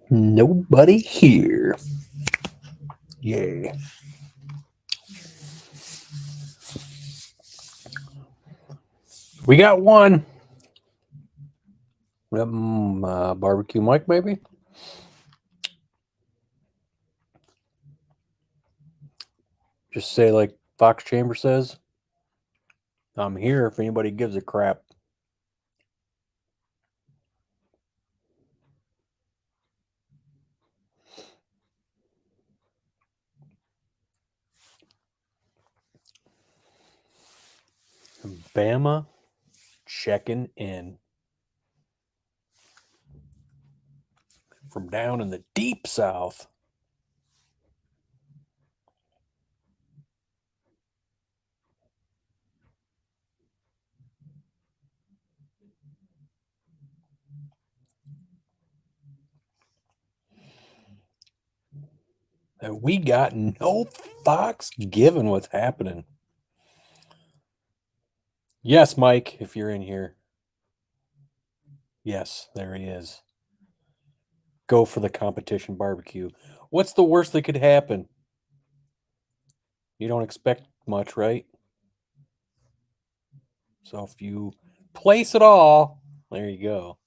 Nobody here. Yay. We got one. Barbecue Mike, maybe? Just say like Fox Chamber says, I'm here if anybody gives a crap. Bama checking in from down in the deep south. And we got no Fox given what's happening. Yes, Mike, if you're in here. Yes, there he is. Go for the competition barbecue. What's the worst that could happen? You don't expect much, right? So if you place it all, there you go.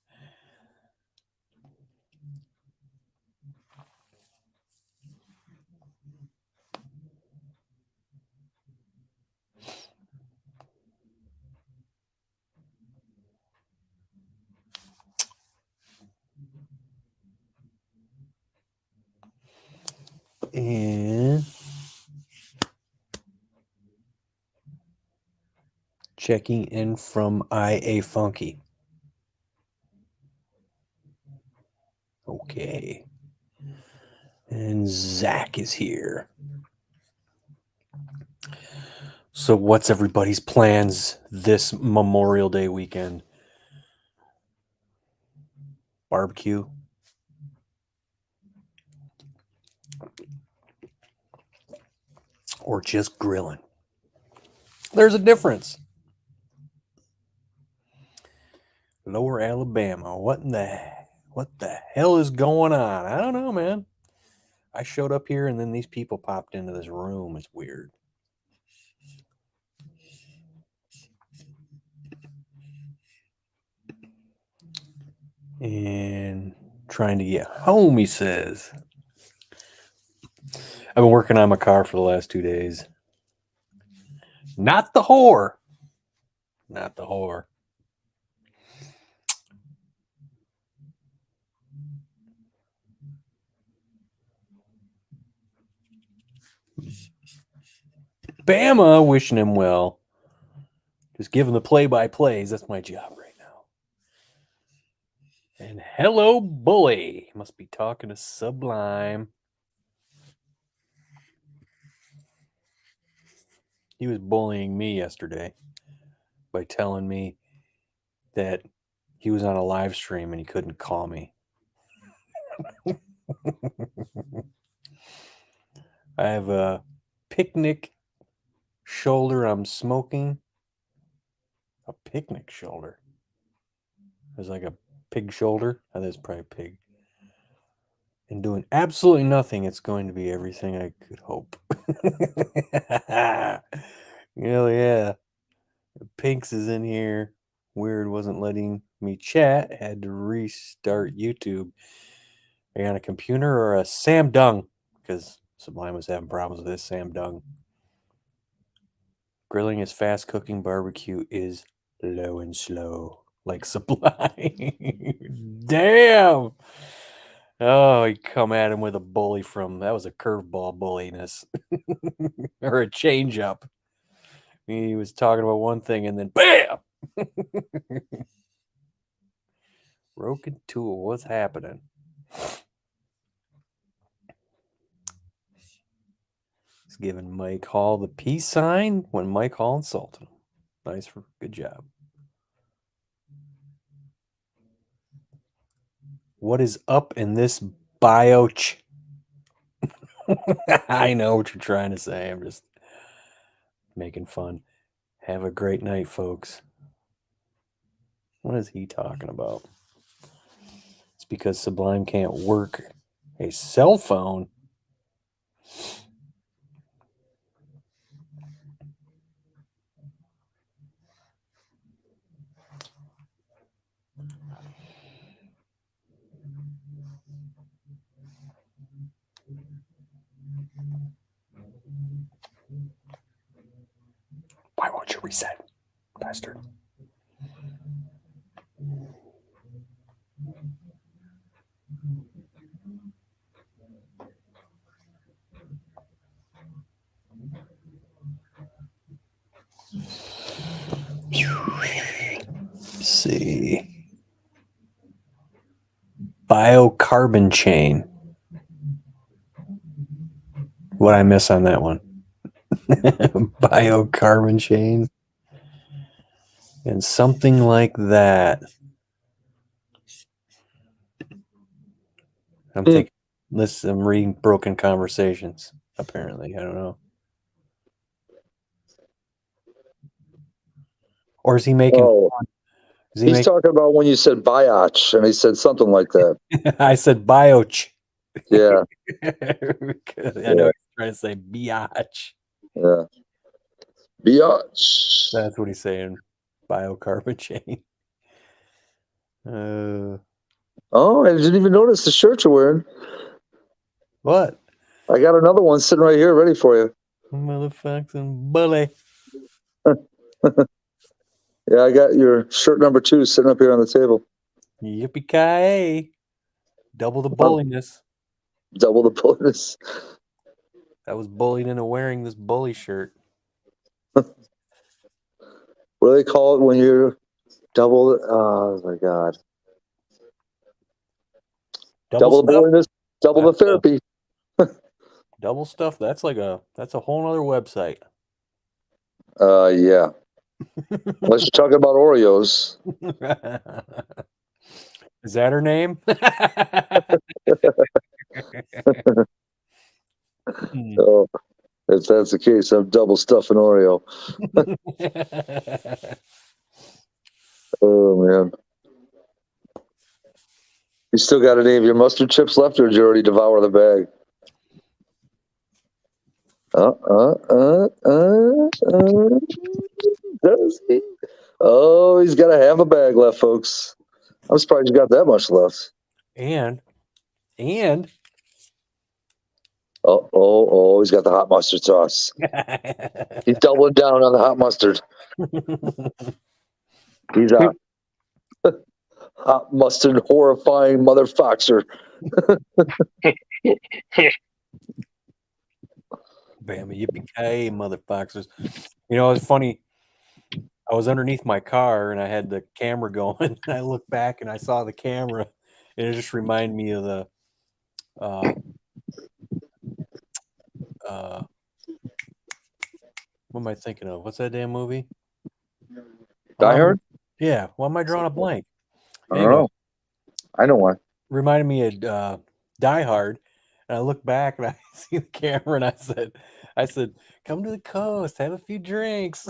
And checking in from IA Funky. Okay. And Zach is here. So what's everybody's plans this Memorial Day weekend? Barbecue? Or just grilling? There's a difference. Lower Alabama. What the hell is going on? I don't know, man. I showed up here and then these people popped into this room. It's weird. And trying to get home, he says. I've been working on my car for the last 2 days. Not the whore. Not the whore. Bama wishing him well. Just giving the play-by-plays. That's my job right now. And hello, bully. Must be talking to Sublime. He was bullying me yesterday by telling me that he was on a live stream and he couldn't call me. I have a picnic shoulder I'm smoking. A picnic shoulder. There's like a pig shoulder. Oh, that's probably a pig. And doing absolutely nothing, it's going to be everything I could hope. Hell yeah. Pinks is in here. Weird wasn't letting me chat. Had to restart YouTube. Are you on a computer or a Samsung? Because Sublime was having problems with this Samsung. Grilling is fast, cooking barbecue is low and slow. Like Sublime. Damn. Oh, he come at him with a bully that was a curveball bulliness. Or a change up. He was talking about one thing and then BAM! Broken tool, what's happening? He's giving Mike Hall the peace sign when Mike Hall insulted him. Nice, good job. What is up in this bioch? I know what you're trying to say. I'm just making fun. Have a great night, folks. What is he talking about? It's because Sublime can't work a cell phone. Why won't you reset, bastard? Let's see. Biocarbon chain. What I miss on that one? Biocarbon chain. And something like that. I'm thinking, listen, I'm reading Broken Conversations, apparently. I don't know. Or is he making fun? Is he He's talking about when you said biatch, and he said something like that. I said bioch. Yeah, I know he's trying to say biatch. yeah. Biatch. That's what he's saying. Biocarbon chain. Oh, I didn't even notice the shirt you're wearing. What? I got another one sitting right here ready for you. Motherfucking bully. Yeah, I got your shirt number 2 sitting up here on the table. Yippee-ki-yay. Double the bulliness. Double the bonus. I was bullied into wearing this bully shirt. What do they call it when you're double? Oh my god! Double the bulliness, double the therapy. Double stuff. That's a whole nother website. Yeah. Unless you're talking about Oreos. Is that her name? So, if that's the case, I'm double stuffing Oreo. Oh man. You still got any of your mustard chips left, or did you already devour the bag? Does he? Oh, he's got to have a bag left, folks. I'm surprised you got that much left. And Oh, he's got the hot mustard sauce. He's doubling down on the hot mustard. He's a hot mustard horrifying motherfucker. Bam, yippee-ki-yay, motherfuckers. You know, it's funny. I was underneath my car and I had the camera going. And I looked back and I saw the camera, and it just reminded me of the what am I thinking of? What's that damn movie? Die Hard? Yeah. Why am I drawing a blank? Anyway, I know why. Reminded me of Die Hard. And I looked back and I see the camera and I said, come to the coast, have a few drinks.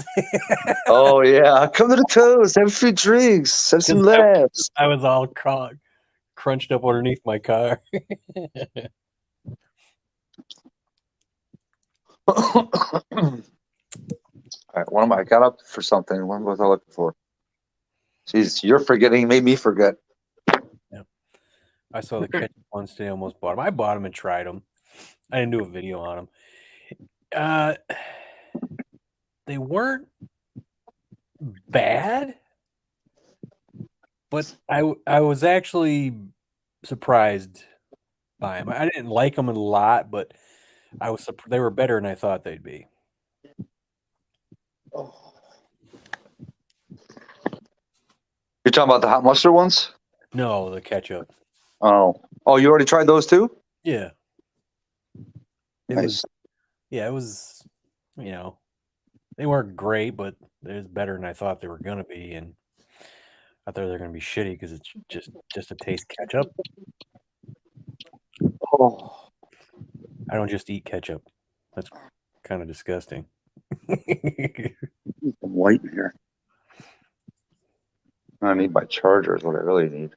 Oh yeah, come to the coast, have a few drinks, have some laughs. I was all crunched up underneath my car. All right, what am I got up for something? What was I looking for? Jeez, you're forgetting, made me forget. Yeah. I saw the ketchup ones today, almost bought them. I bought them and tried them. I didn't do a video on them. They weren't bad, but I was actually surprised by them. I didn't like them a lot, but they were better than I thought they'd be. You're talking about the hot mustard ones? No, the ketchup. Oh, you already tried those too? Yeah. Nice. It was, you know, they weren't great, but it was better than I thought they were going to be. And I thought they were going to be shitty because it's just a taste ketchup. Oh. I don't just eat ketchup. That's kind of disgusting. Some light in here. I need my charger is what I really need.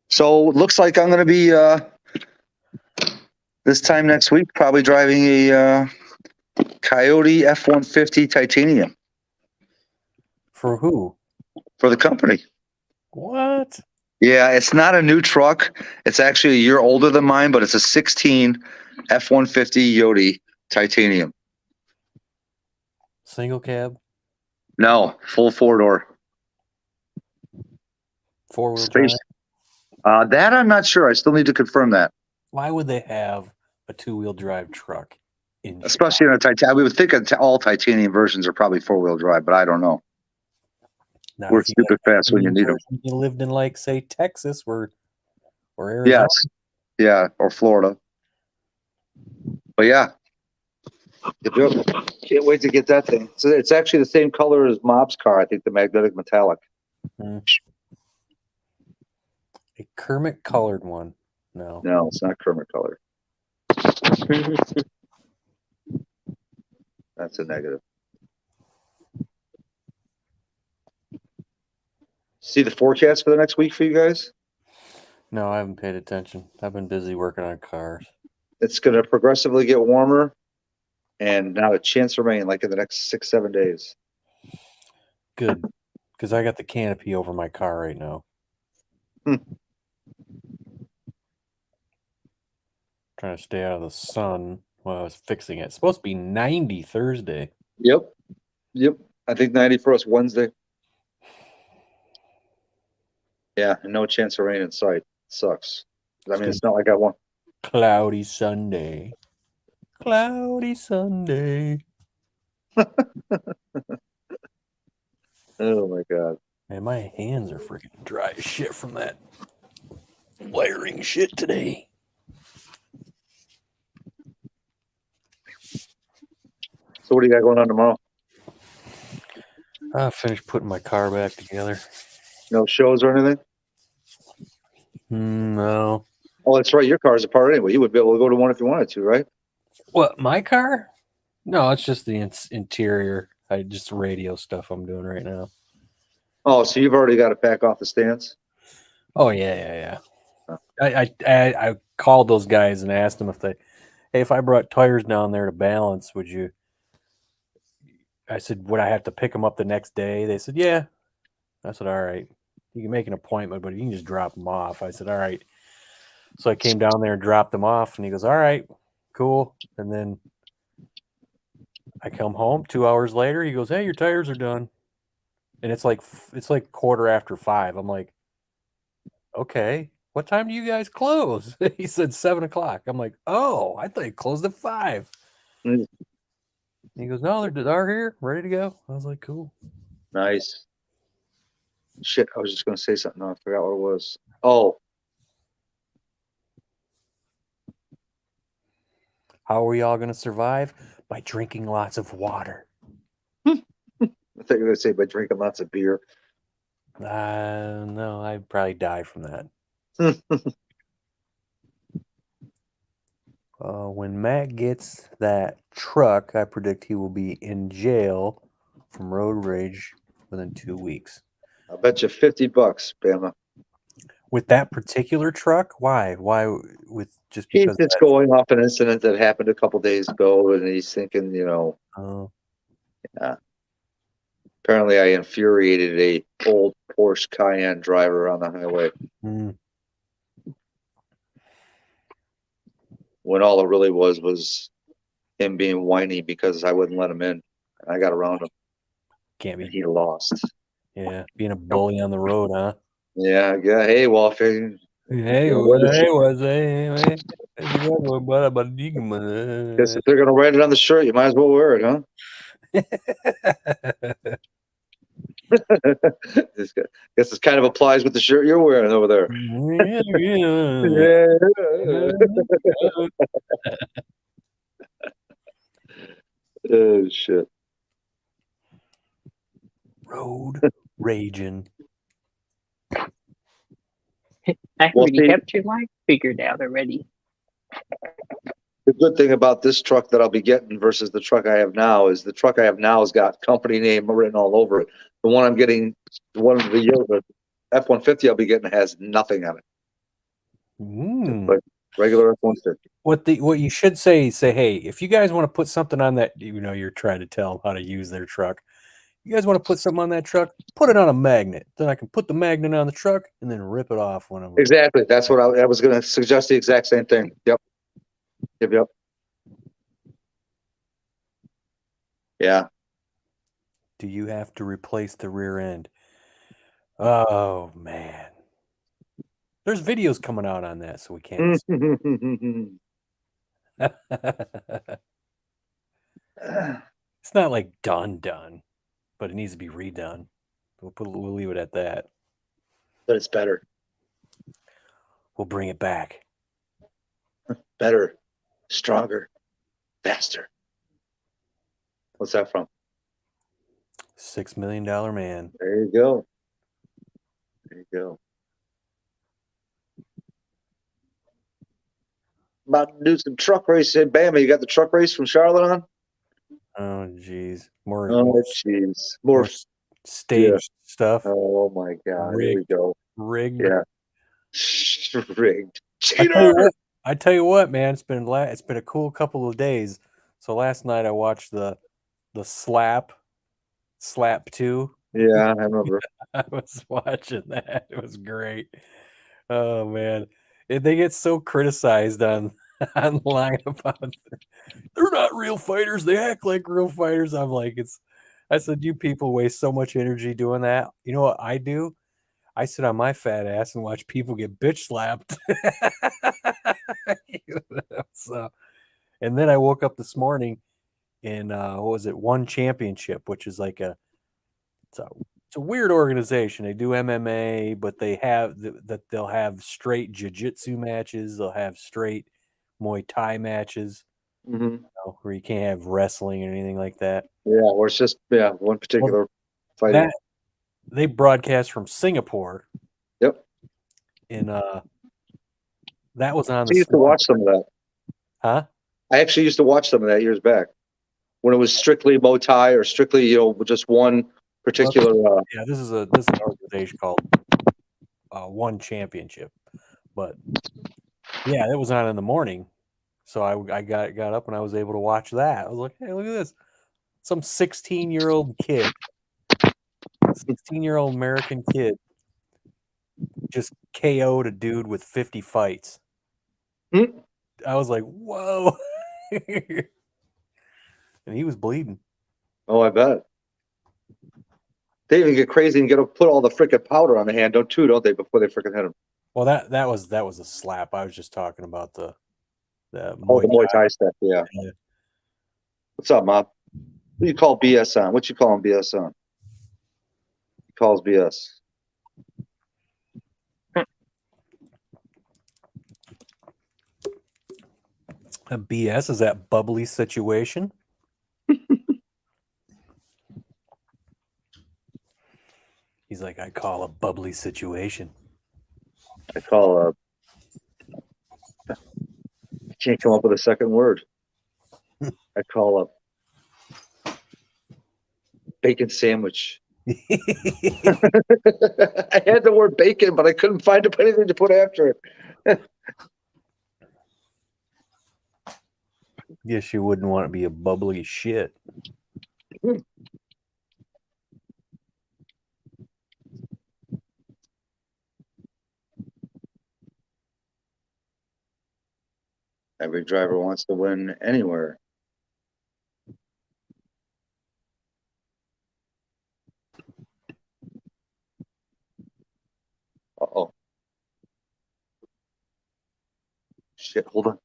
So it looks like I'm going to be this time next week probably driving a Coyote F-150 Titanium For who? for the company. What? Yeah, it's not a new truck. It's actually a year older than mine, but it's a 16 F-150 Yodi Titanium. Single cab? No, full four-door. Four-wheel drive? Space. That I'm not sure. I still need to confirm that. Why would they have a two-wheel drive truck in Especially in a Titanium. We would think all titanium versions are probably four-wheel drive, but I don't know. Now, We're if you had stupid a fast when you titanium need them. version, you lived in, like, say, Texas or Arizona. Yes. Yeah, or Florida. But yeah. Can't wait to get that thing. So it's actually the same color as Mob's car, I think, the magnetic metallic. A Kermit colored one. No. No, it's not Kermit color. That's a negative. See the forecast for the next week for you guys? No, I haven't paid attention. I've been busy working on cars. It's going to progressively get warmer and not a chance for rain like in the next 6-7 days. Good. Because I got the canopy over my car right now. Trying to stay out of the sun while I was fixing it. It's supposed to be 90 Thursday. Yep. I think 90 for us Wednesday. Yeah, and no chance of rain in sight. Sucks. I mean, it's not like I want. Cloudy Sunday. Cloudy Sunday. Oh my God. Man, my hands are freaking dry as shit from that wiring shit today. So what do you got going on tomorrow? I finished putting my car back together. No shows or anything? No. Oh, that's right. Your car's apart anyway. You would be able to go to one if you wanted to, right? What, my car? No, it's just the interior. Just radio stuff I'm doing right now. Oh, so you've already got to pack off the stands? Oh, yeah. I called those guys and asked them if I brought tires down there to balance, would you? I said, would I have to pick them up the next day? They said, yeah. I said, all right. You can make an appointment, but you can just drop them off. I said, all right. So I came down there and dropped them off, and he goes, all right, cool. And then I come home 2 hours later. He goes, hey, your tires are done. And it's like 5:15. I'm like, okay, what time do you guys close? He said 7:00. I'm like, oh, I thought you closed at 5. Mm. He goes, no, they're here, ready to go. I was like, cool. Nice. Shit, I was just going to say something. No, I forgot what it was. Oh. How are we all going to survive? By drinking lots of water. I think you're going to say by drinking lots of beer. No, I'd probably die from that. When Matt gets that truck, I predict he will be in jail from road rage within 2 weeks. I'll bet you $50, Bama. With that particular truck? Why? Why with just He's because just going off an incident that happened a couple days ago, and he's thinking, yeah. Apparently, I infuriated a old Porsche Cayenne driver on the highway when all it really was him being whiny because I wouldn't let him in. And I got around him. Can't be. And he lost. Yeah, being a bully on the road, huh? Yeah. Hey, Wolfie. Hey, Guess if they're gonna write it on the shirt, you might as well wear it, huh? Guess this kind of applies with the shirt you're wearing over there. Oh shit. Road raging. I already have your life figured out already. The good thing about this truck that I'll be getting versus the truck I have now is the truck I have now has got company name written all over it. The one I'm getting, the F-150 I'll be getting has nothing on it. But regular F-150. What you should say, hey, if you guys want to put something on that, you're trying to tell them how to use their truck. You guys want to put something on that truck, put it on a magnet. Then I can put the magnet on the truck and then rip it off when I'm Exactly. That's what I was going to suggest, the exact same thing. Yep. Yeah. Do you have to replace the rear end? Oh man. There's videos coming out on that, so we can't. It's not like done, but it needs to be redone. We'll leave it at that. But it's better. We'll bring it back. Better, stronger, faster. What's that from? $6 Million Man. There you go. There you go. About to do some truck racing. Bama, you got the truck race from Charlotte on? Oh, geez. More stage stuff. Oh, my God. Rigged. Here we go. Rigged. Yeah. Rigged. Cheater! I tell you what, man. It's been a cool couple of days. So last night I watched the Slap 2. Yeah, I remember. I was watching that. It was great. Oh man, they get so criticized online about they're not real fighters. They act like real fighters. I'm like, I said, you people waste so much energy doing that. You know what I do? I sit on my fat ass and watch people get bitch slapped. So, and then I woke up this morning and what was it? One Championship, which is like it's a weird organization. They do MMA, but they have they'll have straight jiu-jitsu matches. They'll have straight Muay Thai matches, where you can't have wrestling or anything like that. Yeah, or it's just one particular fighting. They broadcast from Singapore. Yep. And that was on. I used to watch some of that. Huh? I actually used to watch some of that years back when it was strictly Muay Thai or strictly just one particular. Yeah, this is an organization called One Championship, but yeah, it was on in the morning, so I got up and I was able to watch that. I was like, hey, look at this, some 16-year-old kid, 16-year-old American kid, just KO'd a dude with 50 fights. I was like, whoa, and he was bleeding. Oh, I bet. They even get crazy and put all the freaking powder on the hand, don't they, before they freaking hit him? Well, that was a slap. I was just talking about the Muay Thai stuff. Yeah. What's up, Mom? What do you call BS on? What you call him BS on? He calls BS. A BS is that bubbly situation. He's like, I call a bubbly situation. I can't come up with a second word. I call a bacon sandwich. I had the word bacon, but I couldn't find anything to put after it. Guess you wouldn't want to be a bubbly shit. Every driver wants to win anywhere. Uh-oh. Shit, hold on.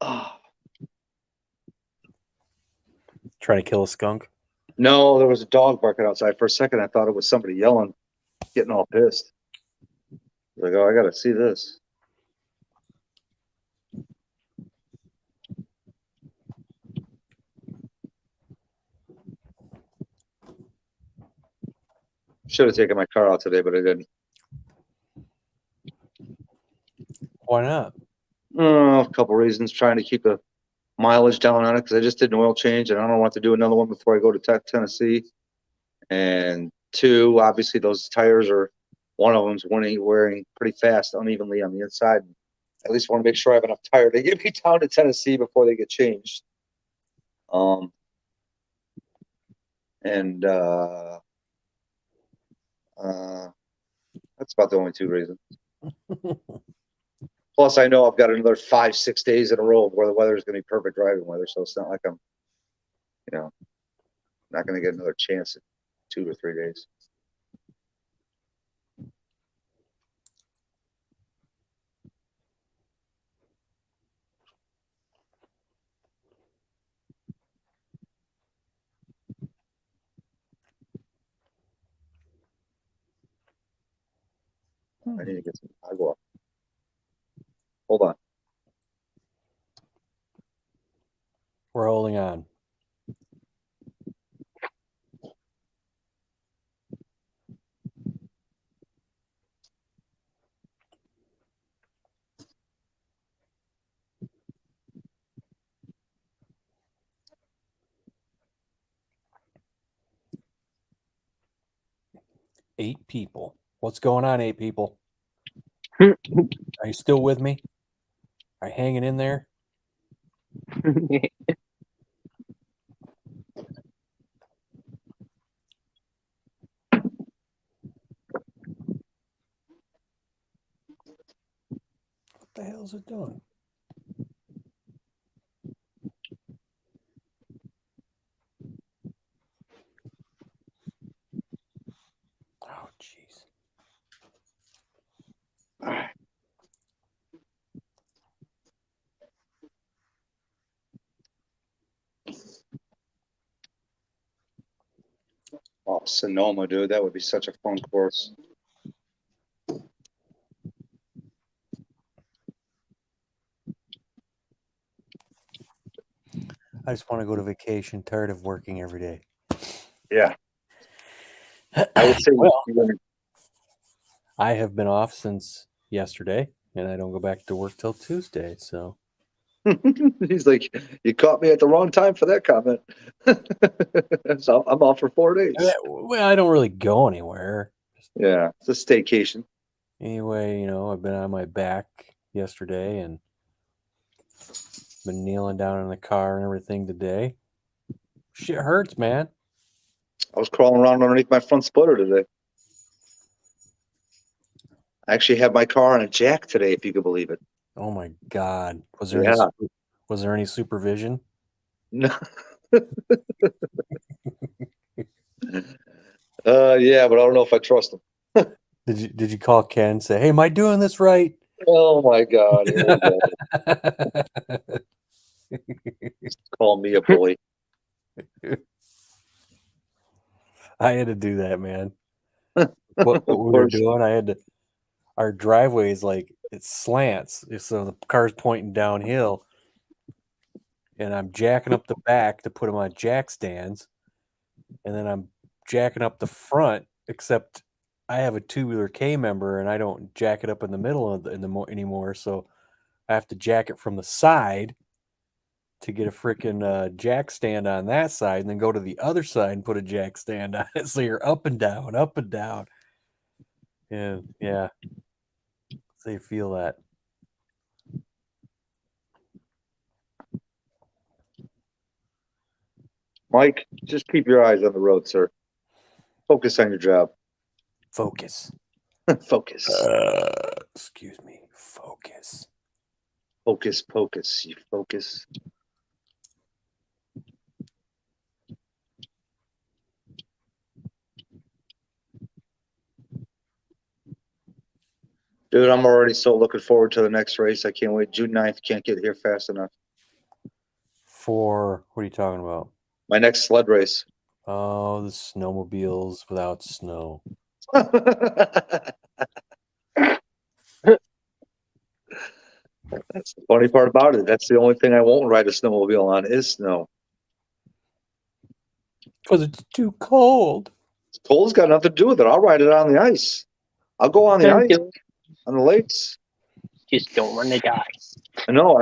Oh. Trying to kill a skunk? No, there was a dog barking outside. For a second, I thought it was somebody yelling, getting all pissed. Like, oh, I got to see this. Should have taken my car out today, but I didn't. Why not? A couple reasons. Trying to keep the mileage down on it because I just did an oil change and I don't want to do another one before I go to Tennessee. And two, obviously those tires are, one of them's wearing pretty fast, unevenly on the inside. At least want to make sure I have enough tire to get me down to Tennessee before they get changed. And that's about the only two reasons. Plus, I know I've got another 5-6 days in a row where the weather is going to be perfect driving weather, so it's not like I'm, not going to get another chance in 2 or 3 days. I need to get some agua. Hold on. We're holding on. Eight people. What's going on, 8 people? Are you still with me? Are you hanging in there? What the hell is it doing? Oh, jeez. Oh, Sonoma, dude, that would be such a fun course. I just want to go to vacation, tired of working every day. Yeah. I would say, well, I have been off since yesterday, and I don't go back to work till Tuesday, so. He's like, you caught me at the wrong time for that comment. So I'm off for 4 days. Well, I don't really go anywhere. Yeah, it's a staycation. Anyway, I've been on my back yesterday and been kneeling down in the car and everything today. Shit hurts, man. I was crawling around underneath my front splitter today. I actually have my car on a jack today, if you could believe it. Oh my God. Was there any supervision? No. Yeah, but I don't know if I trust him. Did you call Ken and say, "Hey, am I doing this right?" Oh my God. Here we go. Call me a bully. I had to do that, man. What we were doing, our driveway is like, it slants, so the car's pointing downhill, and I'm jacking up the back to put them on jack stands, and then I'm jacking up the front, except I have a tubular K member, and I don't jack it up in the middle anymore, so I have to jack it from the side to get a freaking jack stand on that side, and then go to the other side and put a jack stand on it, so you're up and down, up and down. And yeah, so you feel that. Mike, just keep your eyes on the road, sir. Focus on your job. Focus. Focus. Excuse me. Focus. Focus, pocus. You focus. Dude, I'm already so looking forward to the next race. I can't wait. June 9th. Can't get here fast enough. For what are you talking about? My next sled race. Oh, the snowmobiles without snow. That's the funny part about it. That's the only thing I won't ride a snowmobile on is snow. Because it's too cold. It's Cold's got nothing to do with it. I'll ride it on the ice. I'll go on the ice, on the lakes. Just don't want to die. No,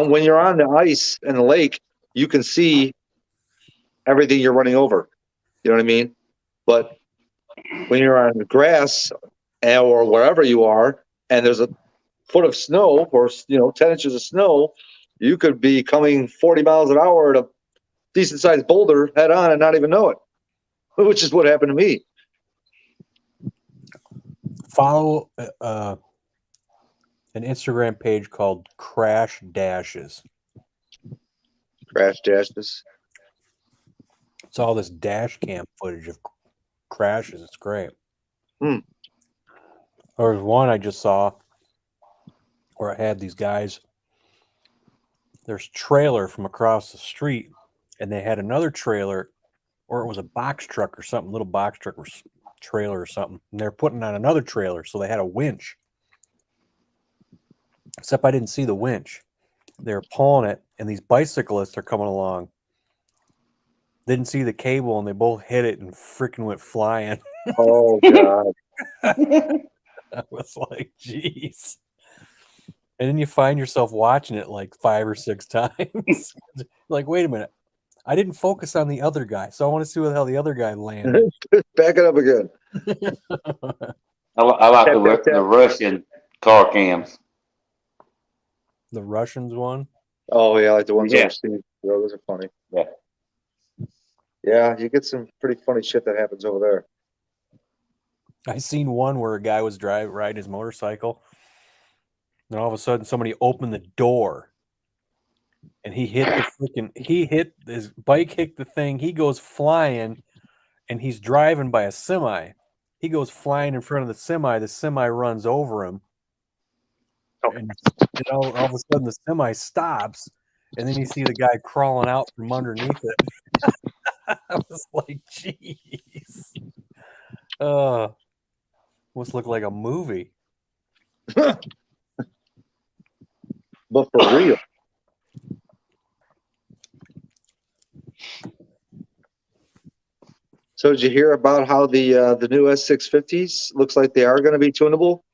when you're on the ice in the lake, you can see everything you're running over. You know what I mean? But when you're on the grass or wherever you are, and there's a foot of snow or 10 inches of snow, you could be coming 40 miles an hour at a decent sized boulder head on and not even know it, which is what happened to me. Follow an Instagram page called Crash Dashes. Crash dashes. It's all this dash cam footage of crashes. It's great. There was one I just saw where I had these guys. There's trailer from across the street, and they had another trailer, or it was a box truck or something, little box truck or trailer or something, and they're putting on another trailer, so they had a winch. Except I didn't see the winch. They were pulling it, and these bicyclists are coming along. Didn't see the cable, and they both hit it and freaking went flying. Oh, God. I was like, geez. And then you find yourself watching it like 5 or 6 times. Like, wait a minute. I didn't focus on the other guy, so I want to see what the hell the other guy landed. Back it up again. I like the Russian car cams. The Russians one? Oh, yeah, like the ones Yeah. overseas. Those are funny. Yeah. Yeah, you get some pretty funny shit that happens over there. I seen one where a guy was riding his motorcycle, and all of a sudden somebody opened the door, and his bike hit the thing. He goes flying, and he's driving by a semi. He goes flying in front of the semi. The semi runs over him, and all of a sudden the semi stops, and then you see the guy crawling out from underneath it. I was like, jeez. Must look like a movie. But for real. So did you hear about how the new S650s looks like they are going to be tunable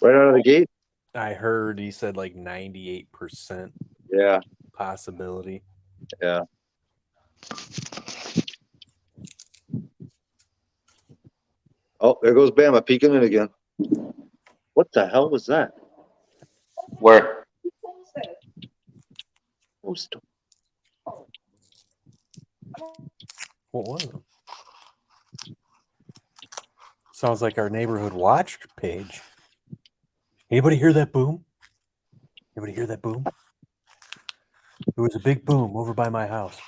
right out of the gate? I heard he said like 98% Yeah, possibility. yeah. Oh, there goes Bama peeking in again. What the hell was that? Where? What was it? Sounds like our neighborhood watch page. Anybody hear that boom? Anybody hear that boom? It was a big boom over by my house.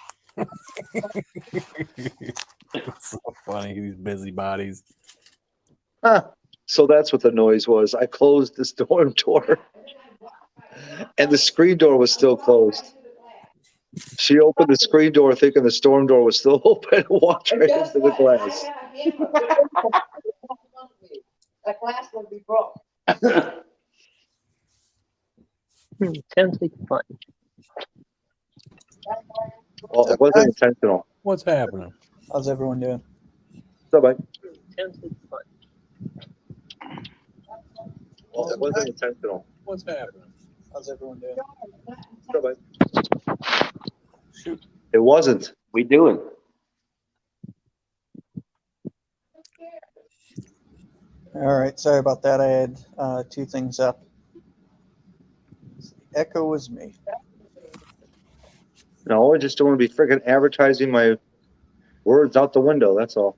It's so funny, these busybodies. So that's what the noise was. I closed the storm door, and the screen door was still closed. She opened the screen door thinking the storm door was still open and walked right into the glass. That glass would be broke. Sounds like fun. Well, it wasn't intentional. What's happening? How's everyone doing? So, bye. Sounds like fun. Well, it wasn't intentional. What's happening? How's everyone doing? So, bye. Shoot. It wasn't. We doing? All right, sorry about that. I had 2 things up. The echo was me. No, I just don't want to be freaking advertising my words out the window. That's all.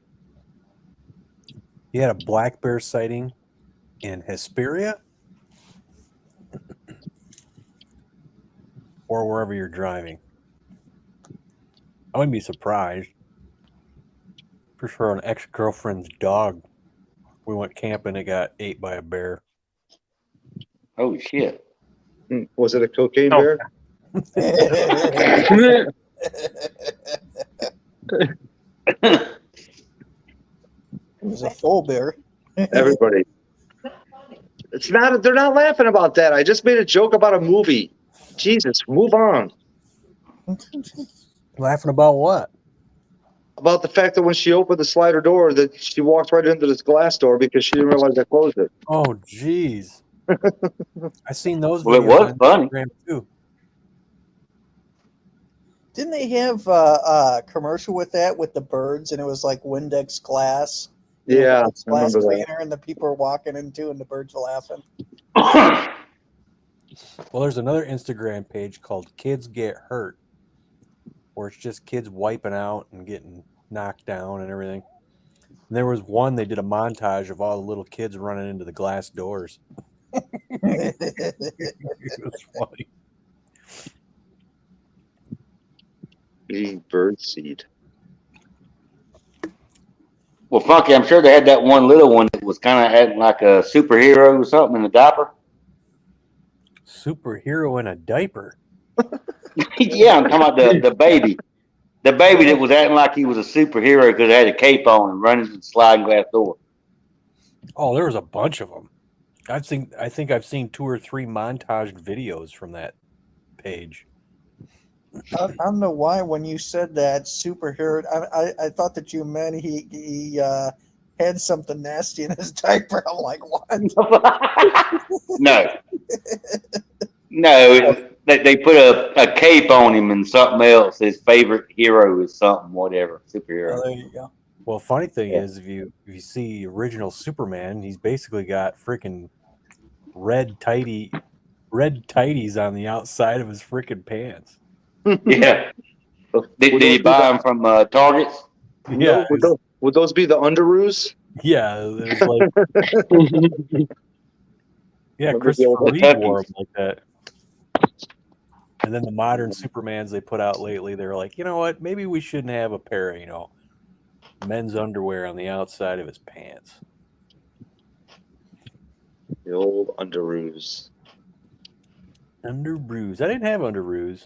You had a black bear sighting in Hesperia? Or wherever you're driving. I wouldn't be surprised. For sure, an ex-girlfriend's dog. We went camping, it got ate by a bear. Oh shit! Was it a cocaine bear? It was a full bear. Everybody. It's not. They're not laughing about that. I just made a joke about a movie. Jesus, move on. Laughing about what? About the fact that when she opened the slider door, that she walked right into this glass door because she didn't realize I closed it. Oh, jeez. I seen those Well, it videos was on funny. Instagram too. Didn't they have a commercial with that with the birds, and it was like Windex glass? Yeah, Windex I glass remember that. cleaner, and the people were walking into, and the birds were laughing. Well, there's another Instagram page called Kids Get Hurt, where it's just kids wiping out and getting knocked down and everything. And there was one, they did a montage of all the little kids running into the glass doors. It was funny. Eating bird seed. Well, Funky, I'm sure they had that one little one that was kind of acting like a superhero or something in a diaper. Superhero in a diaper. Yeah, I'm talking about the baby. The baby that was acting like he was a superhero because he had a cape on and running the sliding glass door. Oh, there was a bunch of them. I think I've seen 2 or 3 montaged videos from that page. I don't know why when you said that superhero, I thought that you meant he had something nasty in his diaper. I'm like, what? No. No, they put a cape on him and something else. His favorite hero is something, whatever, superhero. Oh, there you go. Well, funny thing Yeah. is, if you see original Superman, he's basically got freaking red tighties on the outside of his freaking pants. Yeah. Did you buy them from Targets? Yeah, Would those be the underoos? yeah, it was like yeah, Maybe Christopher the Reeve Tuckies. wore them like that. And then the modern Supermans they put out lately, they're like, you know what? Maybe we shouldn't have a pair of, men's underwear on the outside of his pants. The old underoos. Underoos. I didn't have underoos.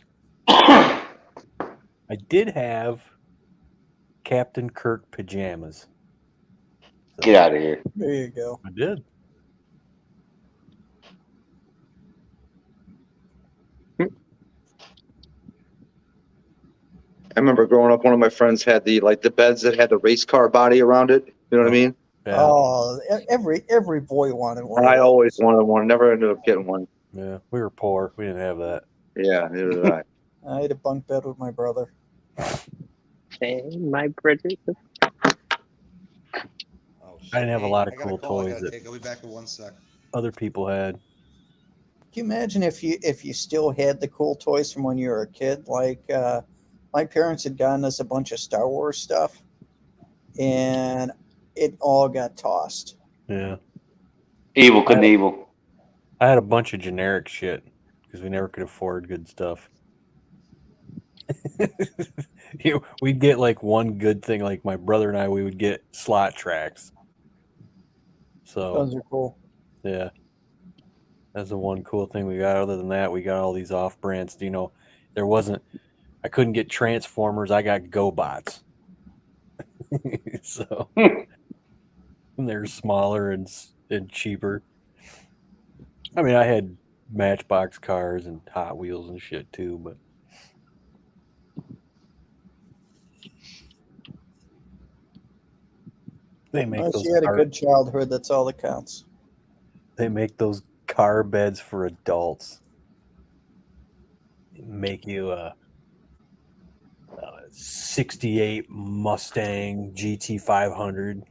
I did have Captain Kirk pajamas. So, Get out of here. There you go. I did. I remember growing up, one of my friends had the beds that had the race car body around it. You know what I mean? Yeah, Oh, every boy wanted one. I of always those. wanted one. Never ended up getting one. yeah. We were poor. We didn't have that. Yeah, neither did I. I had a bunk bed with my brother. And my brothers. Oh, I didn't have a lot of I got a cool call I toys gotta that take. I'll be back in 1 sec. other people had. Can you imagine if you still had the cool toys from when you were a kid? Like my parents had gotten us a bunch of Star Wars stuff, and it all got tossed. Yeah. Evil Knievel. I had a bunch of generic shit because we never could afford good stuff. We'd get like one good thing, like my brother and I, we would get slot tracks. So Those are cool. yeah, that's the one cool thing we got. Other than that, we got all these off-brands. There wasn't. I couldn't get Transformers. I got GoBots. So and they're smaller and cheaper. I mean, I had Matchbox cars and Hot Wheels and shit too, but they make Unless those you had a car, good childhood, that's all that counts. they make those car beds for adults. They make you a 68 Mustang GT 500.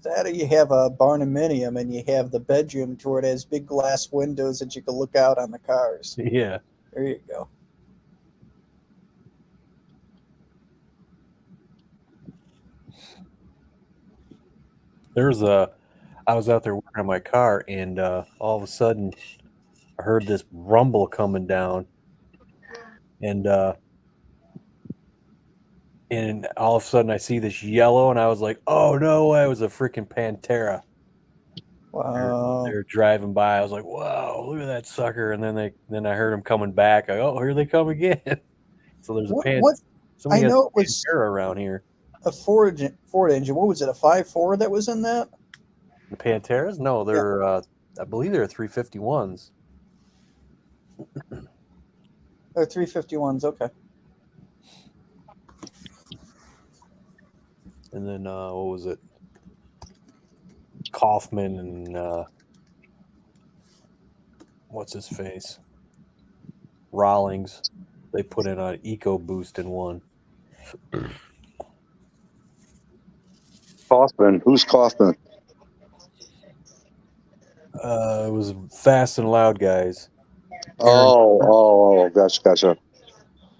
That or you have a barnuminium and you have the bedroom to where it has big glass windows that you can look out on the cars. Yeah. There you go. I was out there working on my car and all of a sudden I heard this rumble coming down and all of a sudden I see this yellow and I was like, oh no, it was a freaking Pantera. Wow. They were driving by. I was like, wow, look at that sucker. And then I heard them coming back. Oh, here they come again. So there's What somebody I has know a it was Pantera around here. a Ford engine. What was it? A 5.4 that was in that? The Panteras? No, they're I believe they're 351s. Or 351s? Okay. And then what was it? Kaufman and what's his face? Rawlings. They put in an EcoBoost in one. Kaufman. Who's Kaufman? It was Fast and Loud guys. Gotcha.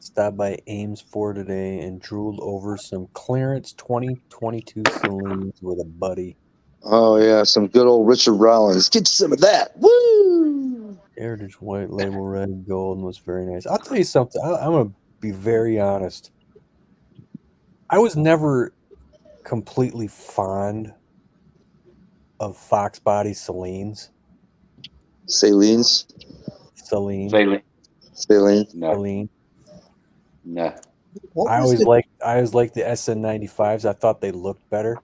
Stopped by Ames Ford today and drooled over some clearance 2022 Celine's with a buddy. Oh yeah, some good old Richard Rollins. Get you some of that. Woo! Heritage white label red and gold and was very nice. I'll tell you something. I'm going to be very honest. I was never completely fond of Fox Body Celine's. Salines. Celine. Saline. No, Celine. no. What I was always the, liked the SN95s. I thought they looked better.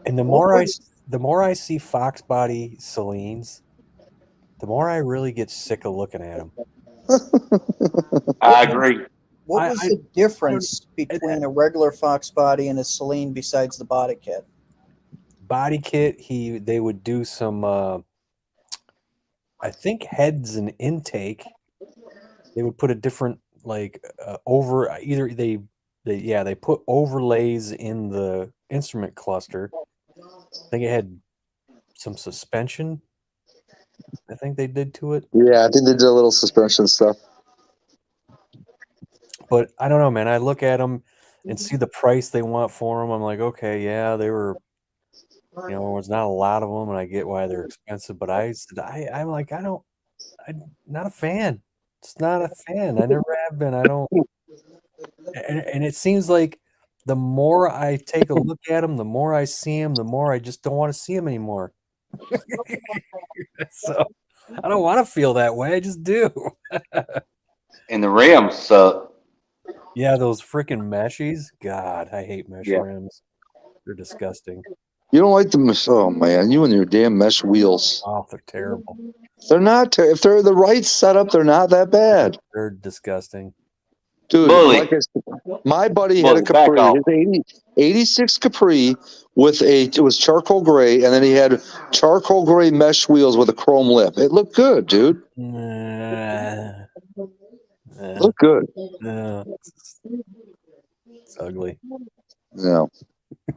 And the what more I see Fox Body Celine's, the more I really get sick of looking at them. I agree. what was the difference between a regular Fox body and a Celine besides the body kit? Body kit, they would do some I think heads and intake. They would put a different over either they put overlays in the instrument cluster. I think it had some suspension. I think they did to it. Yeah, I think they did a little suspension stuff. But I don't know, man. I look at them and see the price they want for them. I'm like, okay, yeah, they were, there's not a lot of them, and I get why they're expensive. But I'm like, I'm not a fan. It's not a fan. I never have been. I don't. And it seems like the more I take a look at them, the more I see them, the more I just don't want to see them anymore. So I don't want to feel that way. I just do. And the rims suck. Yeah, those freaking meshies. God, I hate mesh Yeah. rims. They're disgusting. You don't like the mesh? Oh man, you and your damn mesh wheels. Oh, they're terrible. They're not. If they're the right setup, they're not that bad, They're disgusting. dude. Bully. Like I said, my buddy had Bully, a back Capri, off. his 86 Capri it was charcoal gray, and then he had charcoal gray mesh wheels with a chrome lip. It looked good, dude. It looked good. It's ugly. No,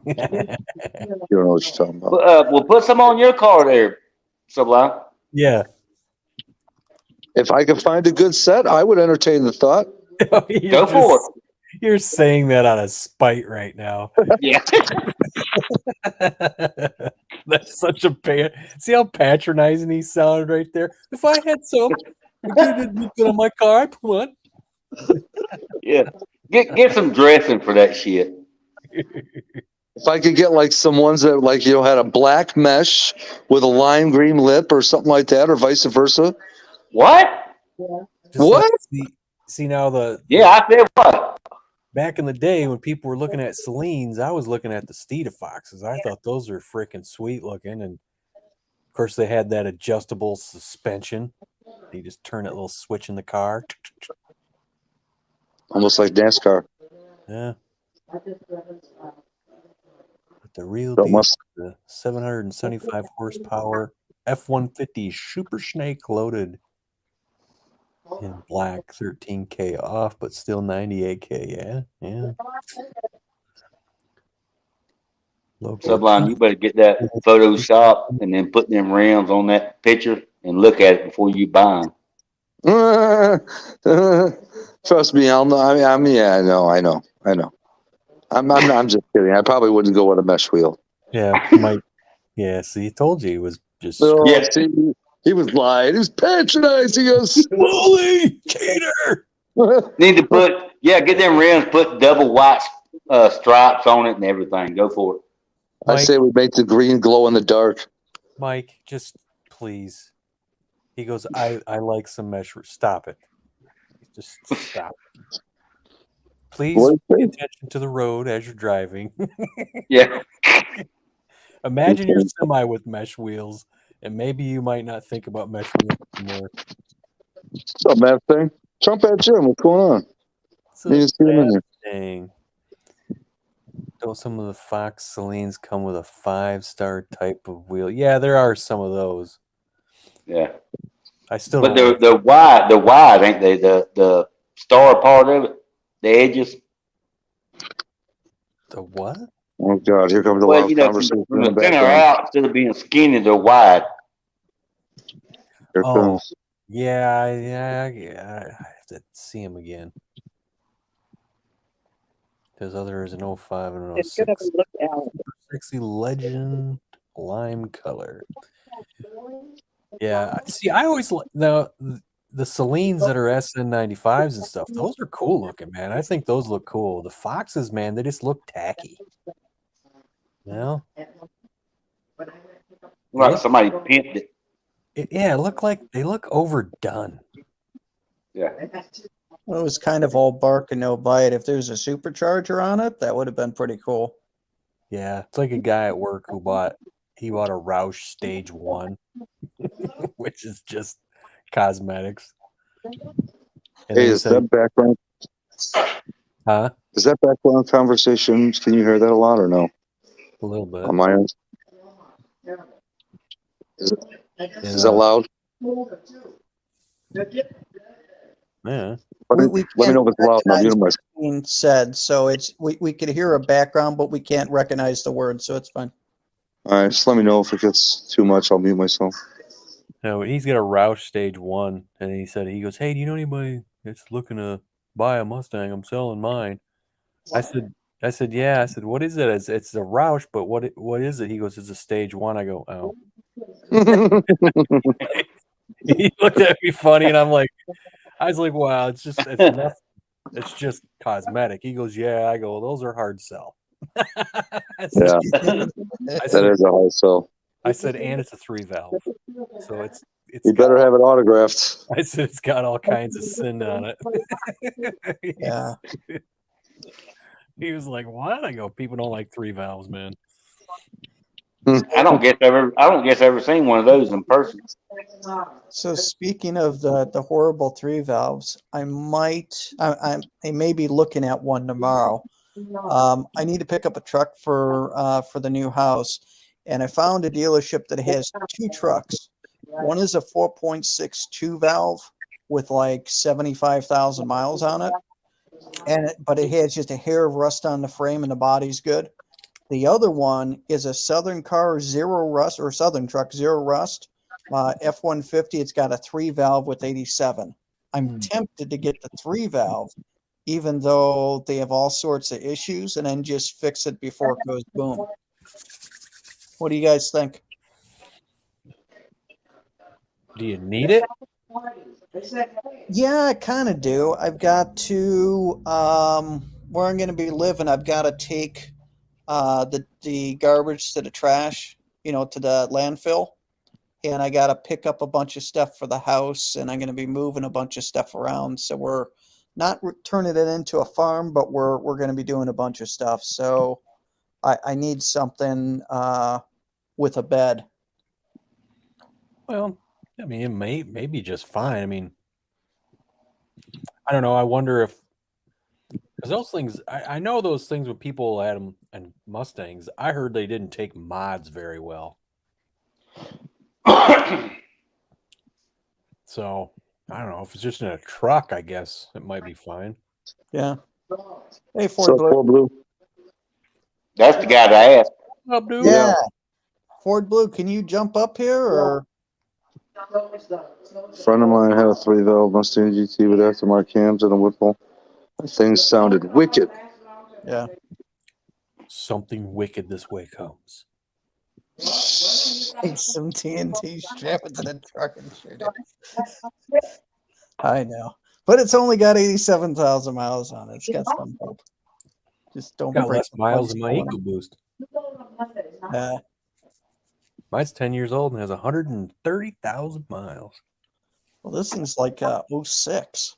you don't know what you're talking about. We'll put some on your car there, Sublime. Yeah. If I could find a good set, I would entertain the thought. Go for it. You're saying that out of spite right now. Yeah. That's such a see how patronizing he sounded right there. If I had some, put on my car, I put one. Yeah. Get some dressing for that shit. If I could get like some ones that had a black mesh with a lime green lip or something like that, or vice versa. What? Just What? See now Yeah, I said what? back in the day when people were looking at Celine's, I was looking at the Steeda Foxes. I thought those were freaking sweet looking, and of course they had that adjustable suspension. You just turn that little switch in the car. Almost like NASCAR. Yeah. But the real Don't deal, must- the 775 horsepower F-150 Super Snake loaded in black, 13K off, but still 98K. Yeah. Local Sublime, you better get that Photoshop and then put them rims on that picture and look at it before you buy them. Trust me, I'll know. I mean, yeah, I know. I'm just kidding. I probably wouldn't go with a mesh wheel. Yeah, Mike. Yeah, see, he told you he was just Yeah. See, he was lying. He was patronizing us. bully, cheater. Need to get them rims, put double white stripes on it and everything. Go for it. I Mike, say we make the green glow in the dark. Mike, just please. He goes, I like some mesh. Stop it. Just stop. Please pay attention to the road as you're driving. Yeah. Imagine your semi with mesh wheels, and maybe you might not think about mesh wheels anymore. What's up, Matt thing? Trump at Jim. What's going on? So You didn't see him in there. dang. Though some of the Fox Salines come with a 5-star type of wheel. Yeah, there are some of those. Yeah. I still But don't like the wide ain't they the star part of it, the edges. the what? Oh God, here comes a lot Well, of conversation from in the the center background. out, instead of being skinny, they're wide. Here Oh, comes. yeah. I have to see him again. There's others an 05 and an It's gonna 06. look out. Super sexy legend lime color. Yeah, see, I always like the Salines that are SN95s and stuff. Those are cool looking, man. I think those look cool. The Foxes, man, they just look tacky. Well, Like somebody pimped it. yeah, they look overdone. Yeah. It was kind of all bark and no bite. If there's a supercharger on it, that would have been pretty cool. Yeah, it's like a guy at work who bought a Roush Stage 1, which is just cosmetics. And Hey, then he is said, that background? huh? Is that background conversation? Can you hear that a lot or no? A little bit. On my end, is that Yeah. loud? Yeah. Let We me can't know if it's loud. And I'll recognize mute my. what's being said, so it's we could hear a background, but we can't recognize the word, so it's fine. All right, just let me know if it gets too much. I'll mute myself. No, he's got a Roush Stage 1, and he goes, hey, do you know anybody that's looking to buy a Mustang? I'm selling mine. I said, yeah. I said, what is it? It's a Roush, but what is it? He goes, it's a Stage 1. I go, oh. He looked at me funny, and I was like, wow, it's nothing. It's just cosmetic. He goes, yeah. I go, those are hard sell. I Yeah, that is a hard sell. I said, and it's a 3-valve, so it's You got. better have it autographed. I said it's got all kinds of sin on it. Yeah. He was like, "What?" I go, "People don't like 3-valves, man." I don't guess ever seen one of those in person. So speaking of the horrible 3-valves, I may be looking at one tomorrow. I need to pick up a truck for the new house, and I found a dealership that has two trucks. One is a 4.62 valve with like 75,000 miles on it, but it has just a hair of rust on the frame, and the body's good. The other one is a Southern car zero rust, or Southern truck zero rust, F-150. It's got a 3-valve with 87. I'm tempted to get the 3-valve, even though they have all sorts of issues, and then just fix it before it goes boom. What do you guys think? Do you need it? Yeah, I kind of do. I've got to where I'm going to be living. I've got to take the garbage to the trash, to the landfill, and I got to pick up a bunch of stuff for the house, and I'm going to be moving a bunch of stuff around. So we're not turning it into a farm, but we're going to be doing a bunch of stuff. So I need something with a bed. Well, I mean, it may be just fine. I mean, I don't know. I wonder if because those things, I know those things when people had them and Mustangs. I heard they didn't take mods very well. So I don't know if it's just in a truck. I guess it might be fine. Yeah. Hey, Ford So Blue. Ford Blue. That's the guy to ask. What's up, dude? Yeah. Ford Blue, can you jump up here or? A friend of mine had a 3-valve Mustang GT with aftermarket cams and a Whipple. Things sounded wicked. Yeah. Something wicked this way comes. Take some TNT, strap it to the truck, and shoot it. I know, but it's only got 87,000 miles on it. It's got some hope. Just don't Got break less the miles place than my going. EcoBoost. Mine's 10 years old and has 130,000 miles. Well, this thing's like 06.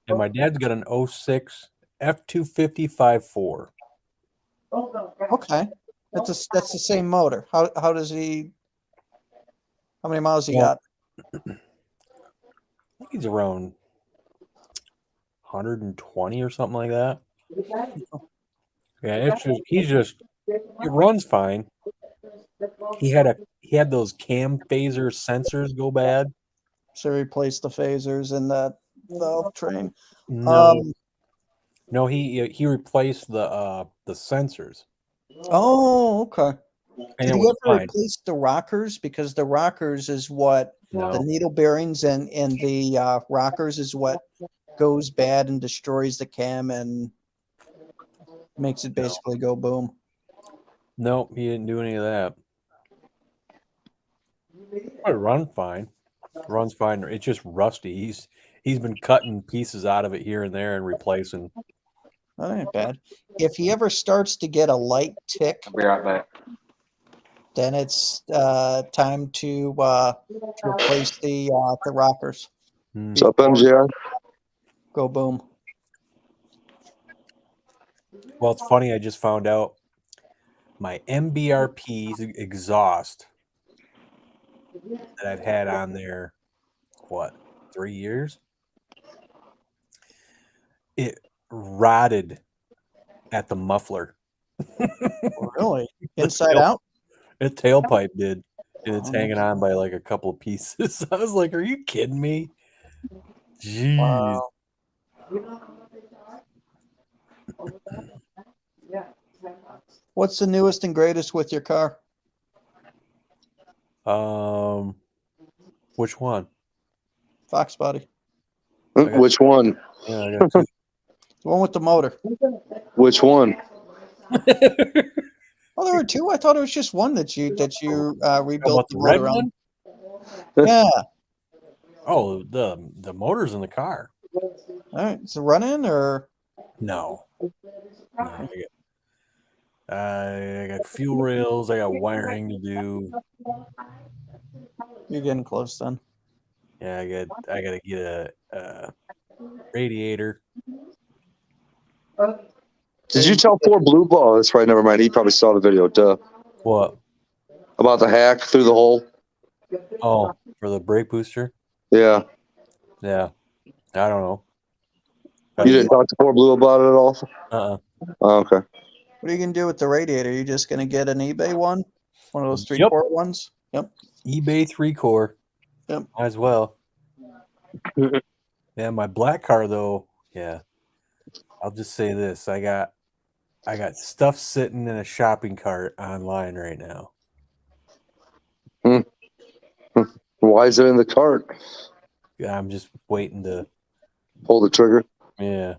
And my dad's got an 06 F250 5.4. Okay, that's the same motor. How does he? How many miles he got? I think he's around 120 or something like that. Yeah, it's just it runs fine. He had those cam phaser sensors go bad. So replace the phasers in that valve train. No, no, he replaced the sensors, Oh, okay. and Did it he was ever fine. replace the rockers? Because the rockers is what the No, needle bearings and the rockers is what goes bad and destroys the cam and makes it basically go boom. no, he didn't do any of that. But it runs fine. Runs fine. It's just rusty. He's been cutting pieces out of it here and there and replacing. That ain't bad. If he ever starts to get a light tick, I'll be right back. then it's time to replace the rockers. Hmm. What's up, MGR? Go boom. Well, it's funny. I just found out my MBRP exhaust that I've had on there, what, 3 years? It rotted at the muffler. Really? The Inside out? tailpipe did, and it's Oh, hanging on by like a couple of pieces. I was like, "Are you kidding me?" Jeez. wow. What's the newest and greatest with your car? Which one? Fox body. got- Which one? Yeah, I got two. The one with the motor. Which one? Oh, there were two. I thought it was just one that you How rebuilt about the the red motor on. one? Yeah. Oh, the motor's in the car. All right. It's a run-in or No, no. I got fuel rails. I got wiring to do. you're getting close then. Yeah, I got to get a radiator. Did you tell poor Blue Ball? That's right. Never mind. He probably saw the video. Duh. What? About the hack through the hole. Oh, for the brake booster. Yeah. Yeah, I don't know. You didn't talk to poor Blue about it at all? Uh-uh. Oh, okay. What are you gonna do with the radiator? Are you just gonna get an eBay one of those Yep. 3-quart ones? Yep. eBay 3-core. Yep. Might as well. Yeah, my black car though. Yeah, I'll just say this: I got stuff sitting in a shopping cart online right now. Why is it in the cart? Yeah, I'm just waiting to. Pull the trigger. Yeah,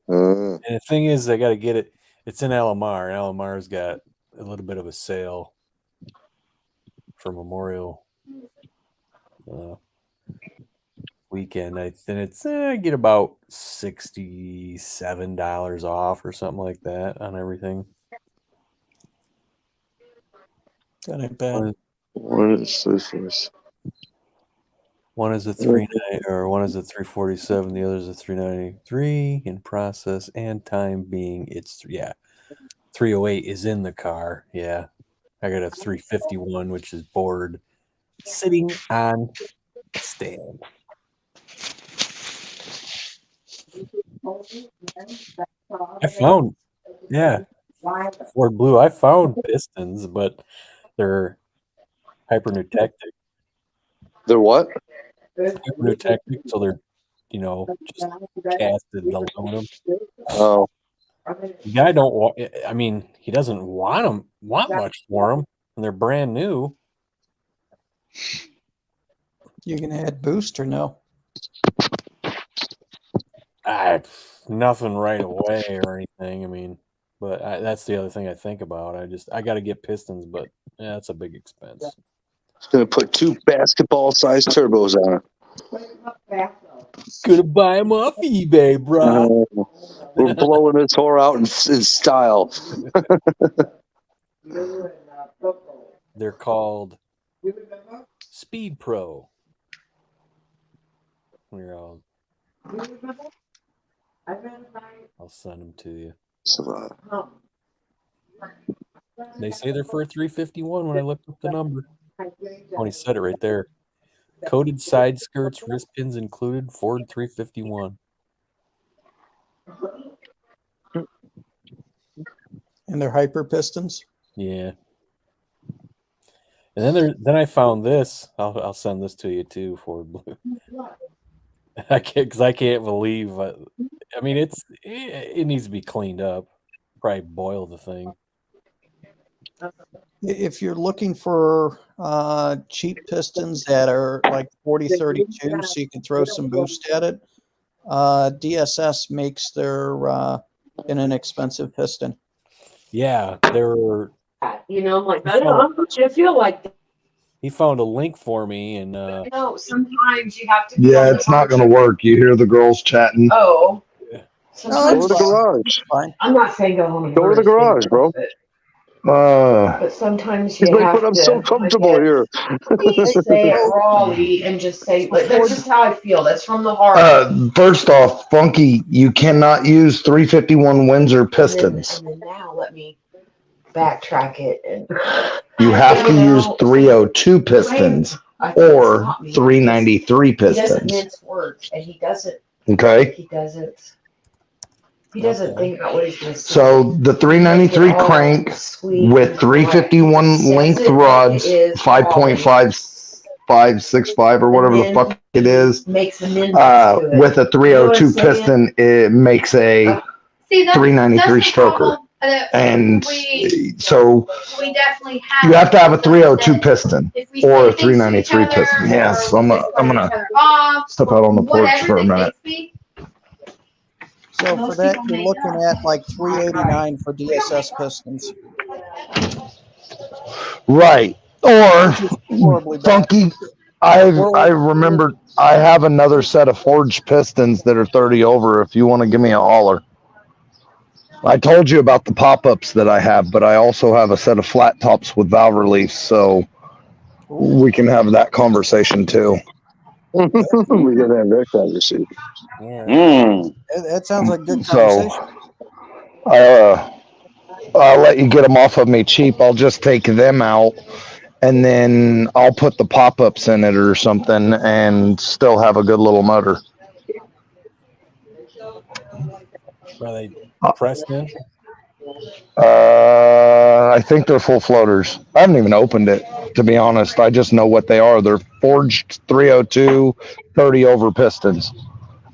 Uh, and the thing is, I got to get it. It's in LMR. And LMR's got a little bit of a sale for Memorial weekend. And it's I get about $67 off or something like that on everything. That ain't bad. what is this? One is a 390 or one is a 347. The other is a 393 in process and time being. It's 308 is in the car. Yeah, I got a 351 which is bored, sitting on stand. I found Ford Blue. I found pistons, but they're hyperneutectic. They're what? Hyperneutectic, so they're just casted aluminum. Oh, The guy don't want. I mean, he doesn't want much for them, and they're brand new. You gonna add boost or no? Nothing right away or anything. I mean, but that's the other thing I think about. I got to get pistons, but yeah, that's a big expense. gonna put 2 basketball-sized turbos on it. Gonna buy them off eBay, bro. We're blowing this whore out in style. They're called Speed Pro. I'll send them to you. So, They say they're for a 351 when I looked up the number. Oh, he said it right there. Coated side skirts, wrist pins included. Ford 351. And they're hyper pistons. Yeah. And then I found this. I'll send this to you too for Blue. I can't believe. I mean, it needs to be cleaned up. Probably boil the thing. If you're looking for cheap pistons that are like 4032, so you can throw some boost at it, DSS makes their an inexpensive piston. Yeah, there were. You know, I'm like, I don't want you to feel like that. He found a link for me, and You know, sometimes you have to. Yeah, it's not going to work. You hear the girls chatting. Oh. No, Go to the it's garage. fine. I'm not saying go home and Go to the garage, bro. But sometimes He's you like, have but I'm to. so comfortable here. Please say it rawly and just say, but that's just how I feel. That's from the heart. First off, Funky, you cannot use 351 Windsor pistons. And then now let me backtrack it. And You have to use 302 pistons or 393 he doesn't pistons. mince words, and he doesn't. Okay. He doesn't. He doesn't think about what he's going to say. So the 393 crank with 351 length rods, 5.5565 or whatever the fuck it is, makes with a 302 piston, it makes a 393 stroker. And so we definitely you have to have a 302 piston or a 393 piston. Yes, I'm gonna step out on the porch for a minute. So for that, you're looking at like 389 for DSS pistons. Right. Or Horribly bad. Funky, I remember I have another set of forged pistons that are 30 over if you want to give me a holler. I told you about the pop-ups that I have, but I also have a set of flat tops with valve reliefs, so we can have that conversation too. We can have that conversation. That sounds like a good conversation. So, I'll let you get them off of me cheap. I'll just take them out, and then I'll put the pop-ups in it or something, and still have a good little motor. are they pressed in? I think they're full floaters. I haven't even opened it, to be honest. I just know what they are. They're forged 302 30 over pistons.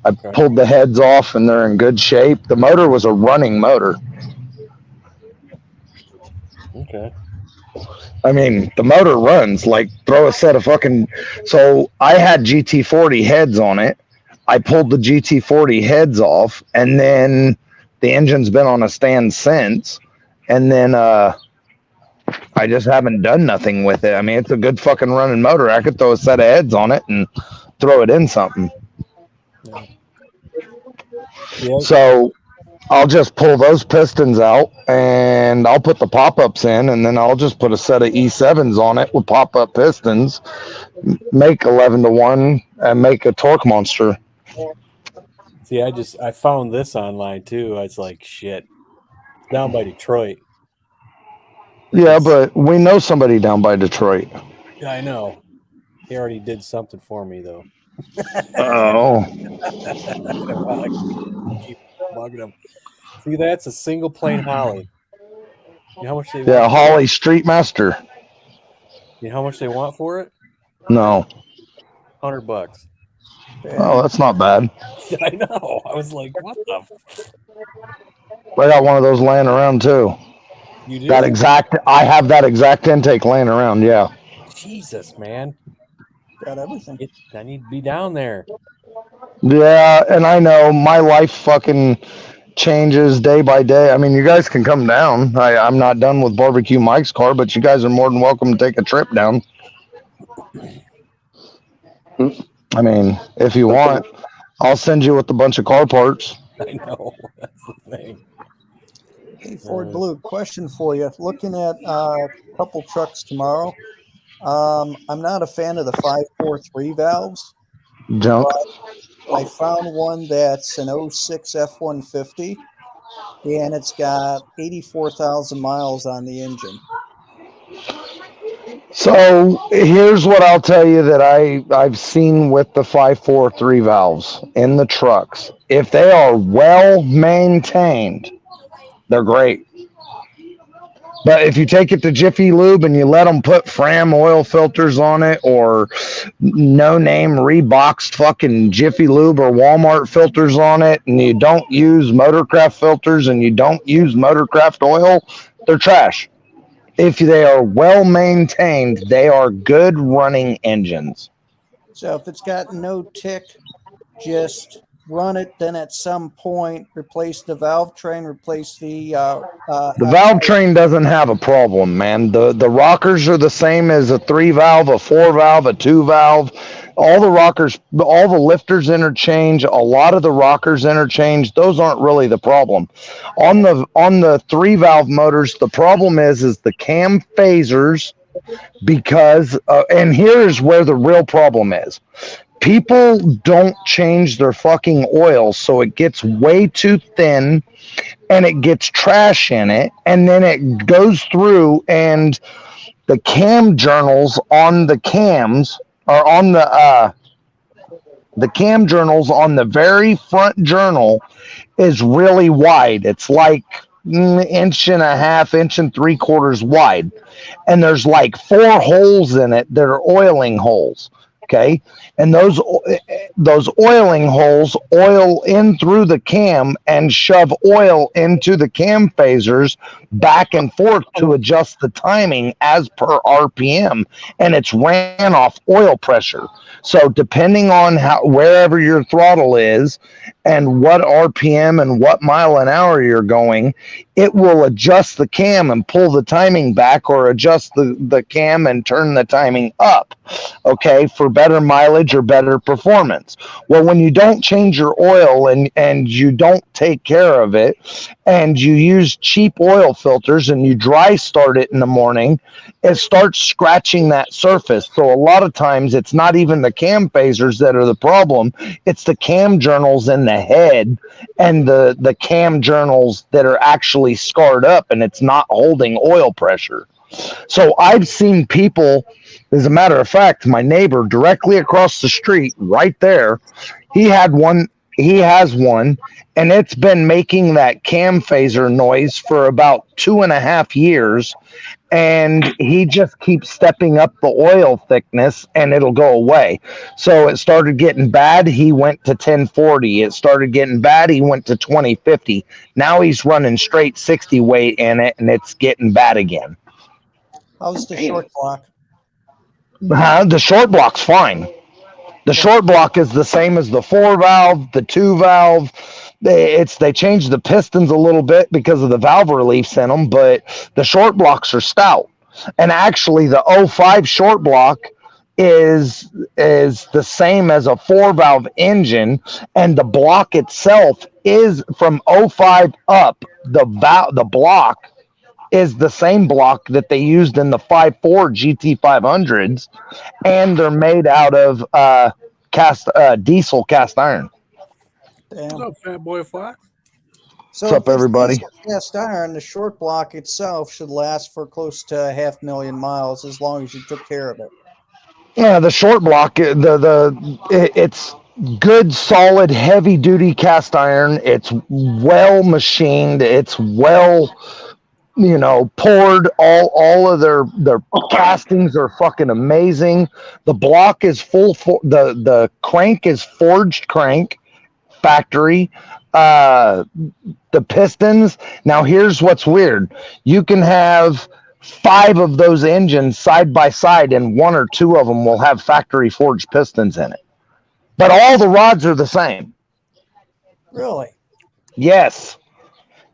I pulled the heads off and they're in good shape. The motor was a running motor. Okay. I mean, the motor runs. Like, throw a set of fucking... So I had GT40 heads on it. I pulled the GT40 heads off, and then the engine's been on a stand since. And then I just haven't done nothing with it. I mean, it's a good fucking running motor. I could throw a set of heads on it and throw it in something. Yeah. So I'll just pull those pistons out and I'll put the pop-ups in, and then I'll just put a set of E7s on it with pop-up pistons, make 11-to-1, and make a torque monster. See, I found this online too. I was like, shit. It's down by Detroit. Yeah, but we know somebody down by Detroit. Yeah, I know. He already did something for me though. Oh. Keep bugging him. See, that's a single plane Holly. You know how much they want? Yeah, Holly Street Master. You know how much they want for it? No. $100. Oh, that's not bad. I know. I was like, what the? I got one of those laying around too. You do? I have that exact intake laying around, yeah. Jesus, man. Got everything. I need to be down there. Yeah, and I know my life fucking changes day by day. I mean, you guys can come down. I'm not done with Barbecue Mike's car, but you guys are more than welcome to take a trip down. I mean, if you want, I'll send you with a bunch of car parts. I know. That's the thing. Hey, Ford Blue, question for you. Looking at a couple trucks tomorrow. I'm not a fan of the 543 valves. Junk. I found one that's an 06 F-150, and it's got 84,000 miles on the engine. So here's what I'll tell you that I've seen with the 543 valves in the trucks. If they are well maintained, they're great. But if you take it to Jiffy Lube and you let them put Fram oil filters on it, or no name reboxed fucking Jiffy Lube or Walmart filters on it, and you don't use Motorcraft filters and you don't use Motorcraft oil, they're trash. If they are well maintained, they are good running engines. So if it's got no tick, just run it. Then at some point, replace the valve train, replace the. The valve train doesn't have a problem, man. The rockers are the same as a 3-valve, a 4-valve, a 2-valve. All the rockers, all the lifters interchange. A lot of the rockers interchange. Those aren't really the problem. On the 3-valve motors, the problem is the cam phasers, because and here's where the real problem is. People don't change their fucking oil, so it gets way too thin and it gets trash in it, and then it goes through, and the cam journals on the cams are on the cam journals on the very front journal is really wide. It's like inch and a half, inch and 3/4 wide, and there's like 4 holes in it that are oiling holes. Okay, and those oiling holes oil in through the cam and shove oil into the cam phasers back and forth to adjust the timing as per RPM, and it's ran off oil pressure. So depending on wherever your throttle is and what RPM and what mile an hour you're going, it will adjust the cam and pull the timing back, or adjust the cam and turn the timing up, okay, for better mileage or better performance. Well, when you don't change your oil and you don't take care of it, and you use cheap oil filters and you dry start it in the morning, it starts scratching that surface. So a lot of times it's not even the cam phasers that are the problem, it's the cam journals in the head and the cam journals that are actually scarred up, and it's not holding oil pressure. So I've seen people, as a matter of fact, my neighbor directly across the street right there, he has one, and it's been making that cam phaser noise for about 2.5 years, and he just keeps stepping up the oil thickness and it'll go away. So it started getting bad, he went to 1040. It started getting bad, he went to 2050. Now he's running straight 60 weight in it, and it's getting bad again. How's the short block? The short block's fine. The short block is the same as the 4-valve, the 2-valve. They changed the pistons a little bit because of the valve reliefs in them, but the short blocks are stout. And actually, the 05 short block is the same as a 4-valve engine, and the block itself is from 05 up. The block is the same block that they used in the 5.4 GT500s, and they're made out of diesel cast iron. Damn. What's up, Fat Boy Fox? So What's up, if it's everybody? diesel cast iron, the short block itself should last for close to 500,000 miles as long as you took care of it. Yeah, the short block, it's good, solid, heavy duty cast iron. It's well machined. It's well, poured. All of their castings are fucking amazing. The block is the crank is forged crank, factory. The pistons. Now here's what's weird. You can have 5 of those engines side by side, and 1 or 2 of them will have factory forged pistons in it. But all the rods are the same. Really? Yes.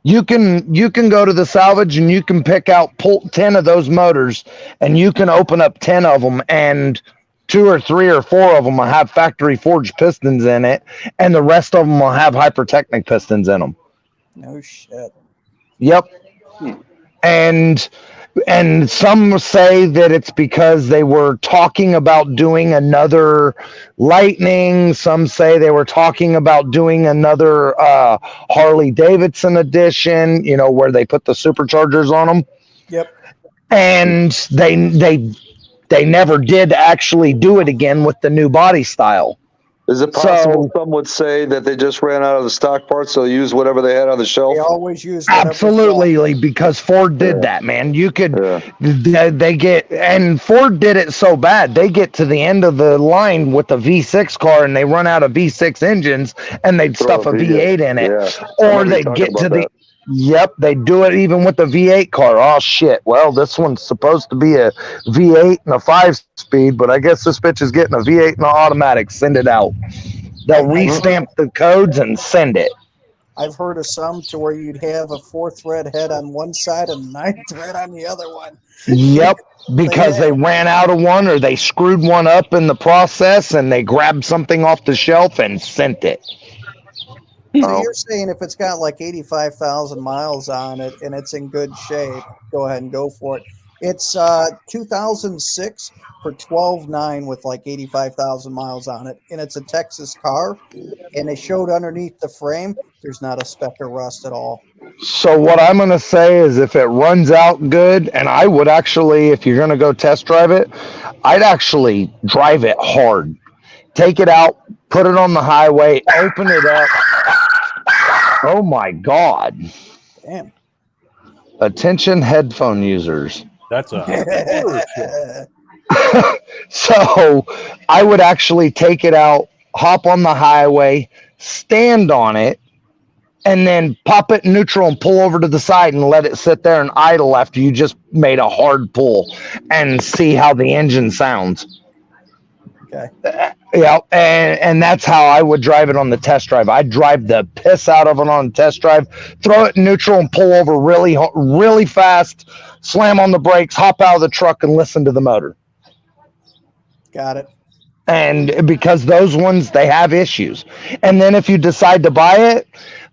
You can go to the salvage and you can pick out 10 of those motors, and you can open up 10 of them, and 2 or 3 or 4 of them will have factory forged pistons in it, and the rest of them will have Hypertechnic pistons in them. No shit. Yep. And some say that it's because they were talking about doing another Lightning. Some say they were talking about doing another Harley Davidson edition, where they put the superchargers on them. Yep. And they never did actually do it again with the new body style. Is it possible some would say that they just ran out of the stock parts, so use whatever they had on the shelf? They always use whatever. Absolutely, because Ford did that, man. You could, they get, and Ford did it so bad, they get to the end of the line with the V6 car and they run out of V6 engines and they'd stuff a V8 in it. Or they'd get to the, yep, they do it even with the V8 car. Oh, shit. Well, this one's supposed to be a V8 and a 5-speed, but I guess this bitch is getting a V8 and an automatic. Send it out. They'll restamp the codes and send it. I've heard of some to where you'd have a 4-thread head on one side and a 9-thread on the other one. Yep, because they ran out of one or they screwed one up in the process and they grabbed something off the shelf and sent it. So you're saying if it's got like 85,000 miles on it and it's in good shape, go ahead and go for it. It's 2006 for $12,900 with like 85,000 miles on it, and it's a Texas car. And they showed underneath the frame, there's not a speck of rust at all. So what I'm going to say is if it runs out good, and I would actually, if you're going to go test drive it, I'd actually drive it hard. Take it out, put it on the highway, open it up. Oh my God. Damn. Attention headphone users. That's a So I would actually take it out, hop on the highway, stand on it, and then pop it in neutral and pull over to the side and let it sit there and idle after you just made a hard pull and see how the engine sounds. Okay. Yeah, and that's how I would drive it on the test drive. I'd drive the piss out of it on the test drive, throw it in neutral and pull over really fast, slam on the brakes, hop out of the truck and listen to the motor. Got it. And because those ones, they have issues. And then if you decide to buy it,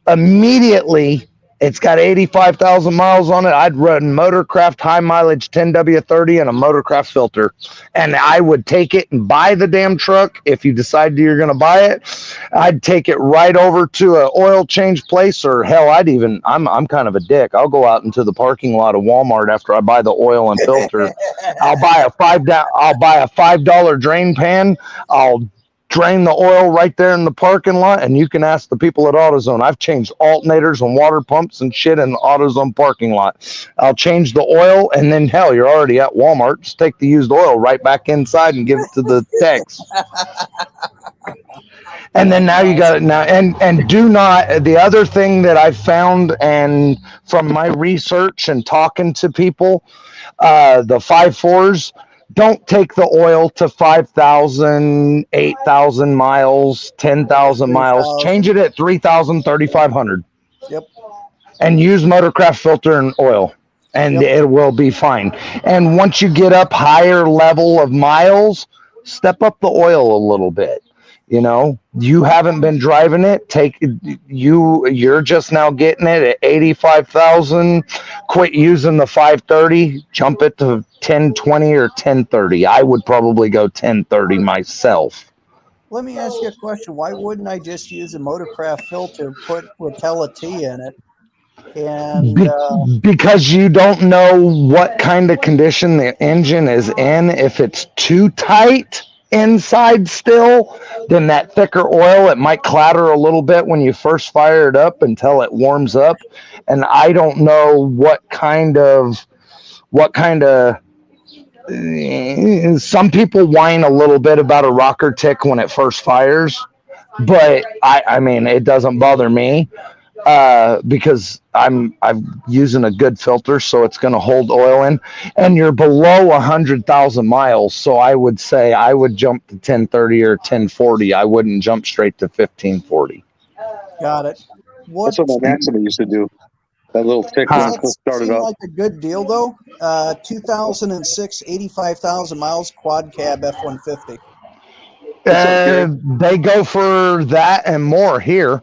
immediately it's got 85,000 miles on it. I'd run Motorcraft high mileage 10W30 and a Motorcraft filter. And I would take it and buy the damn truck. If you decide you're going to buy it, I'd take it right over to an oil change place, or hell, I'm kind of a dick. I'll go out into the parking lot of Walmart after I buy the oil and filter. I'll buy a $5 drain pan. I'll drain the oil right there in the parking lot, and you can ask the people at AutoZone. I've changed alternators and water pumps and shit in the AutoZone parking lot. I'll change the oil, and then hell, you're already at Walmart. Just take the used oil right back inside and give it to the techs. And then now you got it now. And do not, the other thing that I've found, and from my research and talking to people, the 5.4s, don't take the oil to 5,000, 8,000 miles, 10,000 miles. Change it at 3,000, 3,500. Yep. And use Motorcraft filter and oil, and it will be fine. And once you get up higher level of miles, step up the oil a little bit. You know, you haven't been driving it. You're just now getting it at 85,000. Quit using the 530. Jump it to 1020 or 1030. I would probably go 1030 myself. Let me ask you a question. Why wouldn't I just use a Motorcraft filter, put Rotella T in it, and because you don't know what kind of condition the engine is in. If it's too tight inside still, then that thicker oil, it might clatter a little bit when you first fire it up until it warms up. And I don't know what kind of some people whine a little bit about a rocker tick when it first fires, but I mean, it doesn't bother me. Because I'm using a good filter, so it's going to hold oil in, and you're below 100,000 miles. So I would say I would jump to 1030 or 1040. I wouldn't jump straight to 1540. Got it. That's what my Maxima used to do. That little tick when it first started up. Like a good deal though. 2006, 85,000 miles, quad cab F-150. They go for that and more here.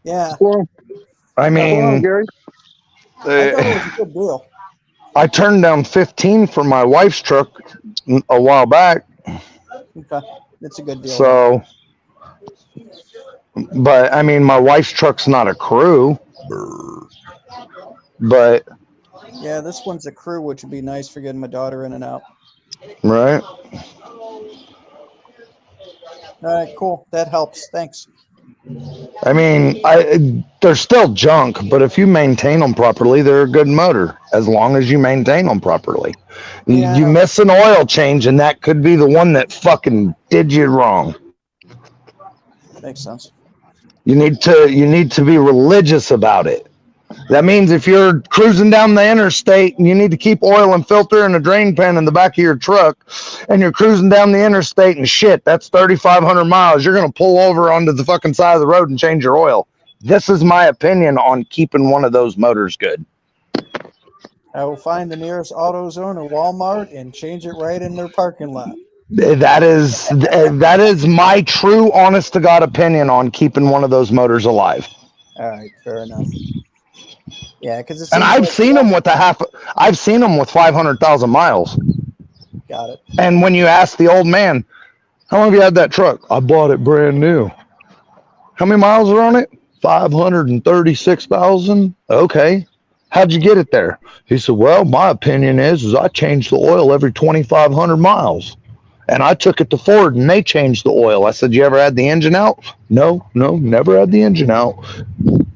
Yeah. I mean, Gary? I thought it was a good deal. I turned down 15 for my wife's truck a while back. Okay, it's a good deal. So, but I mean, my wife's truck's not a crew, but yeah, this one's a crew, which would be nice for getting my daughter in and out. Right. All right, cool. That helps. Thanks. I mean, they're still junk, but if you maintain them properly, they're a good motor as long as you maintain them properly. Yeah. You miss an oil change, and that could be the one that fucking did you wrong. Makes sense. You need to be religious about it. That means if you're cruising down the interstate and you need to keep oil and filter in a drain pan in the back of your truck, and you're cruising down the interstate and shit, that's 3,500 miles. You're going to pull over onto the fucking side of the road and change your oil. This is my opinion on keeping one of those motors good. I will find the nearest AutoZone or Walmart and change it right in their parking lot. That is my true, honest to God opinion on keeping one of those motors alive. All right, fair enough. Yeah, because it's And I've seen them with I've seen them with 500,000 miles. Got it. And when you ask the old man, how long have you had that truck? I bought it brand new. How many miles are on it? 536,000. Okay. How'd you get it there? He said, well, my opinion is I change the oil every 2,500 miles. And I took it to Ford and they changed the oil. I said, you ever had the engine out? No, never had the engine out.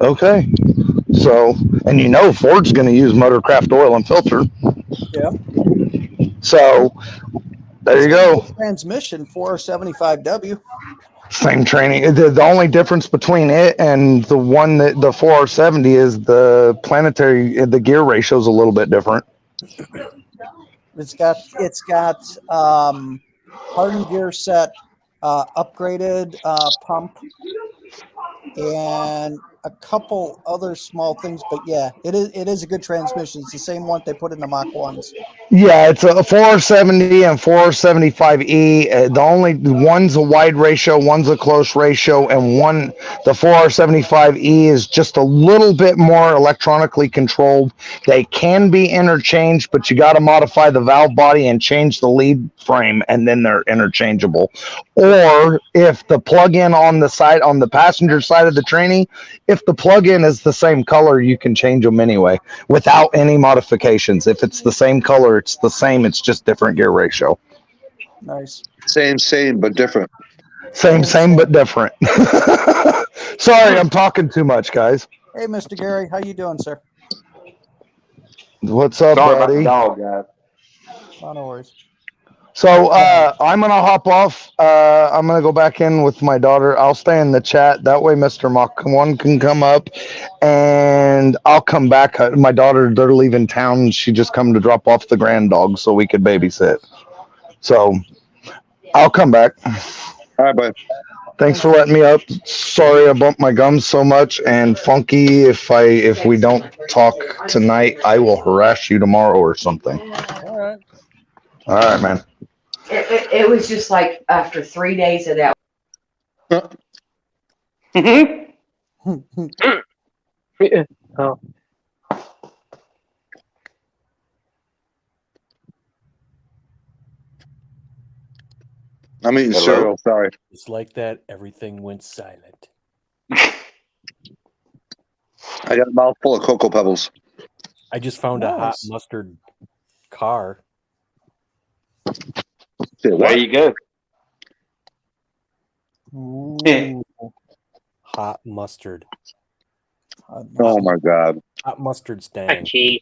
Okay. So, and you know Ford's going to use Motorcraft oil and filter. Yeah. So, there you go. Transmission 475W. Same training. The only difference between it and the one that the 470 is the gear ratio is a little bit different. It's got hardened gear set, upgraded pump, and a couple other small things. But yeah, it is a good transmission. It's the same one they put in the Mach 1s. Yeah, it's a 470 and 475E. The only one's a wide ratio, one's a close ratio, and the 475E is just a little bit more electronically controlled. They can be interchanged, but you got to modify the valve body and change the lead frame, and then they're interchangeable. Or if the plug-in on the passenger side of the tranny, if the plug-in is the same color, you can change them anyway without any modifications. If it's the same color, it's the same. It's just different gear ratio. Nice. Same, but different. Same, but different. Sorry, I'm talking too much, guys. Hey, Mr. Gary, how you doing, sir? What's up, Sorry about the buddy? dog, guys. Oh, no worries. So I'm gonna hop off. I'm gonna go back in with my daughter. I'll stay in the chat. That way, Mr. Mach 1 can come up, and I'll come back. My daughter, they're leaving town. She just come to drop off the grand dog so we could babysit. So I'll come back. All right, bud. Thanks for letting me up. Sorry I bumped my gums so much. And Funky, if we don't talk tonight, I will harass you tomorrow or something. All right. All right, man. It was just like after 3 days of that. Oh, I'm eating Hello? cereal. Sorry. Just like that, everything went silent. I got a mouthful of Cocoa Pebbles. I just found a hot Nice. mustard car. Say There what? you go. Ooh. Hot mustard. Oh my God. Hot mustard stang. gee.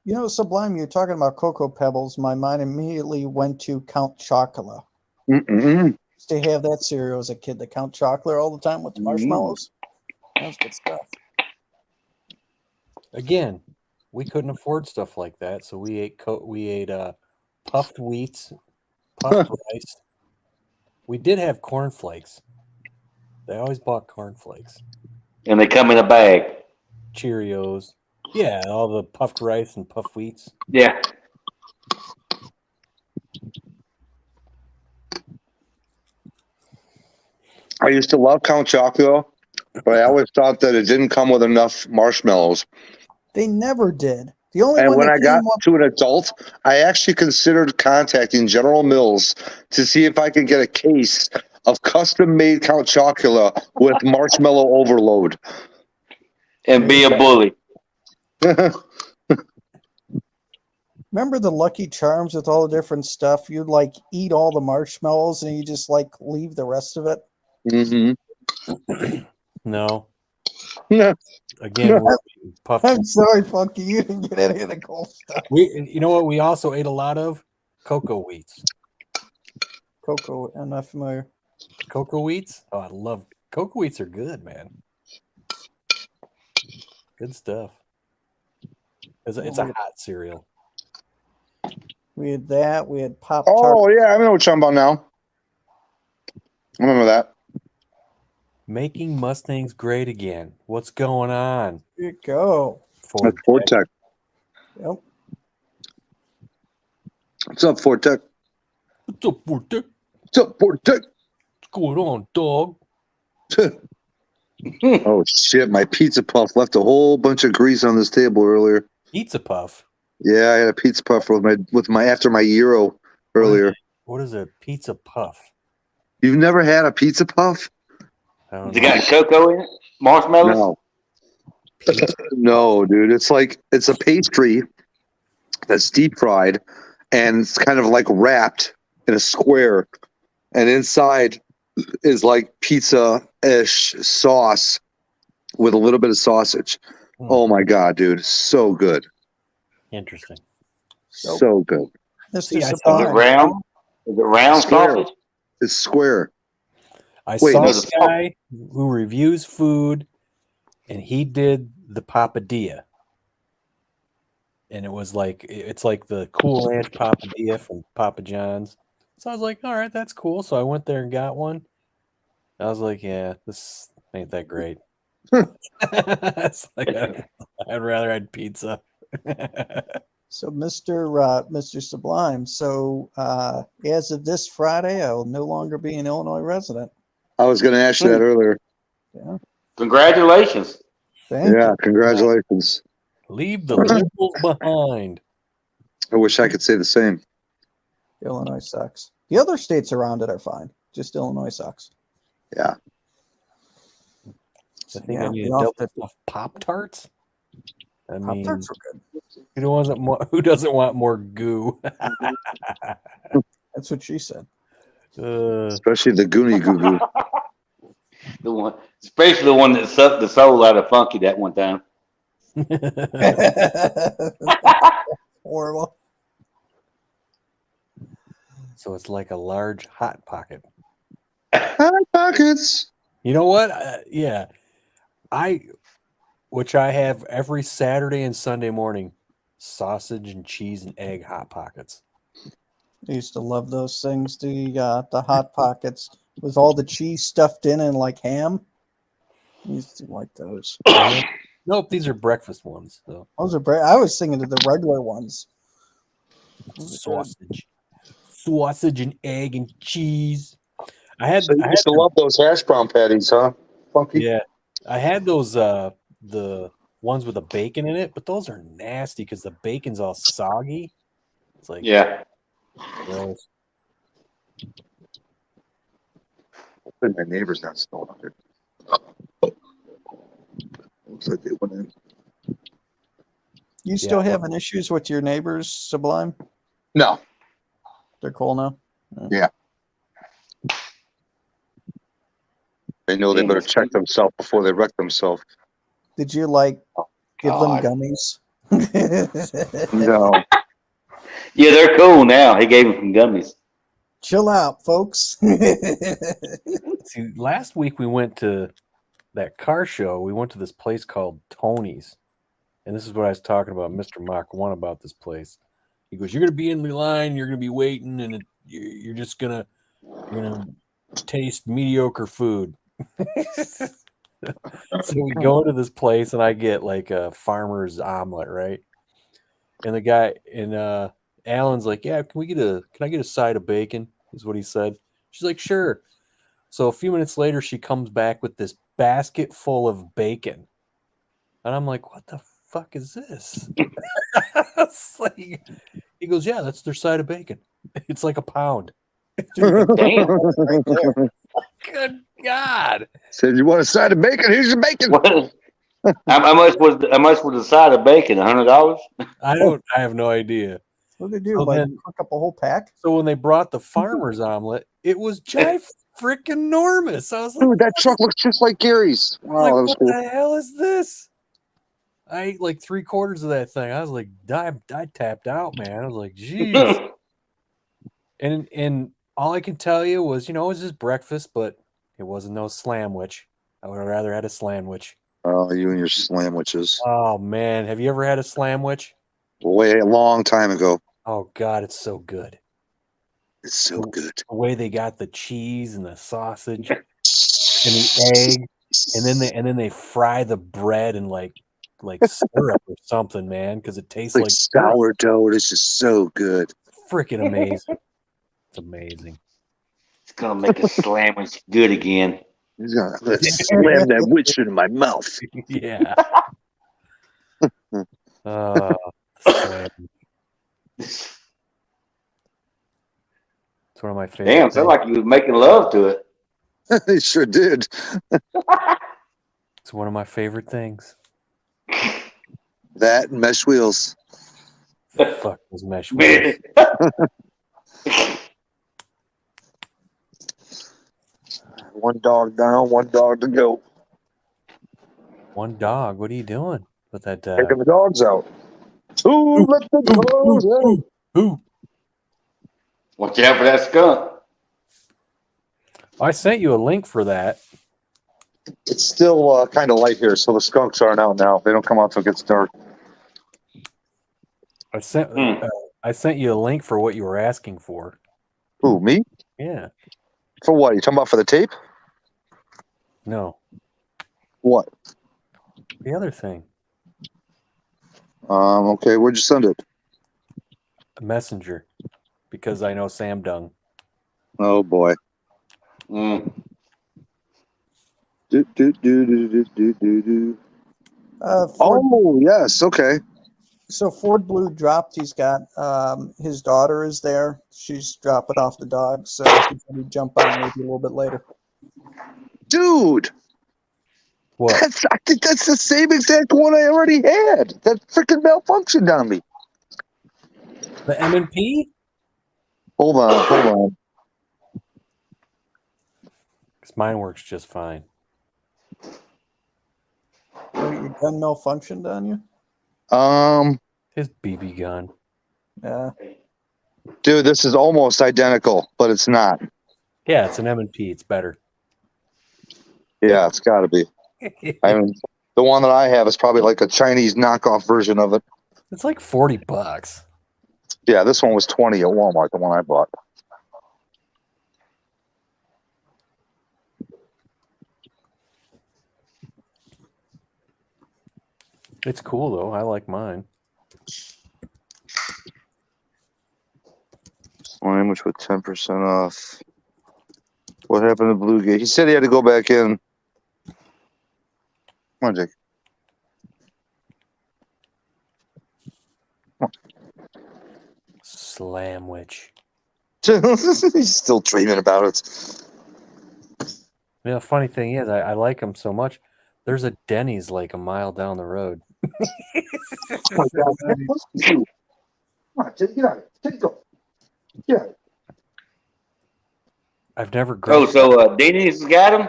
You know, Sublime, you're talking about Cocoa Pebbles. My mind immediately went to Count Chocula. Mm-mm. Used to have that cereal as a kid, the Count Chocula all the time with the marshmallows. That was good stuff. Again, we couldn't afford stuff like that, so we ate puffed wheats, puffed rice. We did have cornflakes. They always bought cornflakes, And they come in a bag. Cheerios. Yeah, all the puffed rice and puffed wheats. Yeah. I used to love Count Chocula, but I always thought that it didn't come with enough marshmallows. They never did. The only And one when that I got came up, to an adult, I actually considered contacting General Mills to see if I could get a case of custom-made Count Chocula with marshmallow overload. And be a bully. Remember the Lucky Charms with all the different stuff? You'd like eat all the marshmallows and you just like leave the rest of it. Mm-hmm. No. Yeah. Again, we're eating puff. I'm sorry, Funky, you didn't get any of the cool stuff. You know what? We also ate a lot of cocoa wheats. Cocoa, I'm not familiar. Cocoa wheats? Oh, I love cocoa wheats. Are good, man. Good stuff. It's a hot cereal. We had that. We had Pop Oh Tart. yeah, I know what you're talking about now. I remember that. Making Mustangs great again. What's going on? Here you go. That's Ford Tech. Yep. What's up, Ford Tech? What's up, Forte? What's up, Ford Tech? What's going on, dog? Oh shit! My pizza puff left a whole bunch of grease on this table earlier. Pizza puff. Yeah, I had a pizza puff with my after my gyro earlier. What is a pizza puff? You've never had a pizza puff? I don't Has it know. got cocoa in it? Marshmallows? No. No, dude. It's a pastry that's deep fried and it's kind of like wrapped in a square. And inside is like pizza-ish sauce with a little bit of sausage. Oh my God, dude. So good. Interesting. So good. Mr. See, I Is it Sublime. round? Is it round Square. sausage? It's square. I Wait, saw no, a guy who reviews food, and he did the papadilla. And it was like, it's like the Cool Ranch papadilla from Papa John's. So I was like, all right, that's cool. So I went there and got one. I was like, yeah, this ain't that great. It's like, I'd rather had pizza. So, Mr. Sublime. So, as of this Friday, I will no longer be an Illinois resident. I was going to ask you that earlier. Yeah. Congratulations. Thank Yeah, you. congratulations. Leave the liberals behind. I wish I could say the same. Illinois sucks. The other states around it are fine. Just Illinois sucks. Yeah. I think I need we to all double have to- stuff Pop-Tarts. I Pop mean, Tarts were good. who doesn't want more goo? That's what she said. Especially the Goonie Goo Goo. The one, especially the one that sucked the soul out of Funky that one time. Horrible. So it's like a large hot pocket. Hot pockets. You know what? Yeah, which I have every Saturday and Sunday morning, sausage and cheese and egg hot pockets. I used to love those things. The hot pockets with all the cheese stuffed in and like ham. I used to like those. Nope, these are breakfast ones. So Those are I was thinking of the regular ones. sausage and egg and cheese. I So you used to love those hash brown patties, huh? Funky. Yeah, I had those the ones with the bacon in it, but those are nasty because the bacon's all soggy. It's like Yeah. gross. Hopefully my neighbor's not snowing up here. Looks like they went in. You still Yeah. having issues with your neighbors, Sublime? No. They're cool now. They know they better check themselves before they wreck themselves. Did you give them God. gummies? No. Yeah, they're cool now. He gave him some gummies. Chill out, folks. See, last week we went to that car show. We went to this place called Tony's, and this is what I was talking about, Mr. Mach 1, about this place. He goes, "You're gonna be in the line. You're gonna be waiting, and you're just gonna taste mediocre food." So we go to this place, and I get like a farmer's omelet, right? And the guy and Alan's like, "Yeah, can I get a side of bacon?" Is what he said. She's like, "Sure." So a few minutes later, she comes back with this basket full of bacon, and I'm like, "What the fuck is this?" It's like, he goes, "Yeah, that's their side of bacon. It's like a pound." Damn. Right there. Good God! Said, you want a side of bacon? Here's your bacon. What? How much was the side of bacon? $100? I have no idea. What did they do? So Like then- cook up a whole pack? So when they brought the farmer's omelet, it was freaking enormous. I was like, Dude, that truck looks just like Gary's. Wow, like that was what cool. the hell is this? I ate like 3/4 of that thing. I was like, I tapped out, man. I was like, geez. And all I can tell you was, it was just breakfast, but it wasn't no slamwich. I would have rather had a slamwich. Oh, you and your sandwiches. Oh man, have you ever had a slamwich? Way a long time ago. Oh God, it's so good. It's so good. The way they got the cheese and the sausage and the egg, and then they fry the bread in like syrup or something, man, because it tastes Like like syrup. sourdough. It's just so good. Freaking amazing. It's amazing. It's gonna make a sandwich good again. He's gonna slam that witch into my mouth. Yeah. Slam. It's one of my favorite. Damn, things. sound like you was making love to it. He sure did. It's one of my favorite things. That and mesh wheels. Fuck those mesh wheels. One dog down, one dog to go. One dog. What are you doing with that? Taking the dogs out. Ooh, let the dogs out. Who? Watch out for that skunk. I sent you a link for that. It's still kind of light here, so the skunks aren't out now. They don't come out till it gets dark. I sent you a link for what you were asking for. Who, me? Yeah. For what? You talking about for the tape? No. What? The other thing. Okay, where'd you send it? A messenger. Because I know Sam Dung. Oh boy. Mm. Do, do, do, do, do, do, do, do. Ford, Oh, yes, okay. so Ford Blue dropped. He's got his daughter is there. She's dropping off the dog, so he's going to jump on maybe a little bit later. Dude, What? I think that's the same exact one I already had. That freaking malfunctioned on me. The M&P? Hold on. Because mine works just fine. Oh, your gun malfunctioned on you? His BB gun. Yeah. Dude, this is almost identical, but it's not. Yeah, it's an M&P. It's better. Yeah, it's got to be. I mean, the one that I have is probably like a Chinese knockoff version of it. It's like $40. Yeah, this one was 20 at Walmart, the one I bought. It's cool though. I like mine. Sandwich with 10% off. What happened to Blue Gate? He said he had to go back in. Come on, Jake. Slamwich. He's still dreaming about it. The funny thing is, I like them so much. There's a Denny's like a mile down the road. Oh my God, man. Look at you. Come on, Jake, get out of here. Take it, go. Get out of here. I've never Oh, grabbed. so Denny's got him?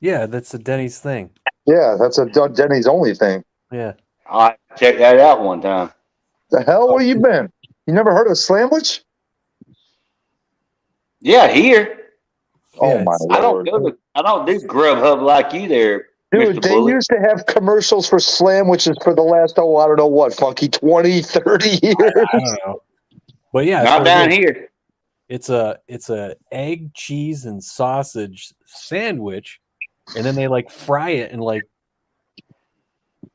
Yeah, that's the Denny's thing. Yeah, that's a Denny's only thing. Yeah. All right, check that out one time. The hell? Where you been? You never heard of Slamwich? Yeah, here. Oh Yeah, my it's- lord. I don't do Grubhub like you there, Dude, Mr. they Bullet. used to have commercials for Slamwiches for the last, I don't know what, funky 20, 30 years. I don't know. But yeah, that's Not what it down is. here. It's a egg, cheese, and sausage sandwich, and then they like fry it in like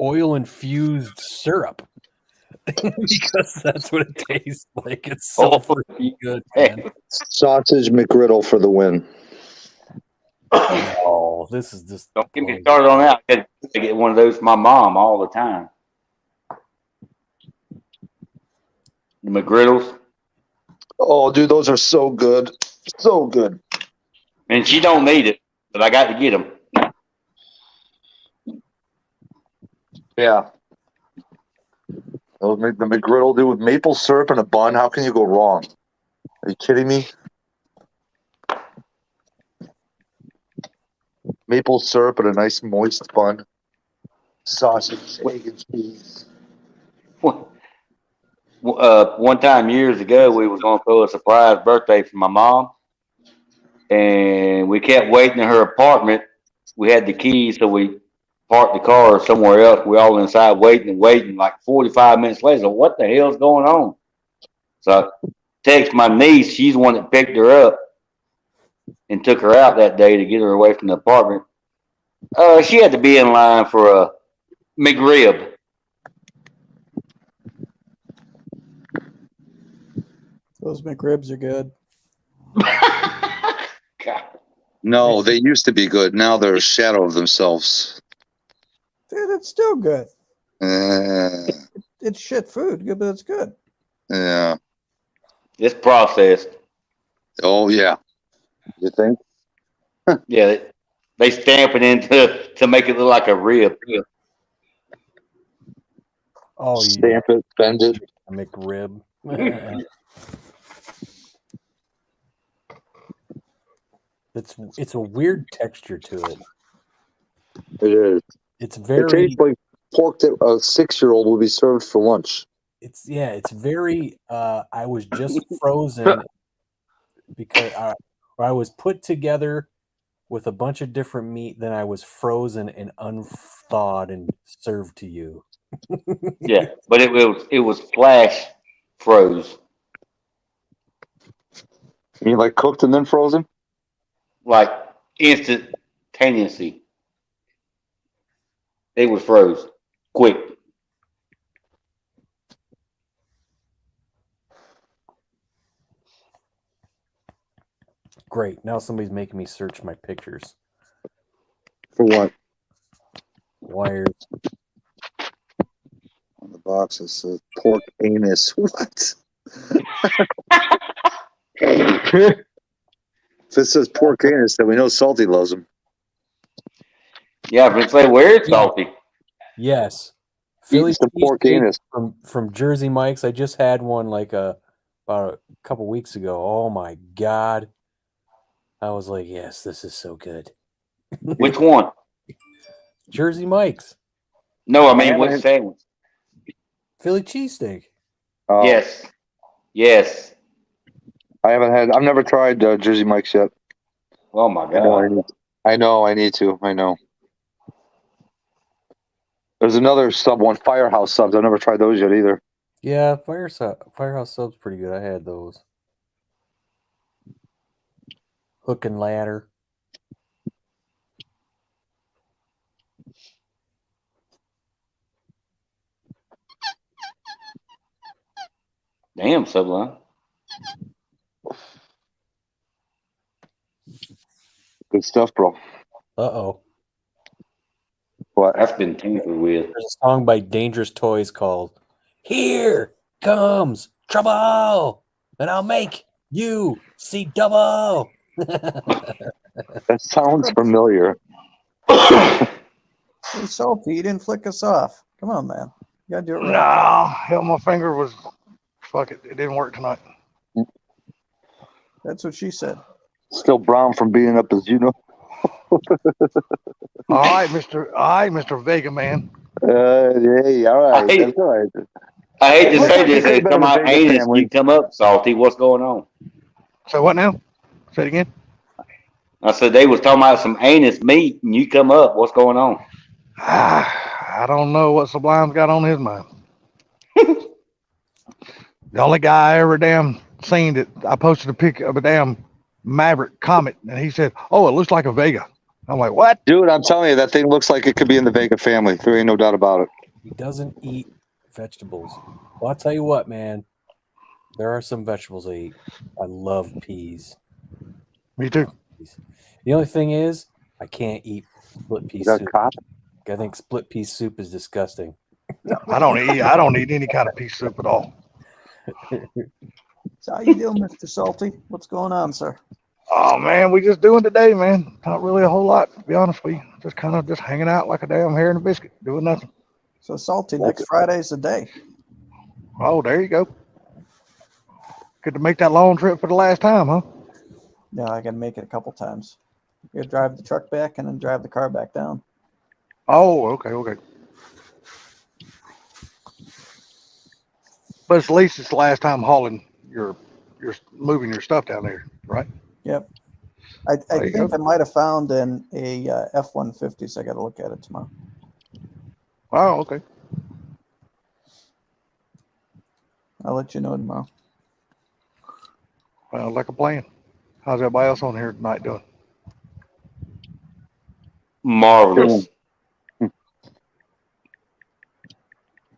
oil infused syrup because that's what it tastes like. It's so freaking good, man. Sausage McGriddle for the win. Oh, this is just Don't get me started on that. I get one of those from my mom all the time. The McGriddles. Oh, dude, those are so good. So good. And she don't need it, but I got to get them. Yeah. Those the McGriddle, dude, with maple syrup and a bun. How can you go wrong? Are you kidding me? Maple syrup and a nice moist bun. Sausage, bacon, cheese. One time years ago, we was gonna throw a surprise birthday for my mom, and we kept waiting in her apartment. We had the keys, so we parked the car somewhere else. We all inside waiting and waiting. Like 45 minutes later, so what the hell's going on? So I text my niece. She's the one that picked her up and took her out that day to get her away from the apartment. She had to be in line for a McRib. Those McRibs are good. God. No, they used to be good. Now they're a shadow of themselves. Dude, it's still good. Uh, It's shit food, but it's good. yeah. It's processed. Oh, yeah. You think? Yeah, they stamp it into to make it look like a rib. Oh, you Stamp it, bend it. McRib. It's a weird texture to it. It is. It's It very. tastes like pork that a 6-year-old would be served for lunch. It's very. I was just frozen because I was put together with a bunch of different meat. Then I was frozen and unthawed and served to you. Yeah, but it was flash froze, You mean like cooked and then frozen? like instantaneously. It was froze quick. Great. Now somebody's making me search my pictures. For what? Wires. On the box it says pork anus. What? If it says pork anus, then we know Salty loves them. Yeah, but it's like where it's salty. Yes. Eating Philly some pork cheesesteak anus. from Jersey Mike's. I just had one like about a couple weeks ago. Oh my God. I was like, yes, this is so good. Which one? Jersey Mike's. No, I mean what sandwich? Philly cheesesteak. Yes, yes. I've never tried Jersey Mike's yet. Oh my I know God. I need to. I know. There's another sub one, Firehouse subs. I've never tried those yet either. Yeah, Firehouse sub's pretty good. I had those. Hook and ladder. Damn, Sublime. Good stuff, bro. Uh-oh. What? That's been tampered with. There's a song by Dangerous Toys called Here Comes Trouble, and I'll make you see double. That sounds familiar. Hey, Salty, you didn't flick us off. Come on, man. You gotta do it right. No, hell, my finger was, fuck it, it didn't work tonight. That's what she said. Still brown from being up as you know. All right, Mr. Vega man. Hey, all right. That's all right. I hate to Looks say like this, you could've it's been come in the out Vegas anus, family. you come up salty. What's going on? So what now? Say it again. I said they was talking about some anus meat, and you come up. What's going on? I don't know what Sublime's got on his mind. The only guy I ever damn seen that I posted a pic of a damn Maverick Comet, and he said, "Oh, it looks like a Vega." I'm like, "What?" Dude, I'm telling you, that thing looks like it could be in the Vega family. There ain't no doubt about it. He doesn't eat vegetables. Well, I'll tell you what, man. There are some vegetables I eat. I love peas. Me too. The only thing is, I can't eat split pea Is that soup. cop? I think split pea soup is disgusting. I don't eat any kind of pea soup at all. So how you doing, Mr. Salty? What's going on, sir? Oh man, we just doing today, man. Not really a whole lot, to be honest with you. Just kind of just hanging out like a damn hare and a biscuit, doing nothing. So Salty, next Friday's the day. Oh, there you go. Good to make that long trip for the last time, huh? Yeah, I got to make it a couple times. You gotta drive the truck back and then drive the car back down. Oh, okay. But at least it's the last time hauling your moving your stuff down there, right? Yep. I There you think go. I might have found a F-150, so I got to look at it tomorrow. Oh, okay. I'll let you know tomorrow. Well, like a plan. How's everybody else on here tonight doing? Marvelous.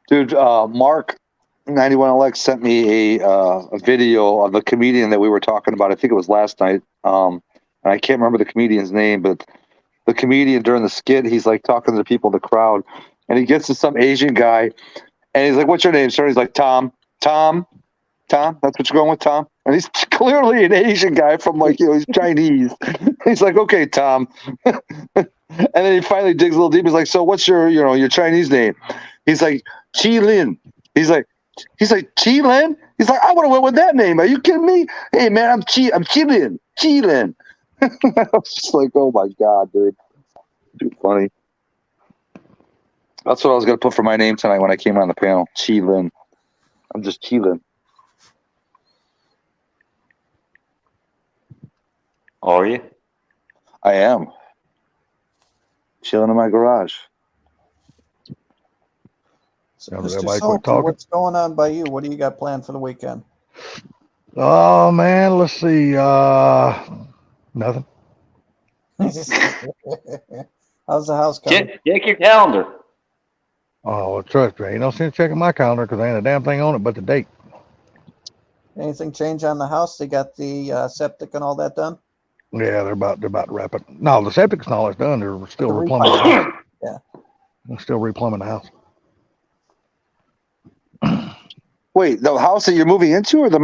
Dude, Mark 91LX sent me a video of the comedian that we were talking about. I think it was last night. And I can't remember the comedian's name, but the comedian during the skit, he's like talking to the people in the crowd, and he gets to some Asian guy, and he's like, "What's your name, sir?" He's like, Tom. That's what you're going with, Tom? And he's clearly an Asian guy from he's Chinese. He's like, "Okay, Tom." And then he finally digs a little deep. He's like, "So what's your Chinese name?" He's like, Chi Lin. He's like, Chi Lin? He's like, "I would have went with that name. Are you kidding me? Hey man, I'm Chi Lin. Chi Lin." I was just like, oh my God, dude. Too funny. That's what I was gonna put for my name tonight when I came on the panel. Chi Lin. I'm just Chi Lin. Are you? I am. Chilling in my garage. So, Now that Mr. everybody quit Salty, talking. what's going on by you? What do you got planned for the weekend? Oh man, let's see. Nothing. How's the house coming? Check your calendar. Oh, well, trust me, ain't no sense checking my calendar because there ain't a damn thing on it but the date. Anything change on the house? They got the septic and all that done? Yeah, they're about to wrap it. No, the septic's not all it's done. They're still The replumbing the house. Yeah. They're still replumbing the house. Wait, the house that you're moving into, or the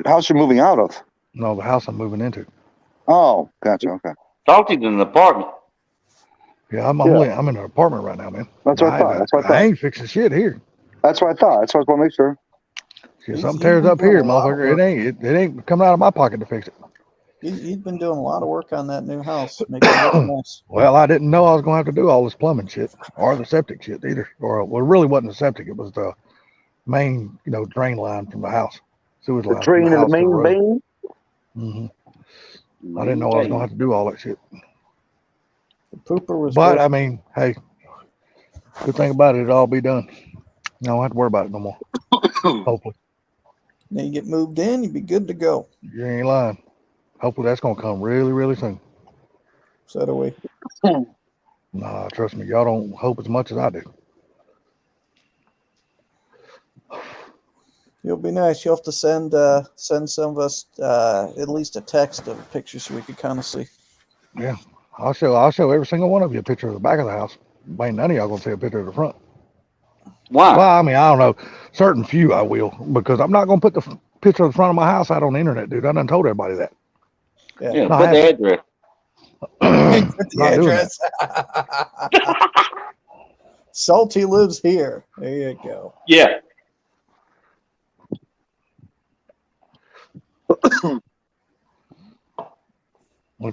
house you're moving out of? No, the house I'm moving into. Oh, gotcha. Okay, Salty's in an apartment. Yeah, I'm in an apartment right now, man. that's what I thought. That's what I I thought. ain't fixing shit here. That's what I thought. That's what I was going to make sure. If He's something tears been up doing here, a lot of motherfucker, it ain't coming out of my pocket to fix it. He's been doing a lot of work on that new house, making it look nice. Well, I didn't know I was gonna have to do all this plumbing shit or the septic shit either. Or well, it really wasn't the septic; it was the main, drain line from the house, sewage The line from drain the and the house to the main road. vein. I didn't know I was gonna have to do all that shit. The pooper was But broke. I mean, hey, good thing about it, it'll all be done. I don't have to worry about it no more. Hopefully, Now you get moved in, you'd be good to go. you ain't lying. Hopefully, that's gonna come really, really soon. So do we. Nah, trust me, y'all don't hope as much as I do. It'll be nice. You'll have to send some of us at least a text of a picture so we could kind of see. Yeah, I'll show every single one of you a picture of the back of the house. Ain't none of y'all gonna see a picture of the front. Why? Well, I mean, I don't know. Certain few I will, because I'm not gonna put the picture of the front of my house out on the internet, dude. I done told everybody that. Yeah, No, put I the address. Put the Not doing address. Salty lives here. There you go. Yeah.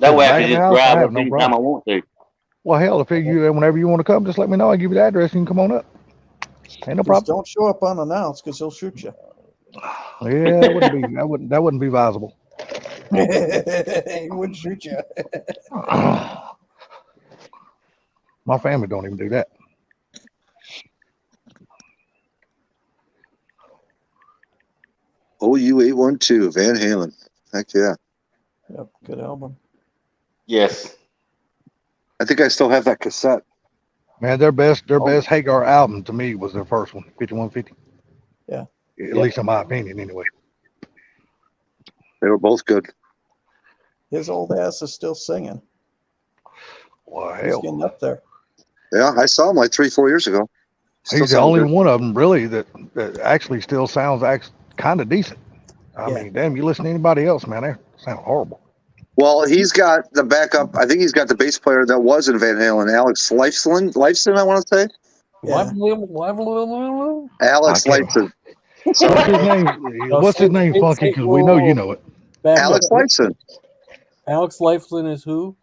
That way I can just drive up anytime I want to. Well, hell, if whenever you want to come, just let me know. I give you the address. You can come on up. Ain't no Just problem. don't show up unannounced because he'll shoot you. Yeah, that wouldn't be advisable. He wouldn't shoot you. My family don't even do that. OU812 Van Halen. Heck yeah. Yep, good album. Yes. I think I still have that cassette. Man, their best Hagar album to me was their first one, 5150. Yeah. At least in my opinion, anyway. They were both good. His old ass is still singing. Well, He's hell. getting up there. Yeah, I saw him like 3-4 years ago. Still He's the sounds only good. one of them really that actually still sounds kind of decent. I Yeah. mean, damn, you listen to anybody else, man, they sound horrible. Well, he's got the backup. I think he's got the bass player that was in Van Halen, Alex Lifeson, I want to say. Yeah. Alex I can't- Lifeson. What's his name? What's his name, Funky? Because we know you know it. Back Alex up. Lifeson, Alex Lifeson is who?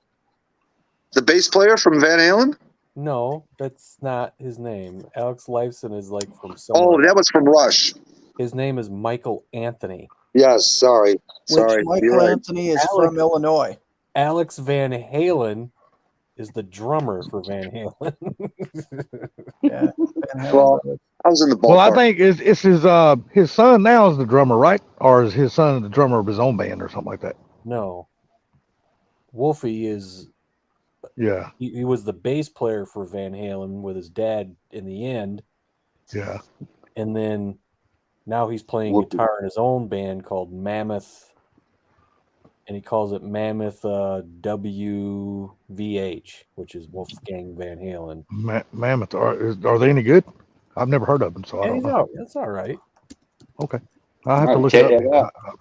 the bass player from Van Halen. No, that's not his name. Alex Lifeson is like from Oh, somewhere. that was from Rush. His name is Michael Anthony. Yes, sorry. Which Sorry. Michael You're right. Anthony is Alex- from Illinois. Alex Van Halen is the drummer for Van Halen. Yeah. Van Halen Well, brothers. I was in the ballpark. Well, I think it's his son now is the drummer, right? Or is his son the drummer of his own band or something like that? No. Wolfie is Yeah, he was the bass player for Van Halen with his dad in the end, yeah. and then now he's playing Wolfie. guitar in his own band called Mammoth, and he calls it Mammoth WVH, which is Wolfgang Van Halen. Mammoth. Are they any good? I've never heard of them, so I Yeah, don't he's know. out. That's all right. Okay, I have to I'll look check it that up. out.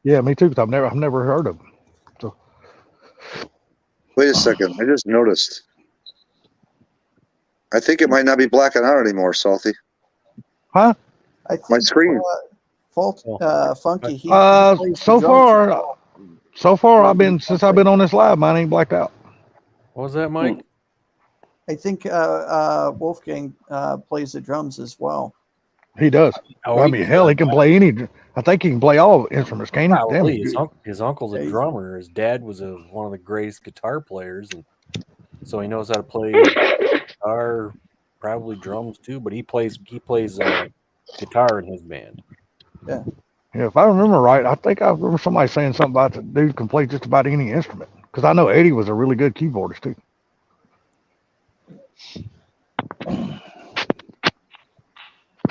Yeah, me too. Because I've never heard of them. Wait a second. I just noticed. I think it might not be blacking out anymore, Salty. Huh? I think My screen. Funky. He plays the So drums as far, well. since I've been on this live, mine ain't blacked out. What was that, Mike? I think Wolfgang plays the drums as well. He does. Oh, I he mean, can hell, play he can play any. I think he can play all instruments, can he? Damn, Probably. he's good. His uncle's a Yeah, drummer. His dad was one of the greatest guitar players, and so he knows how to play guitar, probably drums too. But he plays guitar in his band. Yeah, if I remember right, I think I remember somebody saying something about the dude can play just about any instrument. Because I know Eddie was a really good keyboardist too.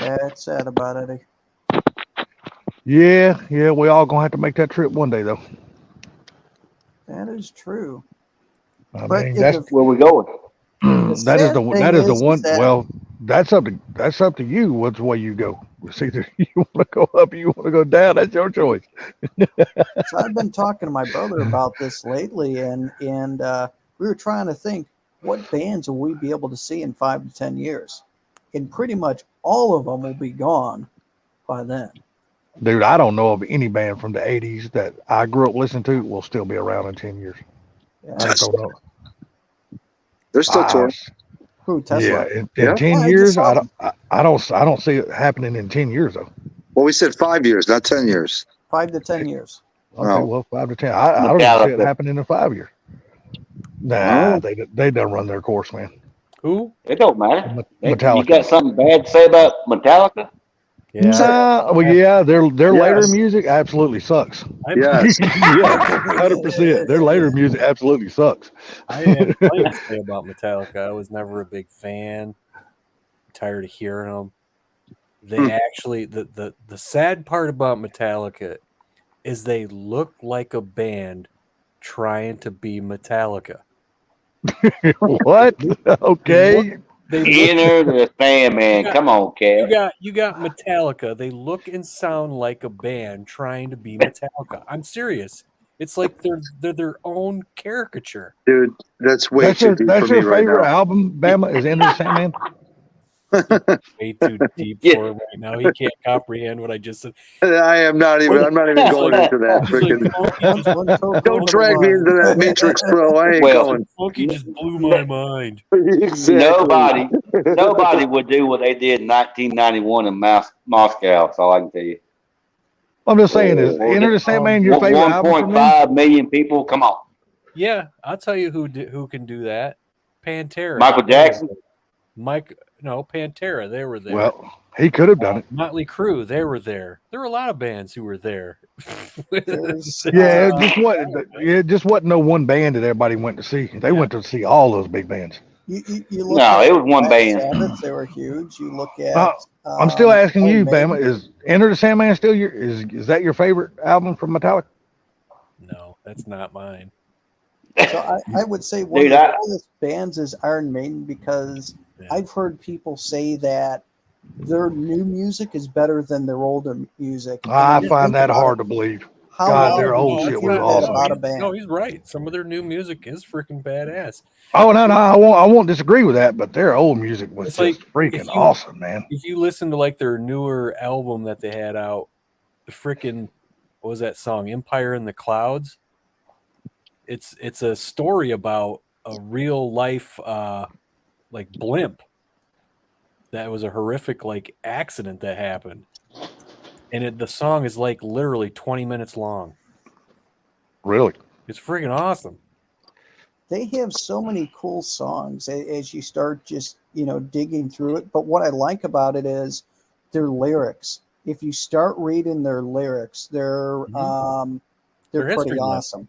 Yeah, it's sad about Eddie. Yeah, we all gonna have to make that trip one day though. That is true. I But mean, if that's the- Where we going? that is sad the thing that is the is one. that- Well, that's up to you. Which way you go? It's either you want to go up or you want to go down. That's your choice. So I've been talking to my brother about this lately, and we were trying to think what bands will we be able to see in 5 to 10 years, and pretty much all of them will be gone by then. Dude, I don't know of any band from the '80s that I grew up listening to will still be around in 10 years. Yeah. I just don't know. They're still touring. Who, Tesla? Yeah, in Yeah. 10 Yeah, I years, just I don't see it happening in 10 years though. Well, we said 5 years, not 10 years. 5 to 10 years. Okay, Oh. well, 5 to 10. I don't even see it Metallica. happening in 5 years. Nah, Oh. they done run their course, man. Who? It don't matter. You Metallica. got something bad to say about Metallica? Yeah. Nah, well, yeah, their later Yes. music absolutely sucks. Yes. Yeah, 100%. Their later music absolutely sucks. I had plenty to say about Metallica. I was never a big fan. Tired of hearing them. They actually the sad part about Metallica is they look like a band trying to be Metallica. What? Okay. They look, Enter the fan, man. Come on, cat. you got Metallica. They look and sound like a band trying to be Metallica. I'm serious. It's like they're their own caricature. Dude, that's way too deep That's for me your right favorite now. album, Bama, is Enter the Sandman? Way too deep Yeah. for him right now. He can't comprehend what I just said. I'm not even going into that He's like, freaking. Funky One just, Coke Don't over drag the me line. into that Matrix, bro. I ain't Well, going. Funky just blew my mind. Exactly. Nobody would do what they did in 1991 in Moscow. That's all I can tell you. I'm just saying, is Enter the Sandman your favorite album from them? 1.5 million people. Come on. Yeah, I'll tell you who can do that. Pantera. Michael Jackson? Pantera. They were there. Well, he could have done it. Motley Crue. They were there. There were a lot of bands who were there. There's, Yeah, it just wasn't no one band that everybody went to see. They went to see all those big bands. you look No, at it was one Black band. Sabbath, they were huge. You look at. I'm still asking you, Iron Maiden. Bama, is Enter the Sandman still is that your favorite album from Metallica? No, that's not mine. So I would say one Dude, of the coolest bands is Iron Maiden because Yeah. I've heard people say that their new music is better than their older music. I And you find think that about hard it, to believe. how God, well their do old you shit hear was that awesome. about a No, band? he's right. Some of their new music is freaking badass. Oh no, I won't disagree with that, but their old music was It's just like, freaking if you- awesome, man. If you listen to like their newer album that they had out, the freaking, what was that song, Empire in the Clouds? It's a story about a real life like blimp that was a horrific like accident that happened, and the song is like literally 20 minutes long. Really. It's freaking awesome. They have so many cool songs as you start just, digging through it. But what I like about it is their lyrics. If you start reading their lyrics, they're They're pretty history awesome.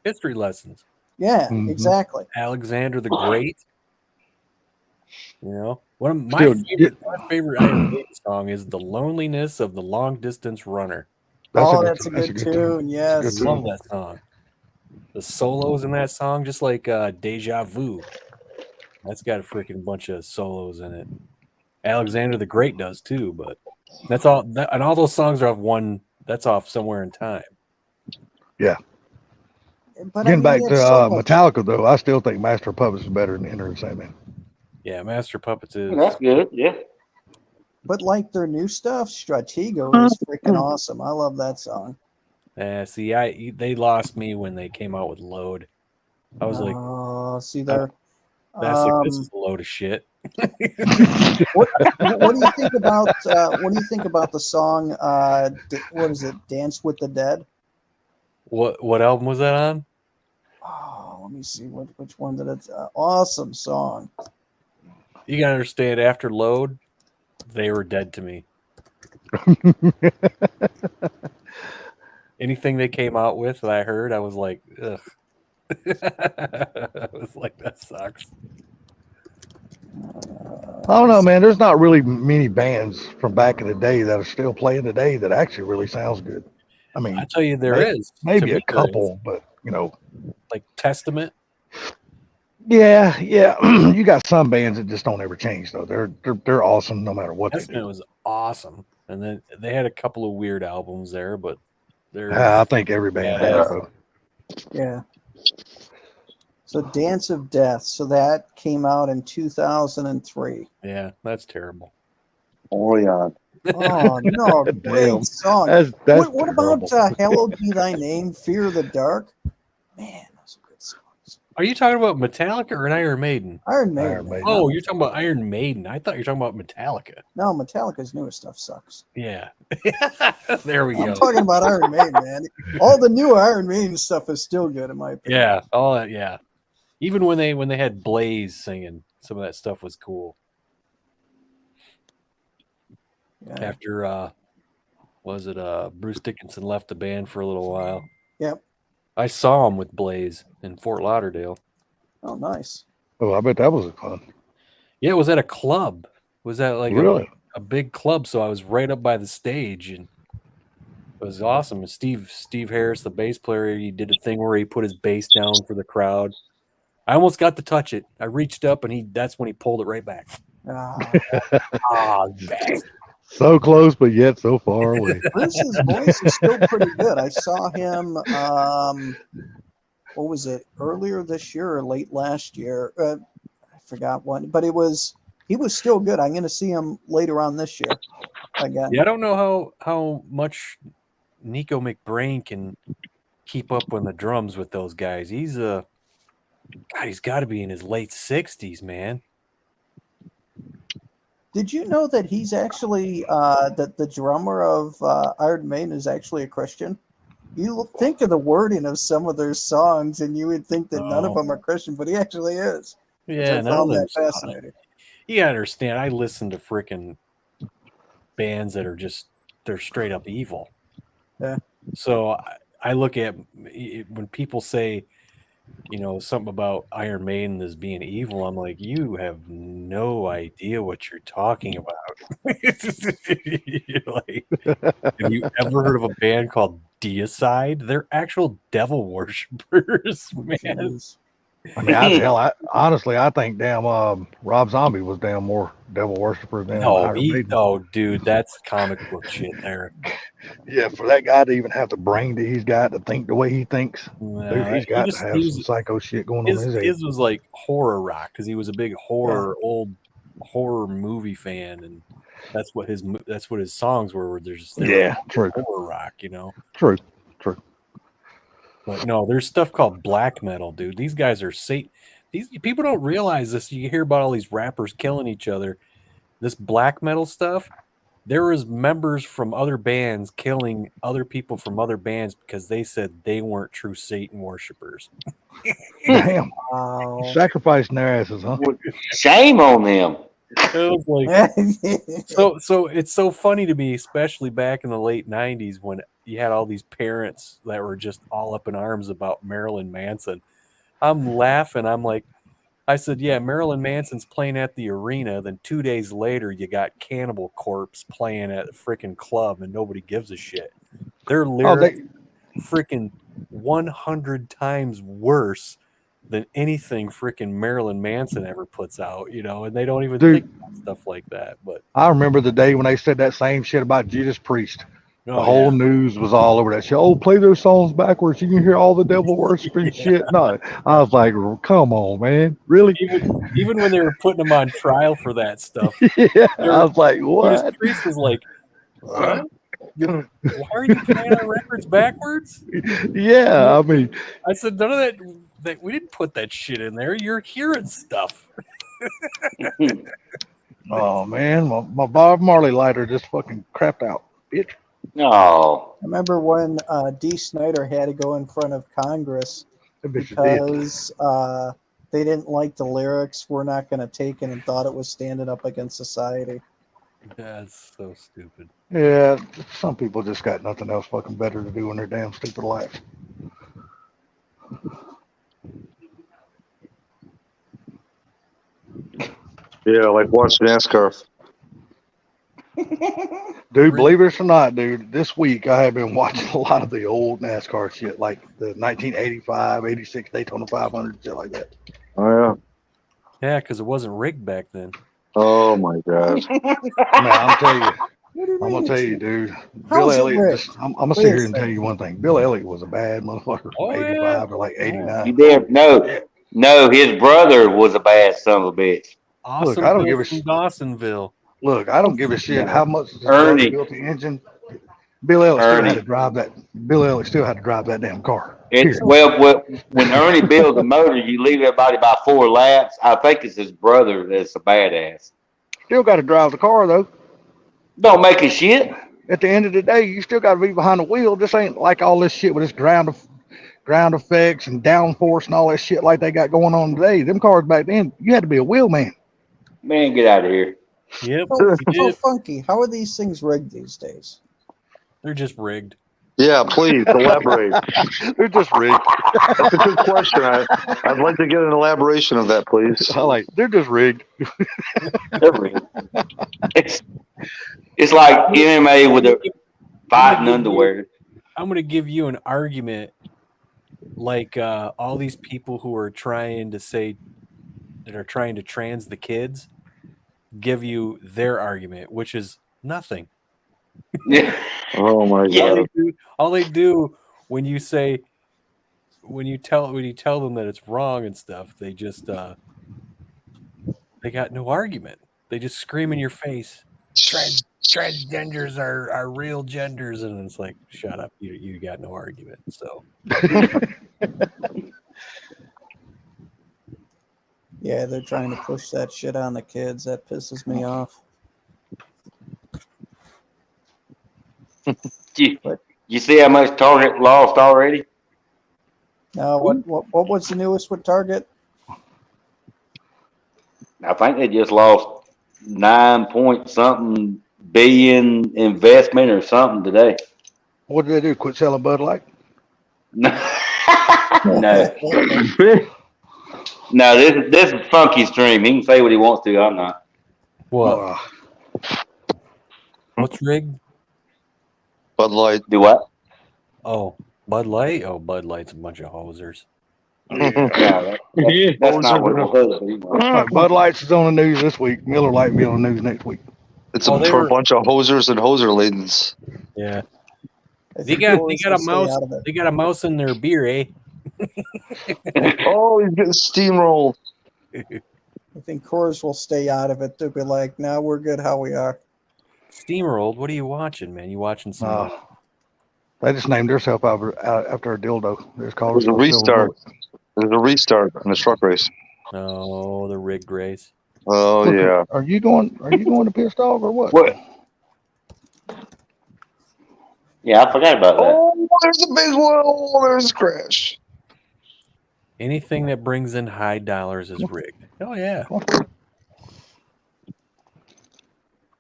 History lessons. Yeah, Mhm. exactly. Alexander the Great. One of my Still, favorite Iron Maiden song is "The Loneliness of the Long Distance Runner." That's a good tune. That's Yes. a good Love tune. that song. The solos in that song, just like Deja Vu. That's got a freaking bunch of solos in it. Alexander the Great does too, but that's all. And all those songs are off one. That's off Somewhere in Time. But Getting back to it's so much. Metallica, though, I still think Master of Puppets is better than Enter the Sandman. Yeah, Master Puppets is. That's good. Yeah. But like their new stuff, Stratego is freaking awesome. I love that song. See, they lost me when they came out with Load. I was like, Oh, see there. that's like, this is a load of shit. What do you think about the song? What is it? Dance with the Dead. What album was that on? Oh, let me see which one did it. Awesome song. You gotta understand, after Load, they were dead to me. Anything they came out with that I heard, I was like, ugh. I was like, that sucks. I don't know, man. There's not really many bands from back in the day that are still playing today that actually really sounds good. I mean, I tell you, there is. maybe To a me, there is. couple, but Like Testament. yeah. You got some bands that just don't ever change, though. They're awesome no matter what they Testament do. was awesome, and then they had a couple of weird albums there, but they're I think every band has, though. Yeah. So Dance of Death. So that came out in 2003. yeah, that's terrible. Orion. Oh no, Damn. great song. That's What about terrible. Hallowed Be Thy Name, Fear of the Dark? Man, those are good songs. Are you talking about Metallica or an Iron Maiden? Iron Maiden. Iron Maiden. Oh, you're talking about Iron Maiden. I thought you were talking about Metallica. No, Metallica's newest stuff sucks. Yeah. There we I'm go. talking about Iron Maiden, man. All the new Iron Maiden stuff is still good in my opinion. Yeah. All that. Yeah. Even when they had Blaze singing, some of that stuff was cool. Yeah. After Bruce Dickinson left the band for a little while. Yep. I saw him with Blaze in Fort Lauderdale. Oh, nice. Oh, I bet that was fun. Yeah, it was at a club. Was that like Really? a big club? So I was right up by the stage, and it was awesome. And Steve Harris, the bass player, he did a thing where he put his bass down for the crowd. I almost got to touch it. I reached up, and that's when he pulled it right back. Bastard. So close, but yet so far away. Bruce's voice is still pretty good. I saw him. What was it? Earlier this year or late last year? I forgot when, but he was still good. I'm going to see him later on this year again. Yeah, I don't know how much Nico McBrain can keep up on the drums with those guys. He's got to be in his late 60s, man. Did you know that he's actually that the drummer of Iron Maiden is actually a Christian? You think of the wording of some of their songs, and you would think that none of them are Christian, but he actually is. Yeah, I found that fascinating. You understand? I listen to freaking bands that are they're straight up evil. Yeah. So I look at when people say, something about Iron Maiden as being evil, I'm like, you have no idea what you're talking about. You're like, have you ever heard of a band called Deicide? They're actual devil worshippers, man. Jeez. I mean, honestly, I think damn Rob Zombie was damn more devil worshiper than No, Iron Maiden. oh, dude, that's comic book shit there. Yeah, for that guy to even have the brain that he's got to think the way he thinks, dude, No, he's got to have some psycho shit going on in his head. his was like horror rock because he was a big old horror movie fan, and that's what his songs were. They were True, horror rock, you know. true. But no, there's stuff called black metal, dude. These guys are these people don't realize this. You hear about all these rappers killing each other. This black metal stuff, there was members from other bands killing other people from other bands because they said they weren't true Satan worshipers. Damn, Wow. sacrificing their asses, huh? Shame on them. It was like so it's so funny to me, especially back in the late 90s when you had all these parents that were just all up in arms about Marilyn Manson. I'm laughing. I'm like, I said, yeah, Marilyn Manson's playing at the arena. Then 2 days later, you got Cannibal Corpse playing at a freaking club, and nobody gives a shit. Their lyrics freaking 100 times worse than anything freaking Marilyn Manson ever puts out, you know, and they don't even think about stuff like that. But I remember the day when they said that same shit about Judas Priest. The oh, whole yeah. news was all over that shit. Oh, play those songs backwards. You can hear all the devil worshiping shit. No, I was like, come on, man. Really? Even when they were putting them on trial for that stuff. Yeah, I was like, what? Judas Priest was like, what? Why are you playing our records backwards? Yeah, I mean, I said, none of that we didn't put that shit in there. You're hearing stuff. oh man, my Bob Marley lighter just fucking crapped out, bitch. No. I remember when D. Snyder had to go in front of Congress That bitch is dead. because they didn't like the lyrics, were not going to take it, and thought it was standing up against society. That's so stupid. Yeah, some people just got nothing else fucking better to do in their damn stupid life. Yeah, like watch NASCAR. Dude, believe it or not, dude, this week I have been watching a lot of the old NASCAR shit, like the 1985, 86 Daytona 500, shit like that. Oh yeah. Yeah, because it wasn't rigged back then. Oh my god. Man, I'm gonna tell you, dude. Bill Elliott. I'm gonna sit here and tell you one thing. Bill Elliott was a bad motherfucker from 85 to like 89. You damn no, his brother was a bad son of a bitch. Awesome. Look, I don't give a from shit. Dawsonville. Look, I don't give a shit how much his Ernie. brother built the engine. Bill Elliott still Ernie. had to drive that. Bill Elliott still had to drive that damn car. It's Period. well, when Ernie builds a motor, you leave everybody by 4 laps. I think it's his brother that's a badass. Still got to drive the car though. Don't make a shit. At the end of the day, you still got to be behind the wheel. This ain't like all this shit with this ground effects and downforce and all that shit like they got going on today. Them cars back then, you had to be a wheelman. Man, get out of here. Yep. So funky. How are these things rigged these days? They're just rigged. Yeah, please elaborate. They're just rigged. That's a good question. I'd like to get an elaboration of that, please. They're just rigged. It's like MMA with a fighting underwear. I'm going to give you an argument like all these people who are trying to trans the kids give you their argument, which is nothing. Yeah. Oh my god. All they do when you tell them that it's wrong and stuff, they just they got no argument. They just scream in your face. Transgenders are real genders, and it's like, shut up, you got no argument. So yeah, they're trying to push that shit on the kids. That pisses me off. You see how much Target lost already? Now, what was the newest with Target? I think they just lost 9-point-something billion investment or something today. What did they do? Quit selling Bud Light? No. No, this is Funky Stream. He can say what he wants to. I'm not. what? What's rigged? Bud Light. Do what? Oh, Bud Light. Oh, Bud Light's a bunch of hosers. Yeah, that's not what it was. But anyway. Like Bud Lights is on the news this week. Miller Lite be on the news next week. It's Oh, they for were- a bunch of hosers and hoser lanes. Yeah. I They think got Coors a will stay mouse. out of it. They got a mouse in their beer, eh? Oh, he's getting steamrolled. I think Coors will stay out of it. They'll be like, "No, we're good how we are." Steamrolled. What are you watching, man? You watching some? They just named themselves after a dildo. They just called There's a themselves Silver restart. Bullet. There's a restart in the truck race. No, the rigged race. Oh Look, yeah. Are you going to Pissed Dog or what? What? Yeah, I forgot about that. Oh, there's a big one. Oh, there's a crash. Anything that brings in high dollars is rigged. Oh yeah.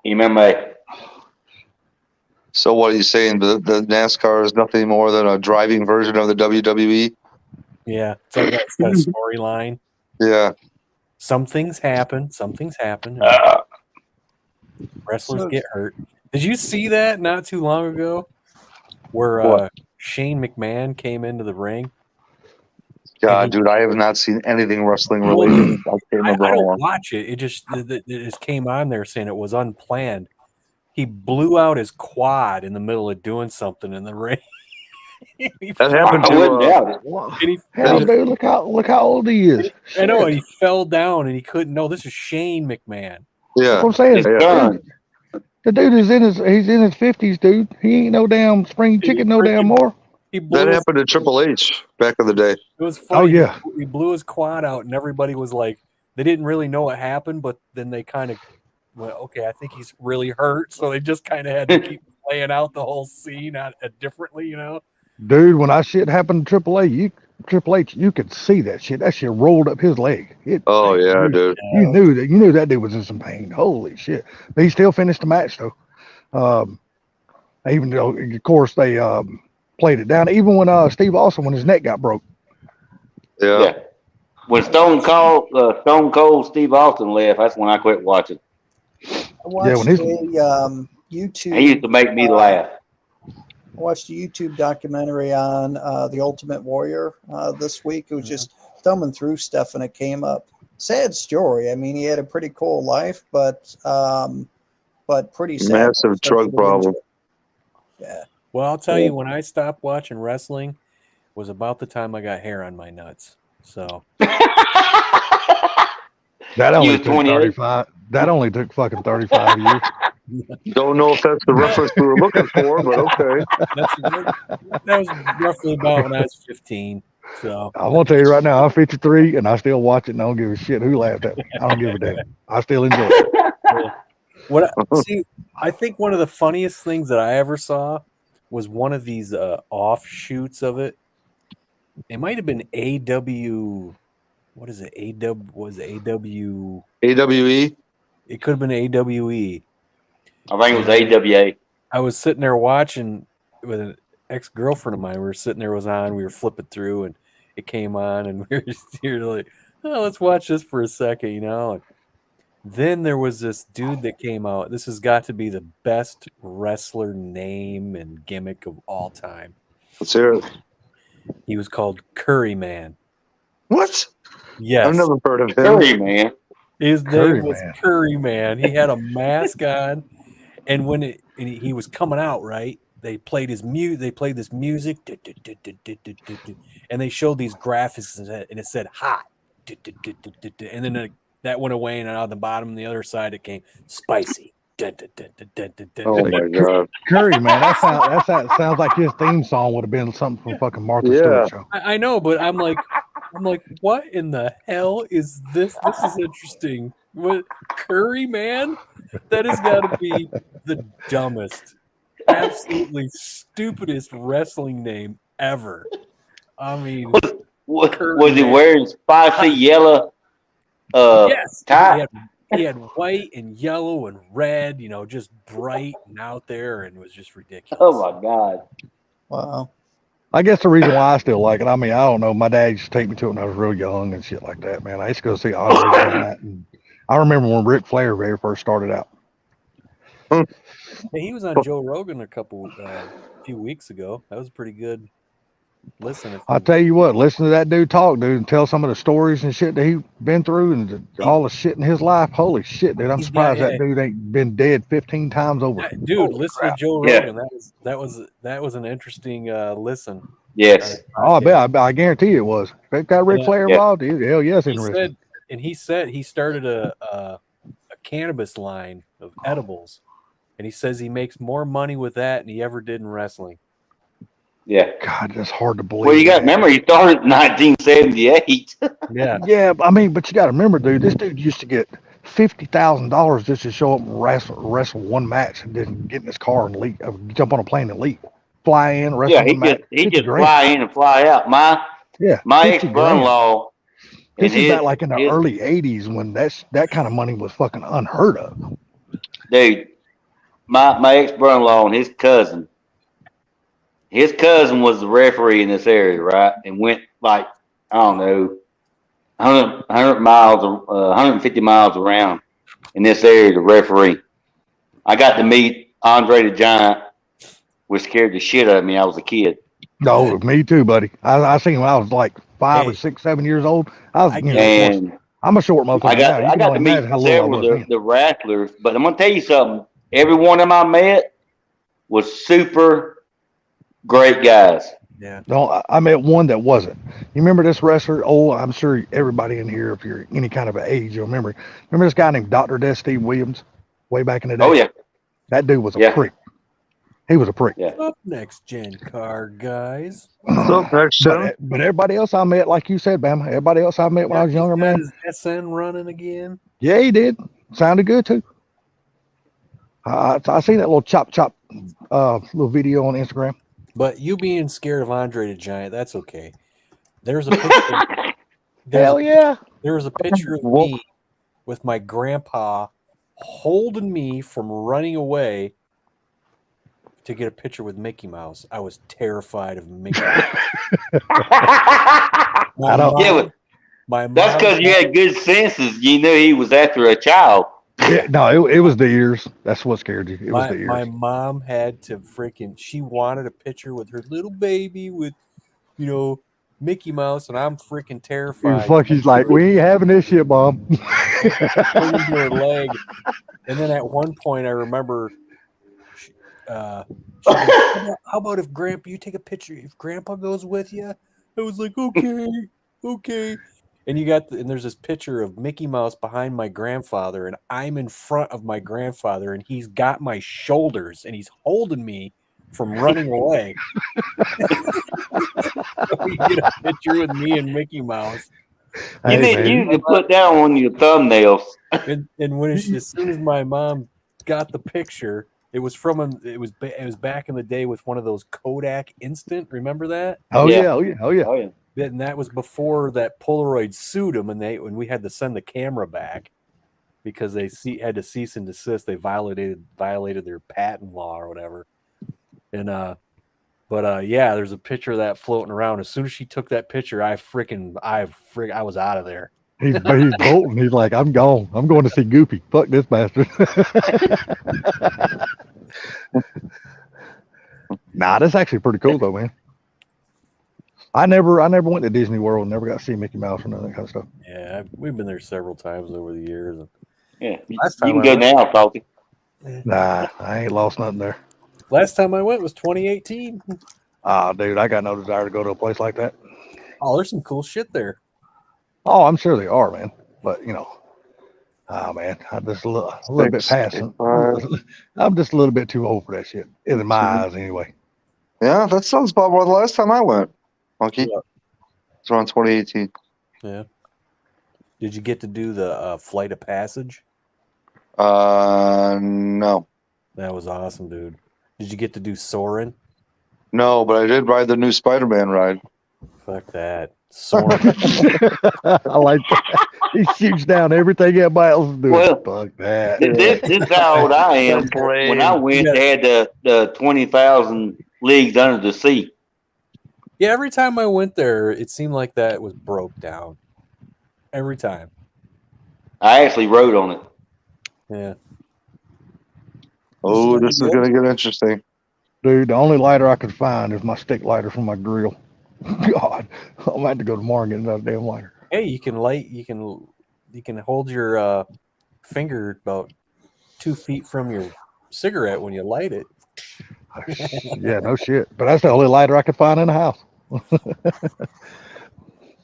You remember? So what are you saying? The NASCAR is nothing more than a driving version of the WWE? Yeah. It's like it's got a storyline. Yeah. Some things happen. Some things happen. Wrestlers get hurt. Did you see that not too long ago? Where What? Shane McMahon came into the ring. God, dude, I have not seen anything wrestling related. I can't remember I how don't long. watch it. It just came on there saying it was unplanned. He blew out his quad in the middle of doing something in the ring. That happened I wouldn't to. doubt it. Hell, dude, look how old he is. I know, Shit. and he fell down and he couldn't. No, this is Shane McMahon. Yeah. What I'm saying His is, son. the dude is he's in his 50s, dude. He ain't no damn spring chicken, no damn more. He blew That his, happened to Triple H back in the day. It was funny. Oh yeah, He blew his quad out, and everybody was like, they didn't really know what happened, but then they kind of went, okay, I think he's really hurt. So they just kind of had to keep playing out the whole scene differently, you know? dude. When that shit happened to Triple H, you could see that shit. That shit rolled up his leg. Oh yeah, dude. You knew that dude was in some pain. Holy shit! But he still finished the match though. Even though, of course, they played it down. Even when Steve Austin, when his neck got broke. Yeah. Yeah. When Stone Cold Steve Austin left, that's when I quit watching. I watched when his- a YouTube. He used to make me laugh. I watched a YouTube documentary on the Ultimate Warrior this week. It was just thumbing through stuff, and it came up. Sad story. I mean, he had a pretty cool life, but pretty sad. Massive drug problem. Yeah. Well, I'll tell you, when I stopped watching wrestling was about the time I got hair on my nuts. So That only was took 28. 35. That only took fucking 35 years. Don't know if that's the reference we were looking for, but okay. that was roughly about when I was 15. So I'm gonna tell you right now, I'm 53 and I still watch it and I don't give a shit who laughed at me. I don't give a damn. I still enjoy it. I think one of the funniest things that I ever saw was one of these offshoots of it. It might have been AW. What is it? AW. AWE? It could have been AWE. I think it was AWA. I was sitting there watching with an ex-girlfriend of mine. We were sitting there, was on. We were flipping through, and it came on, and we were just here like, oh, let's watch this for a second, you know. And then there was this dude that came out. This has got to be the best wrestler name and gimmick of all time. Let's hear it. He was called Curry Man. What? Yes. I've never heard of him. Curry, man. His Curry name was Man. Curry Man. He had a mask on, and when he was coming out, right? They played his music. They played this music, and they showed these graphics, and it said "hot," and then that went away, and on the bottom, on the other side, it came spicy. Oh my god. Curry, man, that sounds like his theme song would have been something from fucking Martha Yeah. Stewart show. I know, but I'm like, what in the hell is this? This is interesting. What, Curry Man? That has got to be the dumbest, absolutely stupidest wrestling name ever. I mean, Was Curry he Man. wearing spicy yellow Yes, tie? he had white and yellow and red, you know, just bright and out there, and it was just ridiculous. Oh my God. Wow. I guess the reason why I still like it, I mean, I don't know. My dad used to take me to it when I was real young and shit like that, man. I used to go see Andre the Giant, and I remember when Ric Flair very first started out. Hey, he was on Joe Rogan a few weeks ago. That was pretty good. Listen, if I'll tell you what, listen to that dude talk, dude, and tell some of the stories and shit that he been through and all the shit in his life. Holy shit, dude! I'm he's got, surprised that dude ain't been dead 15 times over. dude, Holy listen crap. to Joe Yeah. Rogan. That was an interesting listen. on Yes. his Oh, podcast. I guarantee it was. If it got Ric Yeah. Flair Yeah. involved, hell yes, He interesting. said he started a cannabis line of edibles, and he says he makes more money with that than he ever did in wrestling. Yeah. God, that's hard to believe. Well, you got to man. remember, he started in 1978. Yeah, Yeah, I mean, but you got to remember, dude. This dude used to get $50,000 just to show up and wrestle one match, and then get in his car and leave, jump on a plane and leave, fly in, wrestle Yeah, one match. he 50 just grand. fly in and fly out. My Yeah, my 50 ex grand. brother-in-law and This is his back like in the his early '80s when that kind of money was fucking unheard of. dude, my ex brother-in-law and his cousin was the referee in this area, right? And went like, I don't know, 100 miles, 150 miles around in this area to referee. I got to meet Andre the Giant, which scared the shit out of me. I was a kid. No, me too, buddy. I seen him when I was like 5 or Hey. 6, 7 years old. I was, I you know, get of course, And I'm a short motherfucker now. You I can got only to meet imagine how little I several was of then. the wrestlers, but I'm gonna tell you something. Every one of them I met was super great guys. yeah. No, I met one that wasn't. You remember this wrestler? Oh, I'm sure everybody in here, if you're any kind of an age, you'll remember. Remember this guy named Dr. Death Steve Williams, way back in the day? Oh yeah, That dude was a yeah, prick. He was a prick. yeah. Up next gen car guys. What's up, next gen? But everybody else I met, like you said, Bam, everybody else I met when I was younger, Got man. his SN running again. Yeah, he did. Sounded good too. I seen that little chop little video on Instagram. But you being scared of Andre the Giant, that's okay. There's a picture. Hell yeah. There was a picture of Whoa. me with my grandpa holding me from running away to get a picture with Mickey Mouse. I was terrified of Mickey Mouse. My I don't- Yeah, mom- but my mom that's because you had good senses. You knew he was after a child. Yeah, no, it was the ears. That's what scared you. It was the ears. my mom had to she wanted a picture with her little baby with, Mickey Mouse, and I'm freaking terrified. He's like, we ain't having this shit, Mom. Put into her leg. And then at one point, I remember, she goes, how about if Grandpa, you take a picture, if Grandpa goes with you? I was like, okay. And and there's this picture of Mickey Mouse behind my grandfather, and I'm in front of my grandfather, and he's got my shoulders, and he's holding me from running away. So we get a picture with me and Mickey Mouse. You need to put that on your thumbnails. And when as soon as my mom got the picture, it was back in the day with one of those Kodak Instant. Remember that? Oh Yeah. yeah. Oh yeah. And that was before that Polaroid sued them, and when we had to send the camera back because they had to cease and desist. They violated their patent law or whatever. And yeah, there's a picture of that floating around. As soon as she took that picture, I was out of there. He's bolting. He's like, I'm gone. I'm going to see Goofy. Fuck this bastard. Nah, that's actually pretty cool though, man. I never went to Disney World. Never got to see Mickey Mouse or none of that kind of stuff. Yeah, we've been there several times over the years. Yeah. Last You time can I go went- now, Salty. Nah, I ain't lost nothing there. Last time I went was 2018. Ah, dude, I got no desire to go to a place like that. Oh, there's some cool shit there. Oh, I'm sure they are, man. But man, I'm just a little bit past. I'm just a little bit too old for that shit, in my eyes, anyway. Yeah, that sounds about right. The last time I went, Monkey, Yeah. it's around 2018. Yeah. Did you get to do the Flight of Passage? No, That was awesome, dude. Did you get to do Soarin'? no, but I did ride the new Spider-Man ride. Fuck that. Soarin'. I like that. He shoots down everything everybody else is doing. Well, Fuck that. This is how old I am. When I went, they had the 20,000 leagues under the sea. Yeah, every time I went there, it seemed like that was broke down. Every time. I actually wrote on it. Yeah. Oh, This this is is good. gonna get interesting. Dude, the only lighter I could find is my stick lighter from my grill. God, I'm gonna have to go tomorrow and get another damn lighter. Hey, you can hold your finger about 2 feet from your cigarette when you light it. Yeah, no shit. But that's the only lighter I could find in the house.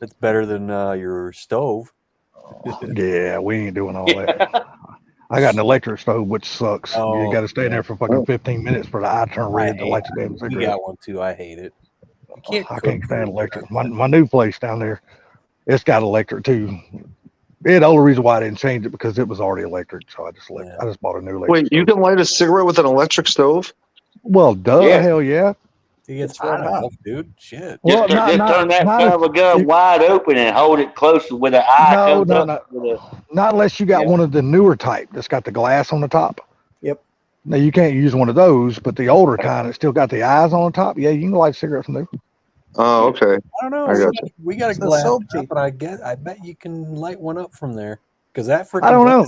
It's better than your stove. Yeah, we ain't doing all that. I got an electric stove, which sucks. You Oh, got to stay yeah. there for fucking 15 minutes for the eye to turn red to light the damn We cigarette. got one too. I hate it. You can't I cook can't stand very electric. good. My new place down there, it's got electric too. The only reason why I didn't change it because it was already electric, so I just bought a new electric. Wait, you stove. can light a cigarette with an electric stove? Well, duh, Yeah. hell yeah. It gets It's red hot hot. enough, dude. Shit. Well, Just turn that son of a gun wide open and hold it close with an eye no, comes no, up no. with a. Not unless you got Yeah. one of the newer type that's got the glass on the top. Yep. Now you can't use one of those, but the older kind that still got the eyes on the top, yeah, you can light a cigarette from there. Oh, okay. I don't know. I got We got a So glass salty. top, but I bet you can light one up from there because that freaking I don't know.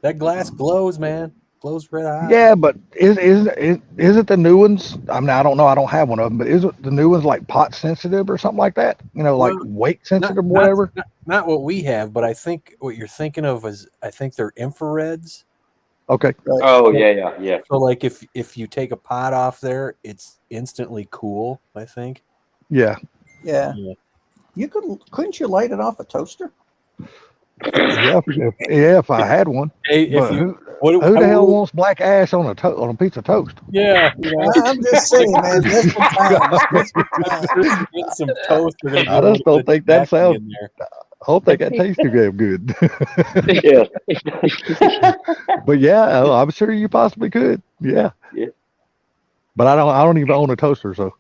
that glass glows, man. Glows red hot. Yeah, but is it the new ones? I mean, I don't know. I don't have one of them, but is it the new ones like pot sensitive or something like that? You know, like Well, weight sensitive, whatever. Not what we have, but I think what you're thinking of is I think they're infrareds. Okay. Oh yeah. So like if you take a pot off there, it's instantly cool. I think. Yeah. Yeah. Yeah. Couldn't you light it off a toaster? If I had one. Hey, if But you who the hell wants black ash on a piece of toast? Yeah, you know, I'm just saying, man. Desperate times. Desperate times. get some toast. They're gonna I get a just little don't bit think that tacky sounds. in there. I don't think that tastes too damn good. Yeah. But yeah, I'm sure you possibly could. Yeah. Yeah. But I don't even own a toaster, so.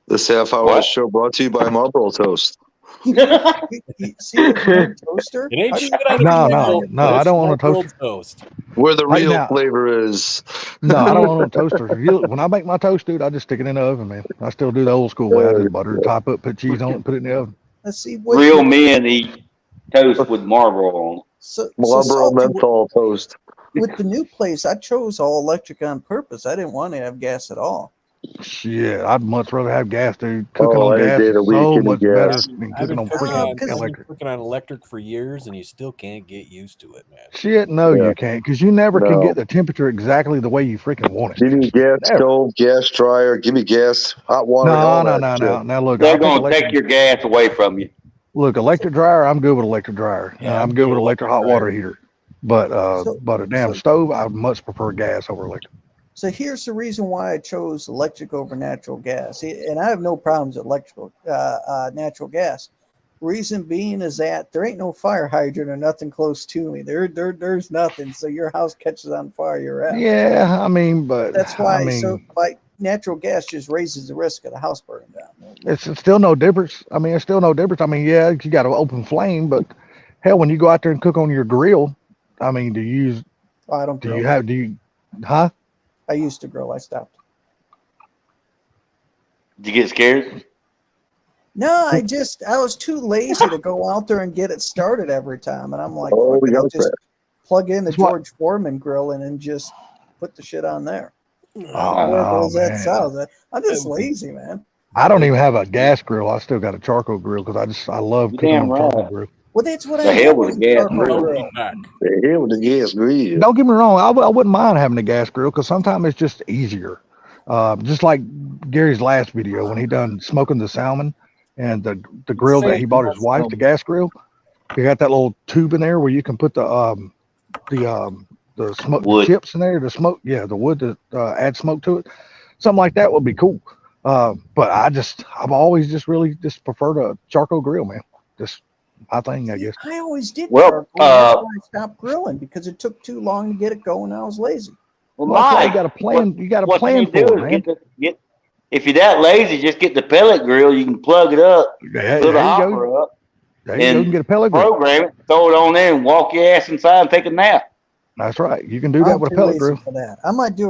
This half hour of the show brought to you by Marlboro Toast. You see the word toaster? It ain't How do shit you- out of No, control, no, but I it's don't want a Marlboro toaster. toast. Where the Right real now. flavor is. No, I don't own a toaster. When I make my toast, dude, I just stick it in the oven, man. I still do the old school way. I just butter the top up, put cheese on it, put it in the oven. Let's see what Real men eat toast with Marlboro on it. So Marlboro salty, menthol toast. with the new place, I chose all electric on purpose. I didn't want to have gas at all. Shit, I'd much rather have gas, dude. Cooking on any gas day is of the week, so give me much better gas. than I've cooking been on cooking freaking on, I've been electric. cooking on electric for years, and you still can't get used to it, man. Shit, no, Yeah. you can't, because you never can No. get the temperature exactly the way you freaking want Give it. me gas Never. stove, gas dryer, give me gas, hot water, No. all that shit. Now look, They're I'll take gonna electric. take your gas away from you. Look, electric dryer, I'm good with electric dryer. Yeah, I'm good with electric hot water heater. But a damn stove, I much prefer gas over electric. So here's the reason why I chose electric over natural gas, and I have no problems with electrical natural gas. Reason being is that there ain't no fire hydrant or nothing close to me. There's nothing. So your house catches on fire, you're out. Yeah, I mean, but That's why. I mean, So like natural gas just raises the risk of the house burning down. it's still no difference. I mean, it's still no difference. I mean, yeah, you got an open flame, but hell, when you go out there and cook on your grill, I mean, do you I don't. do Grill. you huh? I used to grill. I stopped. Did you get scared? No, I was too lazy to go out there and get it started every time, and I'm like, Oh, fuck we it, I'll got just plug in the That's what- George Foreman grill and then just put the shit on there. Oh, Horrible as that man. sounds, I'm just lazy, man. I don't even have a gas grill. I still got a charcoal grill because I love You cooking damn on charcoal right. grill. Well, that's what The I hell had with was a gas charcoal grill. grill. Back. The hell with the gas grill. Don't get me wrong. I wouldn't mind having a gas grill because sometimes it's just easier. Just like Gary's last video when he done smoking the salmon and the grill that he bought his wife, the gas grill. You got that little tube in there where you can put the smoke Wood. chips in there, the smoke, the wood to add smoke to it. Something like that would be cool. But I've always just really just preferred a charcoal grill, man. Just my thing, I guess. I always did Well, charcoal. That's why I stopped grilling because it took too long to get it going. I was lazy. Well, Well, that's why Mike, you got a plan. You got a what plan you do for it, is man. if you're that lazy, just get the pellet grill. You can plug it up, There put you a go. hopper up, There you go. You and can get a pellet grill. program it, throw it on there, and walk your ass inside and take a nap. That's right. You can do that I'm with a too pellet lazy grill. for that. I might do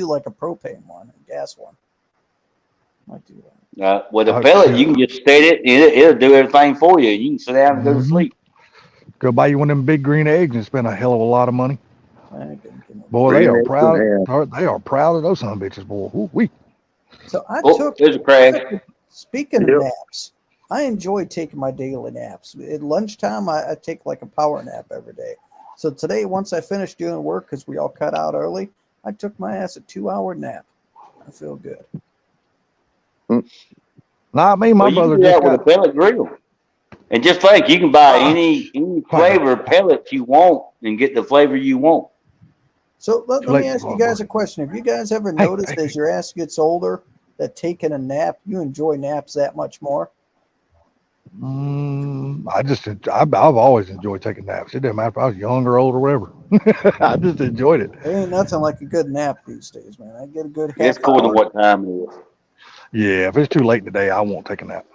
like a propane one, a gas one. Might do that. With a Oh, pellet, shit. you can just set it, and it'll do everything for you. You can sit down and go to Mhm. sleep. Go buy you one of them big green eggs and spend a hell of a lot of money. I ain't gonna get no- Boy, they Green are eggs proud. in hand. They are proud of those son of bitches, boy. Ooh, wee. So I Oh, took there's a crash. Speaking of Yep. naps, I enjoy taking my daily naps. At lunchtime, I take like a power nap every day. So today, once I finished doing work, because we all cut out early, I took my ass a 2-hour nap. I feel good. Not me. My Well, you brother can do just that with a got. pellet grill. And just think, you can buy any Fine. flavor pellet you want and get the flavor you want. So let me Like, ask you guys a question. Have you guys ever Hey, noticed hey. as your ass gets older that taking a nap, you enjoy naps that much more? I've always enjoyed taking naps. It didn't matter if I was young or old or whatever. I just enjoyed it. There ain't nothing like a good nap these days, man. I get a good It's half cool to hour. what time it is. Yeah, if it's too late in the day, I won't take a nap.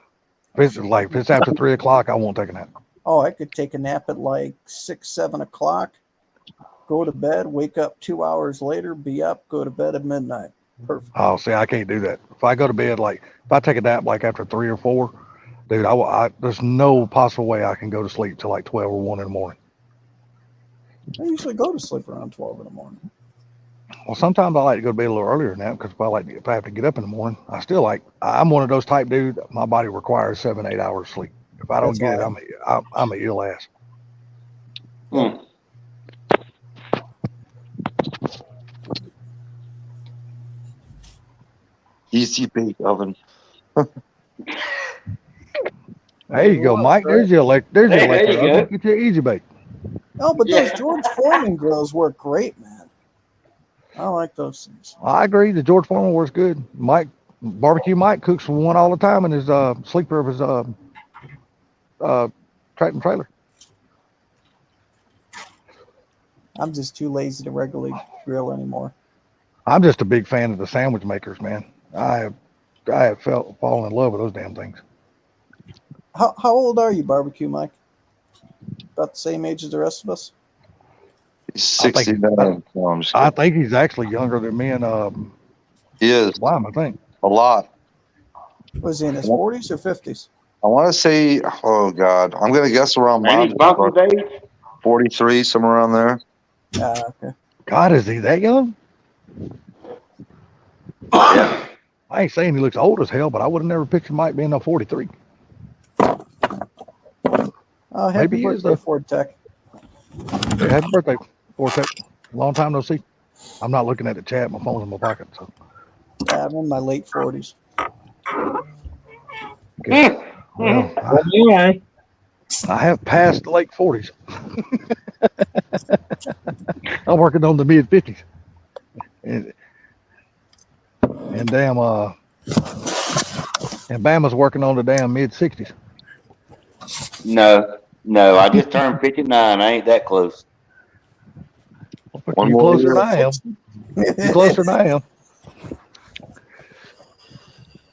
If it's after 3 o'clock, I won't take a nap. Oh, I could take a nap at like 6, 7 o'clock, go to bed, wake up 2 hours later, be up, go to bed at midnight. Perfect. Oh, see, I can't do that. If I go to bed, like, if I take a nap like after 3 or 4, dude, there's no possible way I can go to sleep till like 12 or 1 in the morning. I usually go to sleep around 12 in the morning. Well, sometimes I like to go to bed a little earlier than that because if I have to get up in the morning, I'm one of those type dude. My body requires 7, 8 hours sleep. If I don't That's get it, why I'm a ill ass. Hmm. Easy bake oven. There you go, Mike. There's your Hey, there electric you oven. go. Get your easy bake. No, but Yeah. those George Foreman grills work great, man. I like those things. I agree. The George Foreman works good. Barbecue Mike cooks one all the time in his sleeper of his tractor and trailer. I'm just too lazy to regularly grill anymore. I'm just a big fan of the sandwich makers, man. I have fallen in love with those damn things. How old are you, Barbecue Mike? About the same age as the rest of us? He's I think- 69. No, I'm just I kidding. think he's actually younger than me and He is Sublime, I think. a lot. Was he in his 40s or 50s? I want to say, oh God, I'm going to guess around Randy Bob's Bumpy's age? 43, somewhere around there. Okay. God, is he that young? Yeah. I ain't saying he looks old as hell, but I would have never pictured Mike being a 43. Oh, happy Maybe he is, birthday, though. Ford Tech. Hey, happy birthday, Fortec. Long time no see. I'm not looking at the chat. My phone's in my pocket. So Yeah, I'm in my late 40s. okay. Well, I have passed the late 40s. I'm working on the mid 50s. And damn and Bama's working on the damn mid 60s. No, I just turned 59. I ain't that close. One You more closer year. than I am. You closer than I am.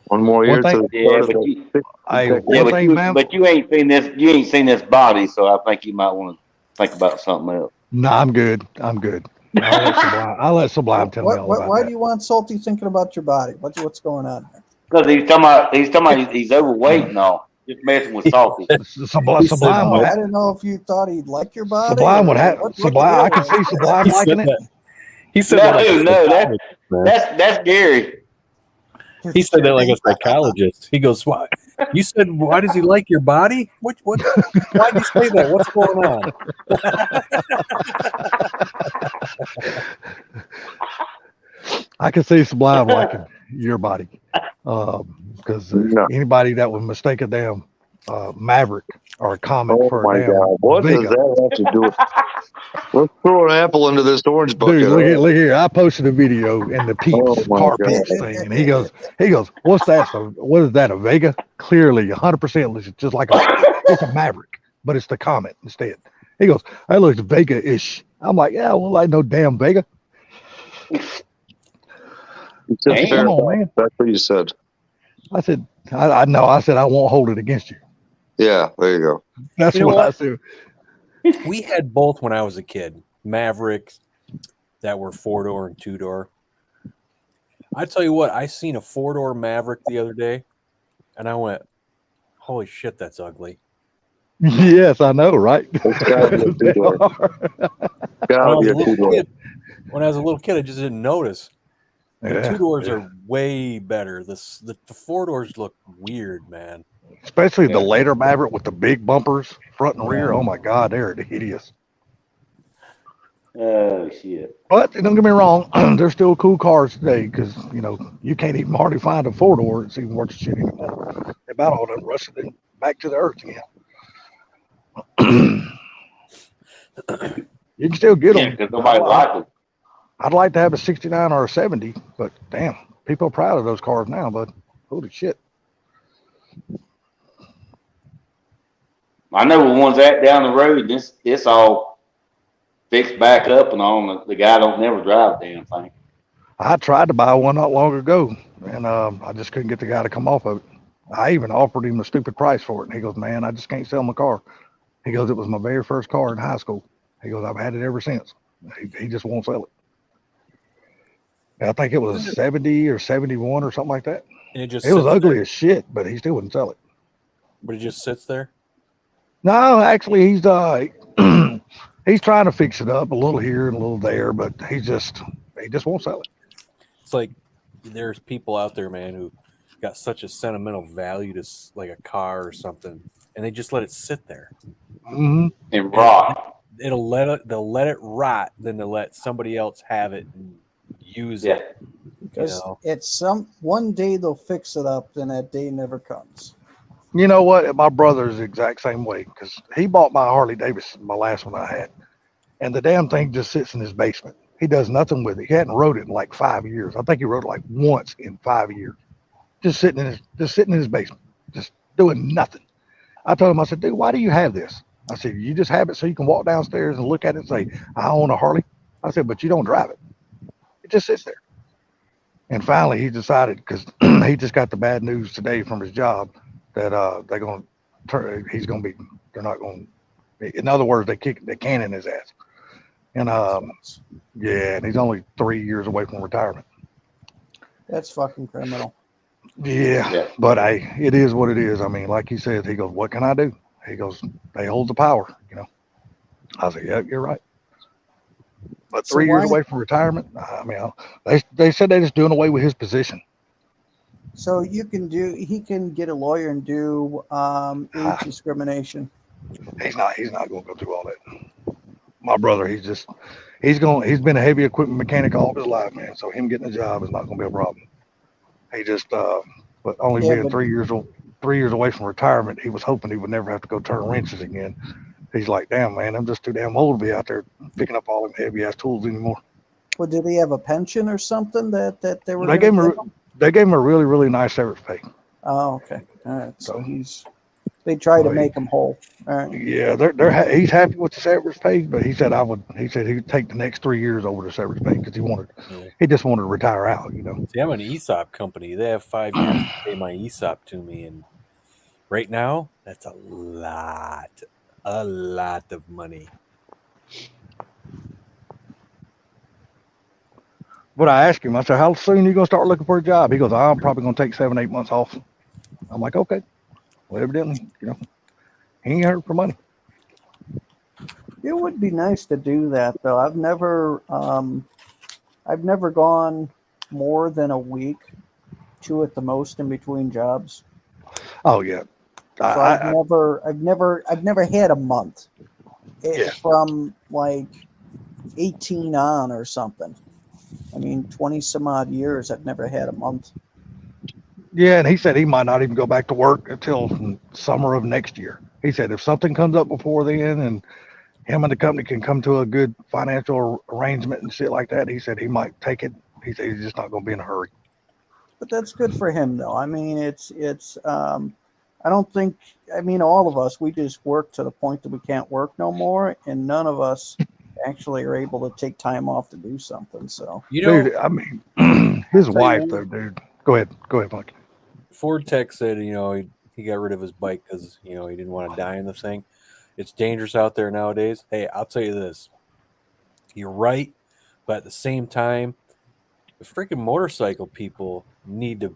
One more One year thing- to the Yeah, start of but the you, Hey, Tech yeah, one thing, Bama. but you ain't seen this. You ain't seen this body, so I think you might want to think about something else. No, I'm good. I'll let Sublime tell me all about Why that. do you want Salty thinking about your body? What's going on there? Because he's talking about he's overweight and all. Just messing with Salty. Sublime Oh, would I didn't know if you thought he'd like your body. Sublime or would have what the Sublime. I deal can was. see Sublime He said liking it. that. He said that like a No, psychologist, man. that's Gary. He said that like a psychologist. He goes, "Why? You said why does he like your body? What? Why did you say that? What's going on?" I can see Sublime liking your body, because No. anybody that would mistake a damn Maverick or a Comet Oh for my a damn God. What does Vega. that have to do with? Let's throw an apple into this orange bucket. Dude, look here. I posted a video in the Peeps Oh my car God. Peeps thing, and he goes, what's that? So what is that? A Vega? Clearly, 100% looks just like it's a Maverick, but it's the Comet instead. He goes, that looks Vega-ish. I'm like, yeah, well, like no damn Vega. You said Damn. fair Come on, enough. man. That's what you said. I said, I know. I said I won't hold it against you. Yeah, there you go. That's You know what I what? said. We had both when I was a kid. Mavericks that were 4-door and 2-door. I tell you what, I seen a 4-door Maverick the other day, and I went, "Holy shit, that's ugly." Yes, I know, right? It's gotta be a They two-door. are. When I Gotta was be a a little two-door. kid, I just didn't notice. The two doors are way better. The four doors look weird, man. Especially the later Maverick with the big bumpers, front and rear. Yeah. Oh my God, they're hideous. Oh shit! But don't get me wrong, they're still cool cars today because you can't even hardly find a 4-door. It's even worse than shit anymore. They about all done rusted it back to the earth again. You can still get Yeah, them. because nobody liked them. I'd like to have a 69 or a 70, but damn, people are proud of those cars now, but holy shit. I know the ones that down the road. It's all fixed back up and all. The guy don't never drive the damn thing. I tried to buy one not long ago, and I just couldn't get the guy to come off of it. I even offered him a stupid price for it, and he goes, "Man, I just can't sell my car." He goes, "It was my very first car in high school." He goes, "I've had it ever since." He just won't sell it. And I think it was 70 or 71 or something like that. And it was ugly as shit, but he still wouldn't sell it. But it just sits there. No, actually, he's he's trying to fix it up a little here and a little there, but he just won't sell it. It's like there's people out there, man, who got such a sentimental value to like a car or something, and they just let it sit there. Mm-hmm. And rot. They'll let it rot, then they'll let somebody else have it and use it. Because it's one day they'll fix it up, then that day never comes. You know what? My brother's the exact same way because he bought my Harley Davidson, my last one I had, and the damn thing just sits in his basement. He does nothing with it. He hadn't rode it in like 5 years. I think he rode it like once in 5 years. Just sitting in his basement, just doing nothing. I told him, I said, "Dude, why do you have this?" I said, "You just have it so you can walk downstairs and look at it and say, I own a Harley." I said, "But you don't drive it. It just sits there." And finally he decided, because he just got the bad news today from his job, that they're going to turn, they're not going to, in other words, they can in his ass. And and he's only 3 years away from retirement. That's fucking criminal. Yeah. But it is what it is. I mean, like he said, he goes, "What can I do?" He goes, "They hold the power, I said, "Yeah, you're right." But 3 years away from retirement, I mean, they said they're just doing away with his position. So he can get a lawyer and do age discrimination. He's not going to go through all that. My brother, he's been a heavy equipment mechanic all his life, man. So him getting a job is not going to be a problem. He just, but only being 3 years away from retirement, he was hoping he would never have to go turn wrenches again. He's like, "Damn, man, I'm just too damn old to be out there picking up all them heavy ass tools anymore." Well, did he have a pension or something that they were? They gave him a really, really nice severance pay. Oh, okay. All right. So they try to make him whole. All right. Yeah, he's happy with the severance pay, but he said he'd take the next 3 years over the severance pay because he just wanted to retire out, See, I'm an ESOP company. They have 5 years to pay my ESOP to me, and right now that's a lot of money. But I asked him, I said, "How soon are you gonna start looking for a job?" He goes, "I'm probably gonna take 7-8 months off." I'm like, "Okay." Well, evidently, he ain't hurt for money. It would be nice to do that, though. I've never gone more than a week, 2 at the most, in between jobs. Oh yeah. So I've never had a month from like 18 on or something. I mean, 20 some odd years, I've never had a month. Yeah, and he said he might not even go back to work until summer of next year. He said if something comes up before then and him and the company can come to a good financial arrangement and shit like that, he said he might take it. He said he's just not going to be in a hurry. But that's good for him, though. I mean, it's I don't think, I mean, all of us, we just work to the point that we can't work no more, and none of us actually are able to take time off to do something. So, dude, I mean, his wife, though, dude. Go ahead, Mike. Ford Tech said, he got rid of his bike because, he didn't want to die in the thing. It's dangerous out there nowadays. Hey, I'll tell you this. You're right, but at the same time, the freaking motorcycle people need to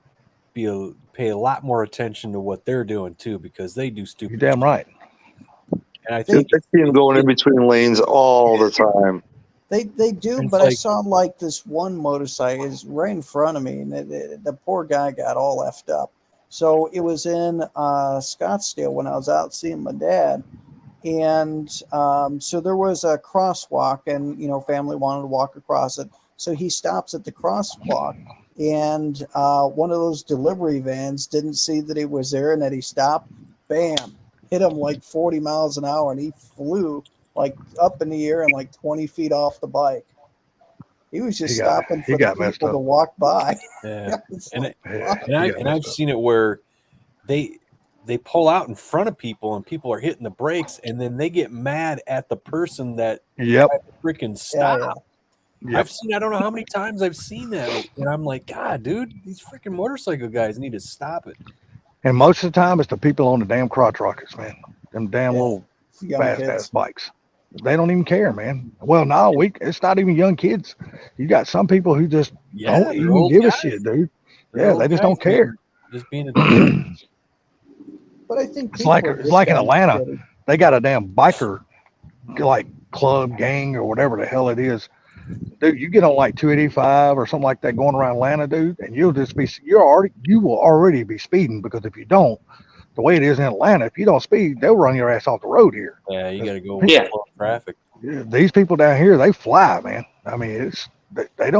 pay a lot more attention to what they're doing too, because they do stupid. You're damn right. And I think I see them going in between lanes all the time. They do, And it's but I like- saw like this one motorcycle is right in front of me, and the poor guy got all effed up. So it was in Scottsdale when I was out seeing my dad, and so there was a crosswalk, and family wanted to walk across it. So he stops at the crosswalk, and one of those delivery vans didn't see that he was there and that he stopped. Bam! Hit him like 40 miles an hour, and he flew like up in the air and like 20 feet off the bike. He was just stopping for the got messed people to up. walk by. Yeah. It's And like, Yeah, fuck. he got I've messed up. seen it where they pull out in front of people and people are hitting the brakes, and then they get mad at the person that Yep. freaking Yeah, stop. yeah. Yep. I don't know how many times I've seen that, and I'm like, God, dude, these freaking motorcycle guys need to stop it. And most of the time, it's the people on the damn crotch rockets, man. Them damn Yeah. little Young fast ass kids. bikes. They don't even care, man. Well, no, it's not even young kids. You got some people who just don't they're even old give a guys. shit, dude. They're Yeah, old they just guys don't care. Just being a dick. But I think It's like people are it's just like in getting Atlanta, shitty. they got a damn biker like club gang or whatever the hell it is. Dude, you get on like 285 or something like that going around Atlanta, dude, and you will already be speeding, because if you don't, the way it is in Atlanta, if you don't speed, they'll run your ass off the road here. Yeah, you got to go with Yeah. the flow of traffic. These people down here, they fly, man. I mean, they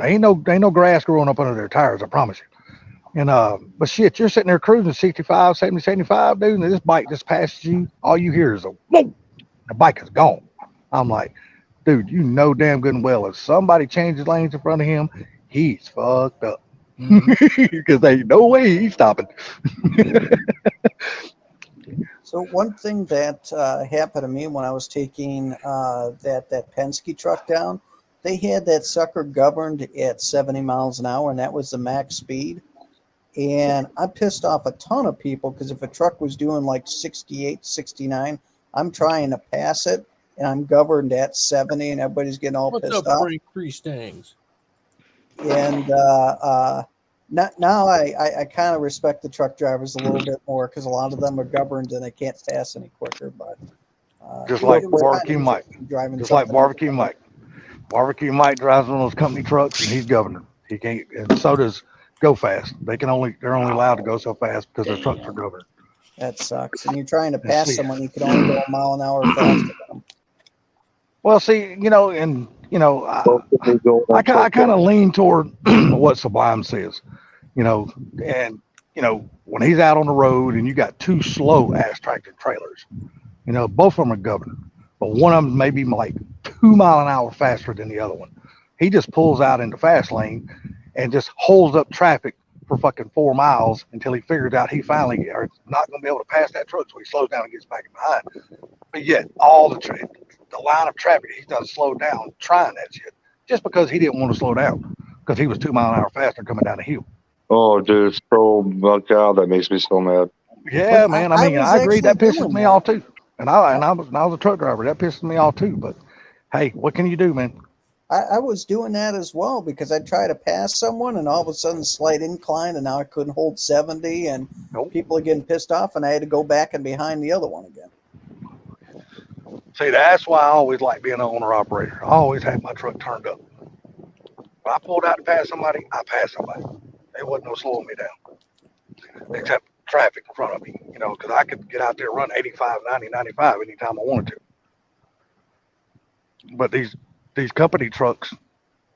ain't no grass growing up under their tires, I promise you. And but shit, you're sitting there cruising 65, 70, 75, dude, and this bike just passes you. All you hear is a whoa, the bike is gone. I'm like, dude, you know damn good and well if somebody changes lanes in front of him, he's fucked up. Because there's no way he's stopping. So one thing that happened to me when I was taking that Penske truck down, they had that sucker governed at 70 miles an hour, and that was the max speed. And I pissed off a ton of people, because if a truck was doing like 68, 69, I'm trying to pass it, and I'm governed at 70, and everybody's getting all What's pissed up, off. Frank Stangs? And now I kind of respect the truck drivers a little bit more, because a lot of them are governed and they can't pass any quicker. But Just like it was Barbecue kinda Mike. interesting driving Just like something. Barbecue Mike. Barbecue Mike drives one of those company trucks, and he's governor. He can't, and so does Go Fast. They're only allowed to go so fast because their trucks are governed. That sucks. And you're trying to And pass see- someone, you can only go a mile an hour faster than them. Well, see, I I kind of lean toward what Sublime says, and when he's out on the road and you got two slow ass tractor trailers, both of them are governed, but one of them may be like 2 mile an hour faster than the other one. He just pulls out in the fast lane and just holds up traffic for fucking 4 miles until he figures out he finally are not going to be able to pass that truck, so he slows down and gets back in behind. But yet, all the line of traffic, he's done slowed down trying that shit just because he didn't want to slow down, because he was 2 mile an hour faster coming down the hill. Oh, dude, it's so God, that makes me so mad. Yeah, But man. I I mean, was I agree. That actually pisses doing me that. off too. And I was a truck driver. That pisses me off too. But hey, what can you do, man? I was doing that as well, because I'd try to pass someone and all of a sudden slight incline, and now I couldn't hold 70, and Nope. people are getting pissed off, and I had to go back and behind the other one again. See, that's why I always like being an owner operator. I always had my truck turned up. When I pulled out to pass somebody, I passed somebody. There wasn't no slowing me down, except traffic in front of me, because I could get out there and run 85, 90, 95 anytime I wanted to. But these company trucks,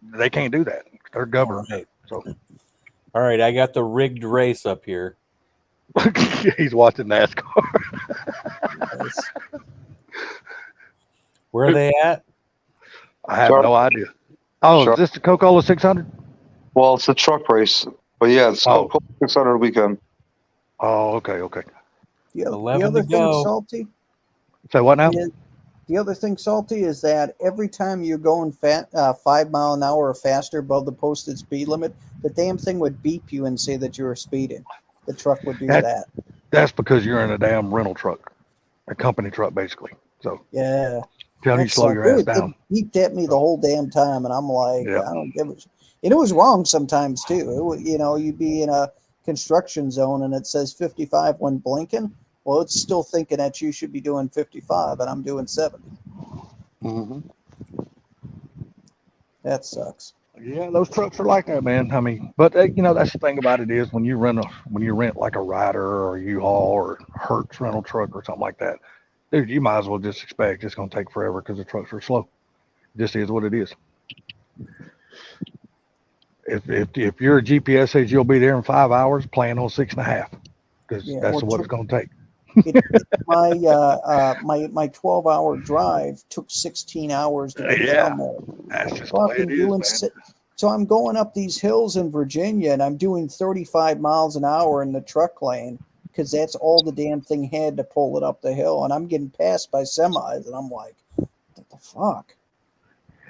they can't do that. They're governed. All right. So All right, I got the rigged race up here. he's watching NASCAR. Where are they at? I have Sure. no idea. Oh, Sure. is this the Coca-Cola 600? Well, it's a truck race, but yeah, it's Oh. 600 weekend. Oh, okay. The 11 other to thing, go. Salty, So what now? the other thing, Salty, is that every time you're going 5 mile an hour or faster above the posted speed limit, the damn thing would beep you and say that you were speeding. The truck would do that. That's because you're in a damn rental truck, a company truck, basically. So Yeah. tell you That slow sucked. your ass It down. beeped at me the whole damn time, and I'm like, Yeah. I don't give a. And it was wrong sometimes too. You'd be in a construction zone and it says 55 when blinking. Well, it's still thinking that you should be doing 55, and I'm doing 70. Mm-hmm. That sucks. Yeah, those trucks are like that, man. I mean, but that's the thing about it is when you rent like a Ryder or U-Haul or Hertz rental truck or something like that, dude, you might as well just expect it's going to take forever because the trucks are slow. It just is what it is. If your GPS says you'll be there in 5 hours, plan on 6.5 because that's what it's going to take. My 12-hour drive took 16 hours to get down there. That's just the way it is, man. So I'm going up these hills in Virginia and I'm doing 35 miles an hour in the truck lane because that's all the damn thing had to pull it up the hill. And I'm getting passed by semis and I'm like, what the fuck?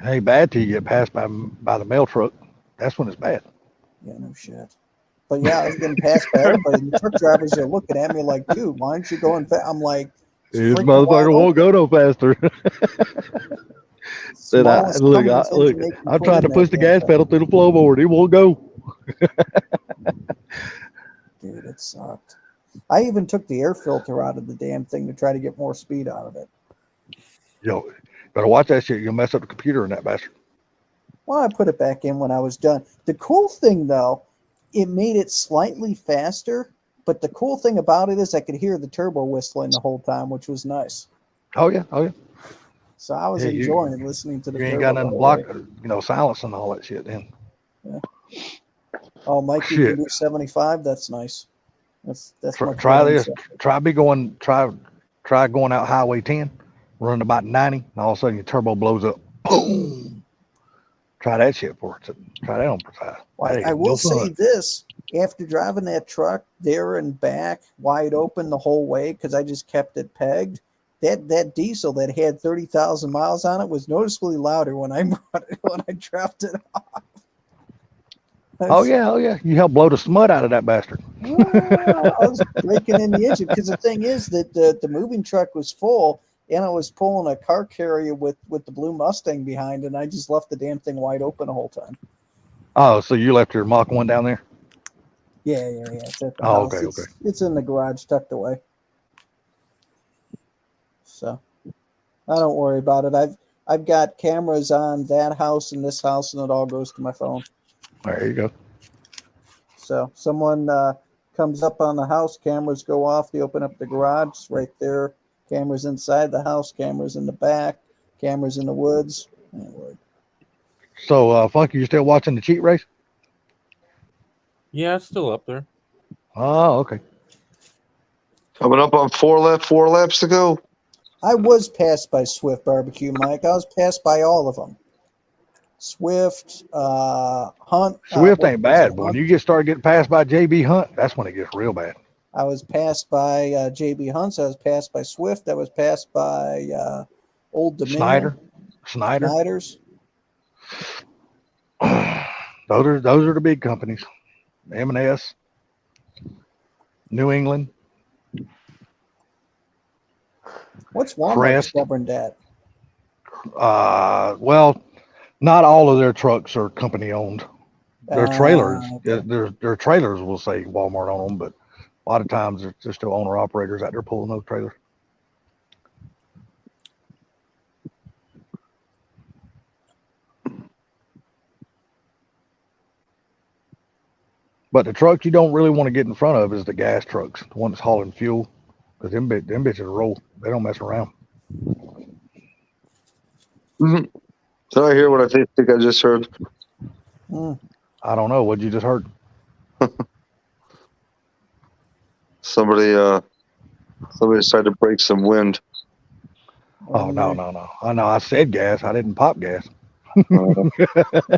It ain't bad till you get passed by the mail truck. That's when it's bad. Yeah, no shit. But yeah, I was getting passed by everybody. And the truck drivers are looking at me like, dude, why aren't you going fast? I'm like, this motherfucker won't go no faster. I'm trying to push the gas pedal through the floorboard. It won't go. Dude, it sucked. I even took the air filter out of the damn thing to try to get more speed out of it. Yo, better watch that shit. You'll mess up the computer in that bastard. Well, I put it back in when I was done. The cool thing, though, it made it slightly faster. But the cool thing about it is I could hear the turbo whistling the whole time, which was nice. Oh, yeah. Oh, yeah. So I was enjoying listening to the turbo. You ain't got nothing to block, silence and all that shit then. Yeah. Oh, Mike, you can do 75? That's nice. That's try this. Try going out Highway 10, running about 90, and all of a sudden your turbo blows up. Boom. Try that shit for it. Try that on precise. Well, I will say this. After driving that truck there and back wide open the whole way, because I just kept it pegged, that diesel that had 30,000 miles on it was noticeably louder when I dropped it off. Oh yeah. You helped blow the smut out of that bastard. Yeah, I was breaking in the engine because the thing is that the moving truck was full and I was pulling a car carrier with the blue Mustang behind, and I just left the damn thing wide open the whole time. Oh, so you left your Mach 1 down there? Yeah. It's at the house. Okay. It's in the garage tucked away. So I don't worry about it. I've got cameras on that house and this house, and it all goes to my phone. There you go. So someone comes up on the house, cameras go off, they open up the garage, right there. Cameras inside the house, cameras in the back, cameras in the woods. Anyway. So, Funky, you still watching the cheat race? Yeah, it's still up there. Oh, okay. Coming up on 4 laps to go. I was passed by Swift Barbecue, Mike. I was passed by all of them. Swift, Hunt. Swift ain't bad, but when you start getting passed by JB Hunt, that's when it gets real bad. I was passed by JB Hunt. I was passed by Swift. I was passed by Old Dominion. Snyder's. Those are the big companies. M&S, New England. What's Walmart Crest. stubborn at? Well, not all of their trucks are company owned. Their trailers, okay. their trailers will say Walmart on them, but a lot of times they're still owner operators out there pulling those trailers. But the truck you don't really want to get in front of is the gas trucks, the one that's hauling fuel, because them bitches roll. They don't mess around. Mm-hmm. Did I hear what I think I just heard? I don't know. What you just heard? Somebody tried to break some wind. Oh no! I know. I said gas. I didn't pop gas.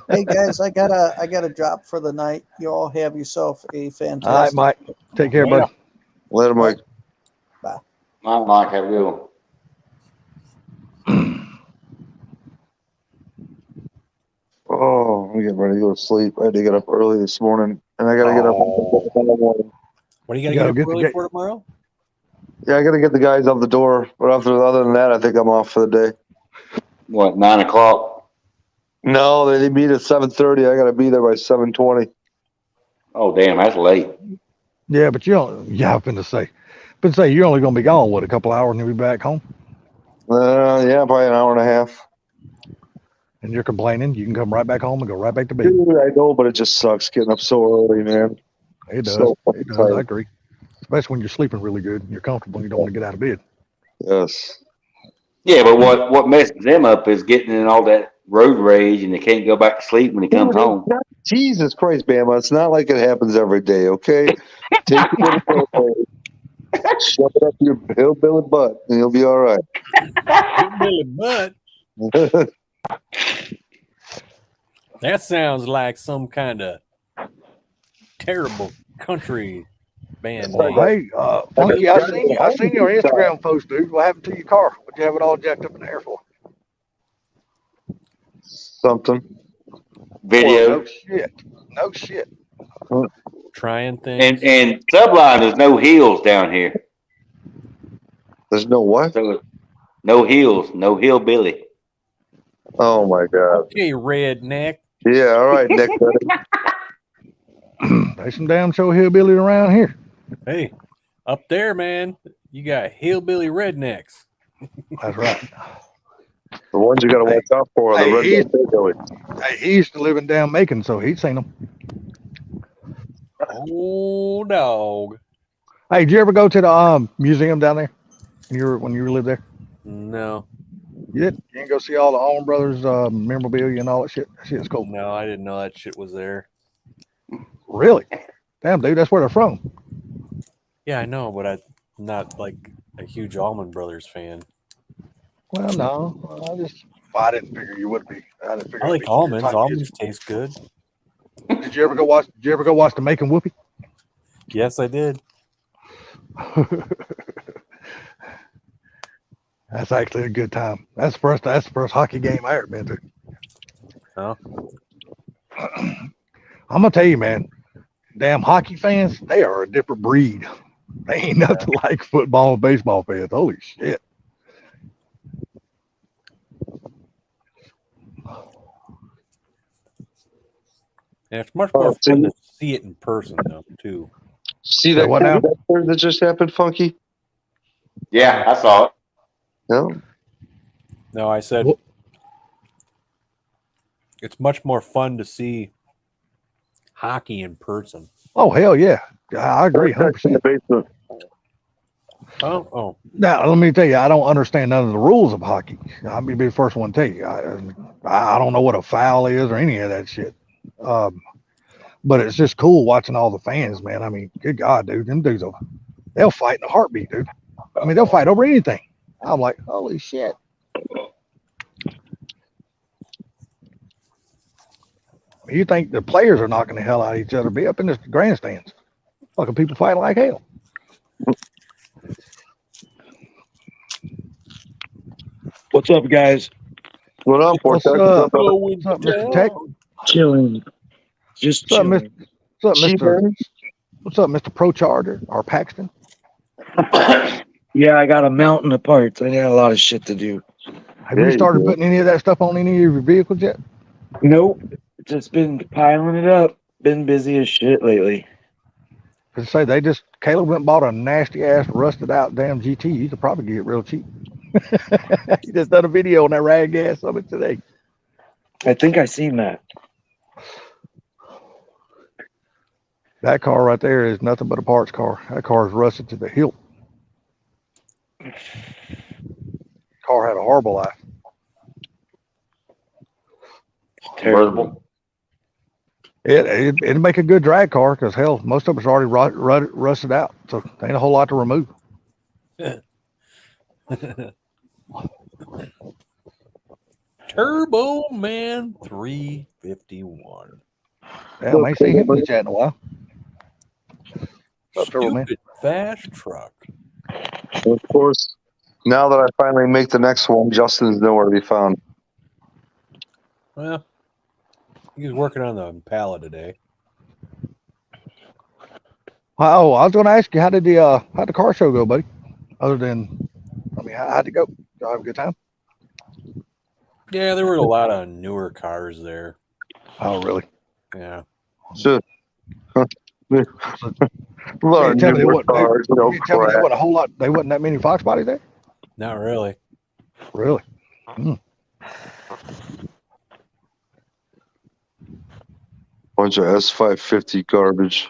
Hey guys, I gotta drop for the night. You all have yourself a fantastic. All right, Mike. Take care, buddy. Later, Mike. Bye. All right, Mike. Have a good one. Oh, I'm getting ready to go to sleep. I had to get up early this morning, and I got to get up. What do you got to get up early for tomorrow? Yeah, I got to get the guys out the door. But other than that, I think I'm off for the day. What, 9 o'clock? No, they meet at 7:30. I got to be there by 7:20. Oh, damn, that's late. Yeah, but you don't. Yeah, I've been to say you're only gonna be gone a couple hours and you'll be back home. Yeah, probably an hour and a half. and you're complaining, you can come right back home and go right back to bed. Dude, I know, but it just sucks getting up so early, man. It does. So It does. tired. I agree. Especially when you're sleeping really good and you're comfortable and you don't want to get out of bed. Yes. Yeah, but what messes them up is getting in all that road rage and they can't go back to sleep when he comes Dude, home. Jesus Christ, Bama. It's not like it happens every day, okay? Take it with a little, shove it up your hillbilly butt, and you'll be all right. Billy Butt. That sounds like some kind of terrible country band Like name. Hey, Funky, I seen your Instagram post, dude. What happened to your car? What'd you have it all jacked up in the air for? Something. Video. No shit. No shit. Trying things. And Subline, there's no heels down here. There's no what? So no heels, no hillbilly. Oh, my God. Okay, redneck. Yeah, all right, Nick. There's some damn show hillbilly around here. Hey, up there, man, you got hillbilly rednecks. That's right. The ones you got to watch out for are the Hey, red hillbilly. Hey, he used to live in down Macon, so he'd seen them. Oh, dog. Hey, did you ever go to the museum down there when you lived there? No, You did? You didn't go see all the Allman Brothers memorabilia and all that shit? That shit's cool. no, I didn't know that shit was there. Really? Damn, dude, that's where they're from. Yeah, I know, but I'm not like a huge Allman Brothers fan. Well, no, I didn't figure you would be. I didn't figure. I it'd like be your almonds. type of Almonds taste good. music. Did you ever go watch the Making Whoopi? Yes, I did. That's actually a good time. That's the first hockey game I ever been to. Oh. I'm gonna tell you, man. Damn hockey fans, they are a different breed. They ain't nothing like football and baseball fans. Holy shit. And it's much more fun to see it in person, though, too. See that what now? that just happened, Funky? Yeah, I saw it. No? No, I said What? it's much more fun to see hockey in person. Oh hell yeah. I agree 100%. Oh. Now let me tell you, I don't understand none of the rules of hockey. I'll be the first one to tell you. I don't know what a foul is or any of that shit. But it's just cool watching all the fans, man. I mean, good God, dude, them dudes they'll fight in a heartbeat, dude. I mean, they'll fight over anything. I'm like, holy shit. You think the players are knocking the hell out of each other? Be up in the grandstands. Fucking people fighting like hell. What's up, guys? What up, What's up? What's up, Mr. Tech? Chilling. Just What's up, chilling. What's up, Mr. What's up, Mr. Pro Charger or Paxton? Yeah, I got a mountain of parts. I got a lot of shit to do. Have you started putting any of that stuff on any of your vehicles yet? Nope. Just been piling it up. Been busy as shit lately. Cause say Caleb went and bought a nasty ass rusted out damn GT. You could probably get it real cheap. He just done a video on that rag ass of it today. I think I seen that. That car right there is nothing but a parts car. That car is rusted to the hilt. Car had a horrible life. Terrible. It'd make a good drag car because hell, most of it's already rusted out, so there ain't a whole lot to remove. Turbo Man 351. Damn, I ain't seen him in the chat in a while. What's up, Turbo Man? Stupid fast truck. Of course, now that I finally make the next one, Justin's nowhere to be found. Well, he was working on the Impala today. Oh, I was going to ask you, how'd the car show go, buddy? Other than, I mean, how'd it go? Y'all have a good time? Yeah, there were a lot of newer cars there. Oh, really? Yeah. Shit. You Lord, tell me newer cars, no you tell me there crap. wasn't a whole lot. There wasn't that many Fox bodies there. Not really. Really? Bunch of S550 garbage.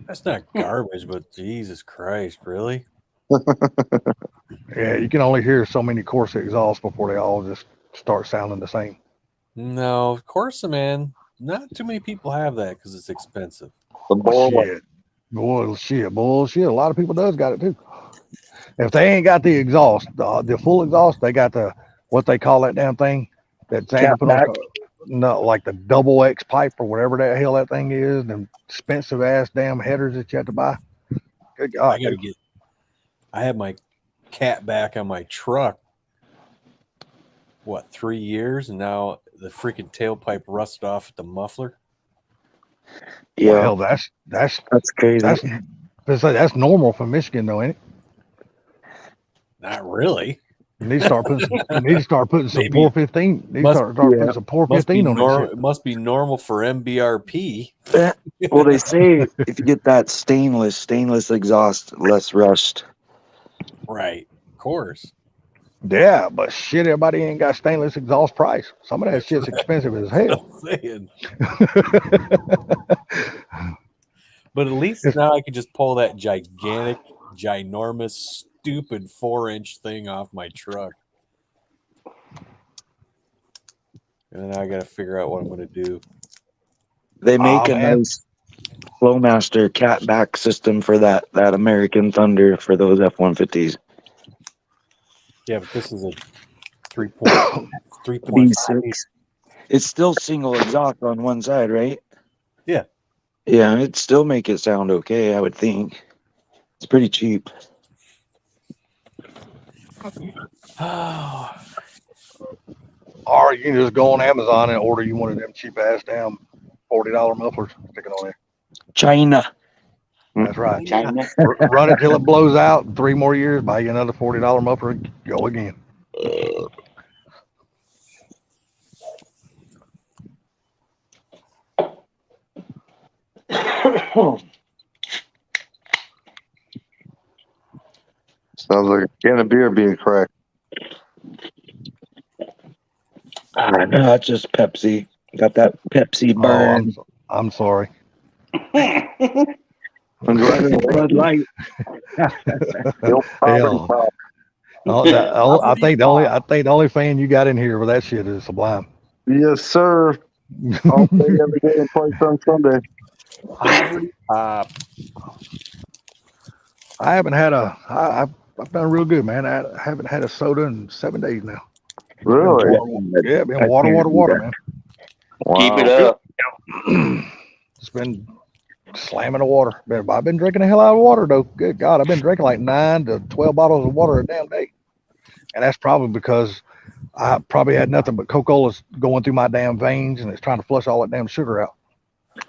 That's not garbage, but Jesus Christ, really? Yeah, you can only hear so many Corsa exhausts before they all just start sounding the same. No, of course, man. Not too many people have that because it's expensive. The bull, Shit. Bullshit. A lot of people does got it too. If they ain't got the exhaust, the full exhaust, they got the, what they call that damn thing that Sam put on, no, like the double X pipe or whatever the hell that thing is, them expensive ass damn headers that you have to buy. Good God. I had my cat back on my truck, 3 years, and now the freaking tailpipe rusted off at the muffler. Yeah, Well, that's crazy. that's normal for Michigan though, ain't it? Not really. You need to start putting some, some Maybe. 415. You need to start putting some 415 on that shit. It must be normal for MBRP. Well, they say if you get that stainless exhaust, less rust. Right. Of course. Yeah, but shit, everybody ain't got stainless exhaust price. Some of that shit's expensive as hell. Saying. But at least now I can just pull that gigantic, ginormous, stupid 4-inch thing off my truck. And then I got to figure out what I'm going to do. They make a nice Flowmaster catback system for that American Thunder for those F-150s. Yeah, but this is a 3.5. It's still single exhaust on one side, right? Yeah. Yeah, it'd still make it sound okay, I would think. It's pretty cheap. Or you can just go on Amazon and order you one of them cheap ass damn $40 mufflers, stick it on there. China. That's right. China. Run it till it blows out. 3 more years, buy you another $40 muffler, and go again. Sounds like a can of beer being cracked. No, it's just Pepsi. Got that Pepsi burn. Oh, I'm sorry. Bud Light. Hell. I think the only fan you got in here with that shit is Sublime. Yes, sir. All day, every day, and twice on Sunday. I haven't had I've done real good, man. I haven't had a soda in 7 days now. Really? Yeah, been water, man. Wow. Keep it up. Just been slamming the water. I've been drinking the hell out of water, though. Good God, I've been drinking like 9 to 12 bottles of water a damn day. And that's probably because I probably had nothing but Coca-Cola's going through my damn veins, and it's trying to flush all that damn sugar out.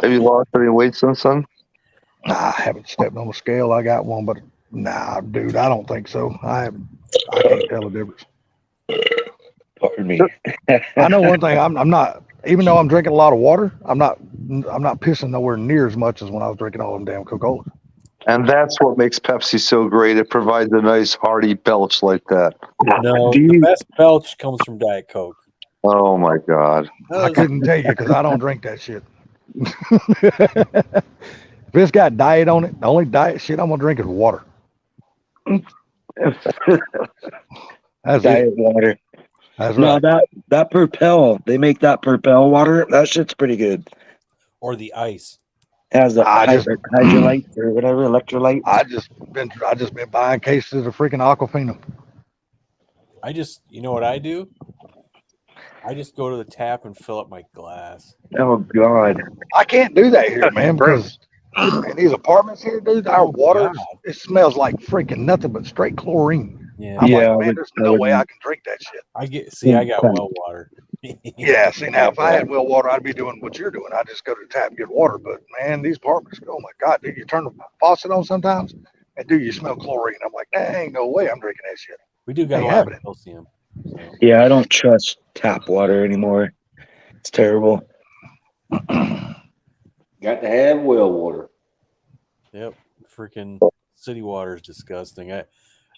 Have you lost any weight since then? I haven't stepped on the scale. I got one, but nah, dude, I don't think so. I can't tell the difference. Pardon me. I know one thing. I'm not. Even though I'm drinking a lot of water, I'm not pissing nowhere near as much as when I was drinking all them damn Coca-Cola. And that's what makes Pepsi so great. It provides a nice hearty belch like that. No, the best belch comes from Diet Coke. Oh my God. I couldn't tell you because I don't drink that shit. If it's got diet on it, the only diet shit I'm gonna drink is water. That's Diet it. water. That's No, right. that Purpell, they make that Purpell water. That shit's pretty good. Or the ice. It has the hydrolyte or whatever, electrolyte. I just been buying cases of freaking Aquafina. You know what I do? I just go to the tap and fill up my glass. Oh God. I can't do that here, man, because in these apartments here, dude, our water, it smells like freaking nothing but straight chlorine. Yeah. I'm like, man, there's no way I can drink that shit. I got well water. Yeah, see, now if I had well water, I'd be doing what you're doing. I'd just go to the tap and get water. But man, these apartments, oh my God, dude, you turn the faucet on sometimes, and dude, you smell chlorine. I'm like, there ain't no way I'm drinking that shit. We do got a lot of calcium. So. Yeah, I don't trust tap water anymore. It's terrible. Got to have well water. Yep, freaking city water is disgusting.